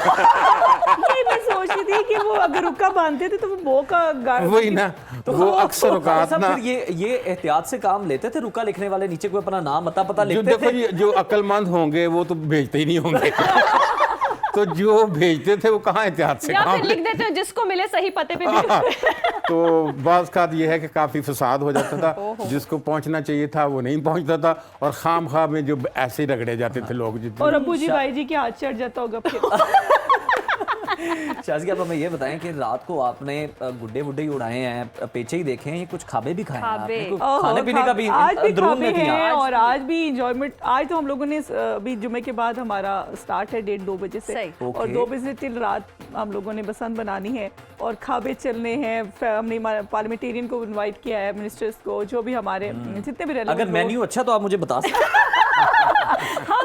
K: ये मैं सोच रही थी कि वो अगर रुका बांधते थे तो वो बो का
L: वही ना, वो अक्सर औकात
B: सब
L: ना,
B: फिर ये एहतियात से काम लेते थे। रुका लिखने वाले नीचे कोई अपना नाम अता पता
L: जो
B: लिखते
L: देखो
B: थे।
L: ये जो अक्लमंद होंगे वो तो भेजते ही नहीं होंगे। तो जो भेजते थे वो कहाँ एहतियात से
A: या
L: काम
A: फिर लिख देते हो जिसको मिले सही पते पे भी।
L: तो बाज़ का ये है कि काफ़ी फसाद हो जाता था, जिसको पहुंचना चाहिए था वो नहीं पहुंचता था, और खाम खा में जो ऐसे रगड़े जाते थे लोग जितने।
K: और अब्बू जी भाई जी के हाथ चढ़ जाता होगा फिर।
B: शाज़ी, आप हमें ये बताएं कि रात को आपने गुड्डे वुड्डे ही उड़ाए हैं, पेचे ही देखे हैं, ये कुछ खाबे भी खाए हैं आपने?
A: खाबे।
B: कुछ खाने पीने का भी
K: आज भी
B: अंदरून
K: खाबे
B: में थी
K: हैं
B: आज?
K: और आज भी इंजॉयमेंट। आज तो हम लोगों ने अभी जुमे के बाद हमारा स्टार्ट है 1:30-2 बजे से,
A: सही।
K: और 2 बजे से टिल रात हम लोगों ने बसंत बनानी है और खाबे चलने हैं। हमने पार्लियामेंटेरियन को इनवाइट किया है, मिनिस्टर्स को, जो भी हमारे जितने भी
B: अगर मेन्यू अच्छा तो आप मुझे बता सकते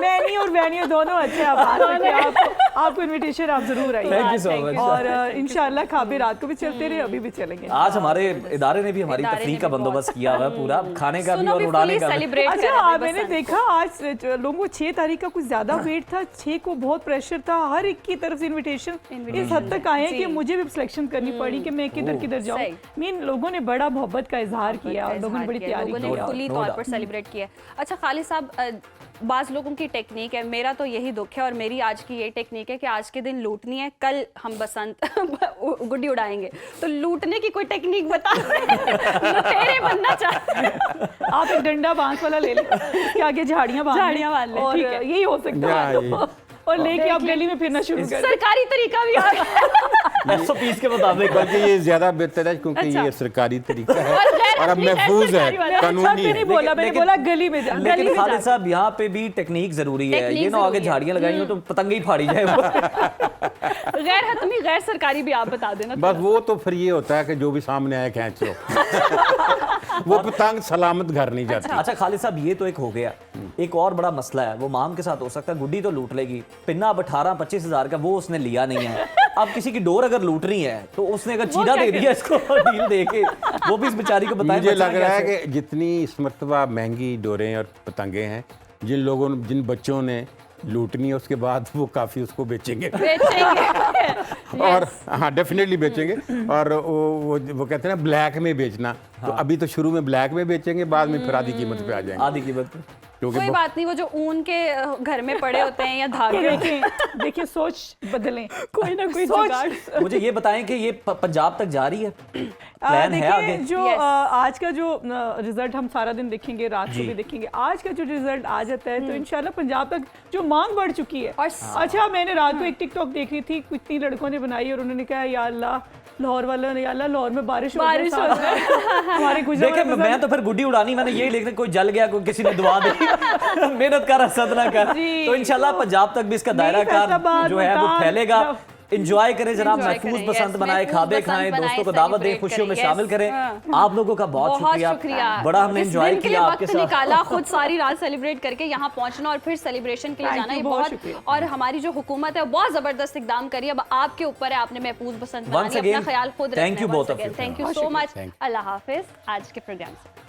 K: मेन्यू और वेन्यू दोनों अच्छे, आप आ सकते हैं। आपको इनविटेशन, आप जरूर
B: Thank you
K: आइए।
B: so much.
K: और इंशाल्लाह खाबे रात को भी चलते रहे, अभी भी चलेंगे।
B: आज हमारे इदारे ने भी हमारी
A: इदारे
B: तफरीह
A: ने
B: का
A: भी
B: बंदोबस्त किया हुआ है, पूरा खाने का भी
A: सुनो
B: और
A: भी
B: उड़ाने
A: fully
B: का भी।
A: celebrate कर
K: अच्छा
A: रहे थे
K: मैंने
A: बसंत।
K: देखा आज लोगों को 6 तारीख का कुछ ज्यादा वेट था, 6 को बहुत प्रेशर था, हर एक की तरफ से इनविटेशन इस हद तक आए हैं कि
A: जी।
K: मुझे भी सिलेक्शन करनी पड़ी कि मैं किधर किधर जाऊं।
A: सही।
K: मीन लोगों ने बड़ा मोहब्बत का इजहार किया और लोगों ने बड़ी तैयारी
A: लोगों
K: की।
A: ने खुली
B: No
A: तौर
B: doubt.
A: पर सेलिब्रेट किया। अच्छा खालिद साहब, बाज़ लोगों की टेक्निक है, मेरा तो यही दुख है और मेरी आज की ये टेक्निक है कि आज के दिन लूटनी है, कल हम बसंत गुड्डी उड़ाएंगे, तो लूटने की कोई टेक्निक बता लुटेरे बनना चाहते हैं।
K: आप एक डंडा बांस वाला ले लें, इसके आगे झाड़ियां बांध लें और
A: ठीक है।
K: यही हो सकता है। और लेके आप गली में फिरना शुरू कर दें।
A: सरकारी तरीका भी आ गया।
B: SOPs के मुताबिक।
L: बल्कि ये ज्यादा बेहतर है क्योंकि
A: अच्छा।
L: ये सरकारी तरीका है
A: और गैर
L: और अब
A: अपनी है
L: महफूज है,
A: सरकारी वाला।
L: कानूनी
K: मैंने
L: है।
K: बोला, मैंने बोला गली में जा, गली
B: लेकिन
K: में
B: खालिद
K: जा।
B: साहब, यहाँ पे भी टेक्निक जरूरी है।
A: टेक्निक
B: ये ना आगे
A: जरूरी है।
B: झाड़ियां लगाई हो तो पतंगे ही फाड़ी जाए।
A: गैर हतमी गैर सरकारी भी आप बता देना।
L: बस वो तो फिर ये होता है कि जो भी सामने आए खींच लो। वो पतंग सलामत घर नहीं जाती।
B: अच्छा खालिद साहब, ये तो एक हो गया। एक और बड़ा मसला है, वो माम के साथ हो सकता है। गुड्डी तो लूट लेगी, पिन्ना अब 18-25 हज़ार का वो उसने लिया नहीं है। अब किसी की डोर अगर लूट रही है तो उसने अगर चीना दे दिया इसको डील दे के, वो भी इस बेचारी को बताएं।
L: मुझे
B: बचना
L: लग रहा है
B: कैसे?
L: कि जितनी इस मरतबा महंगी डोरें और पतंगे हैं, जिन बच्चों ने लूटनी है उसके बाद वो काफ़ी उसको बेचेंगे। और हाँ, डेफिनेटली बेचेंगे। और वो कहते हैं ना ब्लैक में बेचना, तो अभी तो शुरू में ब्लैक में बेचेंगे, बाद में फिर आधी कीमत पे आ जाएंगे।
B: आधी कीमत पे।
L: क्योंकि
A: कोई बात नहीं, वो जो ऊन के घर में पड़े होते हैं या धागे होते हैं,
K: देखिए सोच बदलें, कोई ना कोई जुगाड़।
B: मुझे ये बताएं कि ये पंजाब तक जा रही है, प्लान है
K: देखिए
B: आगे?
K: जो आज का जो रिजल्ट हम सारा दिन देखेंगे, रात को भी देखेंगे। आज का जो रिजल्ट आ जाता है तो इंशाल्लाह पंजाब तक जो मांग बढ़ चुकी है। अच्छा मैंने रात को एक टिकटॉक देख रही थी, कितनी लड़कों ने बनाई और उन्होंने कहा या अल्लाह लाहौर वालों ने, या अल्लाह लाहौर में बारिश हो जाए हमारे
B: देखे मैं तो फिर गुड्डी उड़ानी, मैंने यही लिखना, कोई जल गया, कोई किसी ने दुआ दी, मेहनत कर हसद ना कर। तो इंशाल्लाह पंजाब तक भी इसका दायरा कार जो है वो फैलेगा। एंजॉय करें जनाब, महफूज बसंत बनाए, खाबे खाएं, दोस्तों को दावत दें, खुशियों में शामिल करें। आप लोगों का बहुत शुक्रिया, बड़ा हमने एंजॉय किया आपके साथ।
A: निकाला खुद सारी रात सेलिब्रेट करके यहाँ पहुंचना और फिर सेलिब्रेशन के लिए जाना, ये बहुत। और हमारी जो हुकूमत है वो बहुत जबरदस्त इकदाम करी। अब आपके ऊपर है, आपने महफूज बसंत बनानी, अपना ख्याल खुद रखना है।
B: Thank you both of you,
A: thank you so much. Allah हाफिज आज के प्रोग्राम से।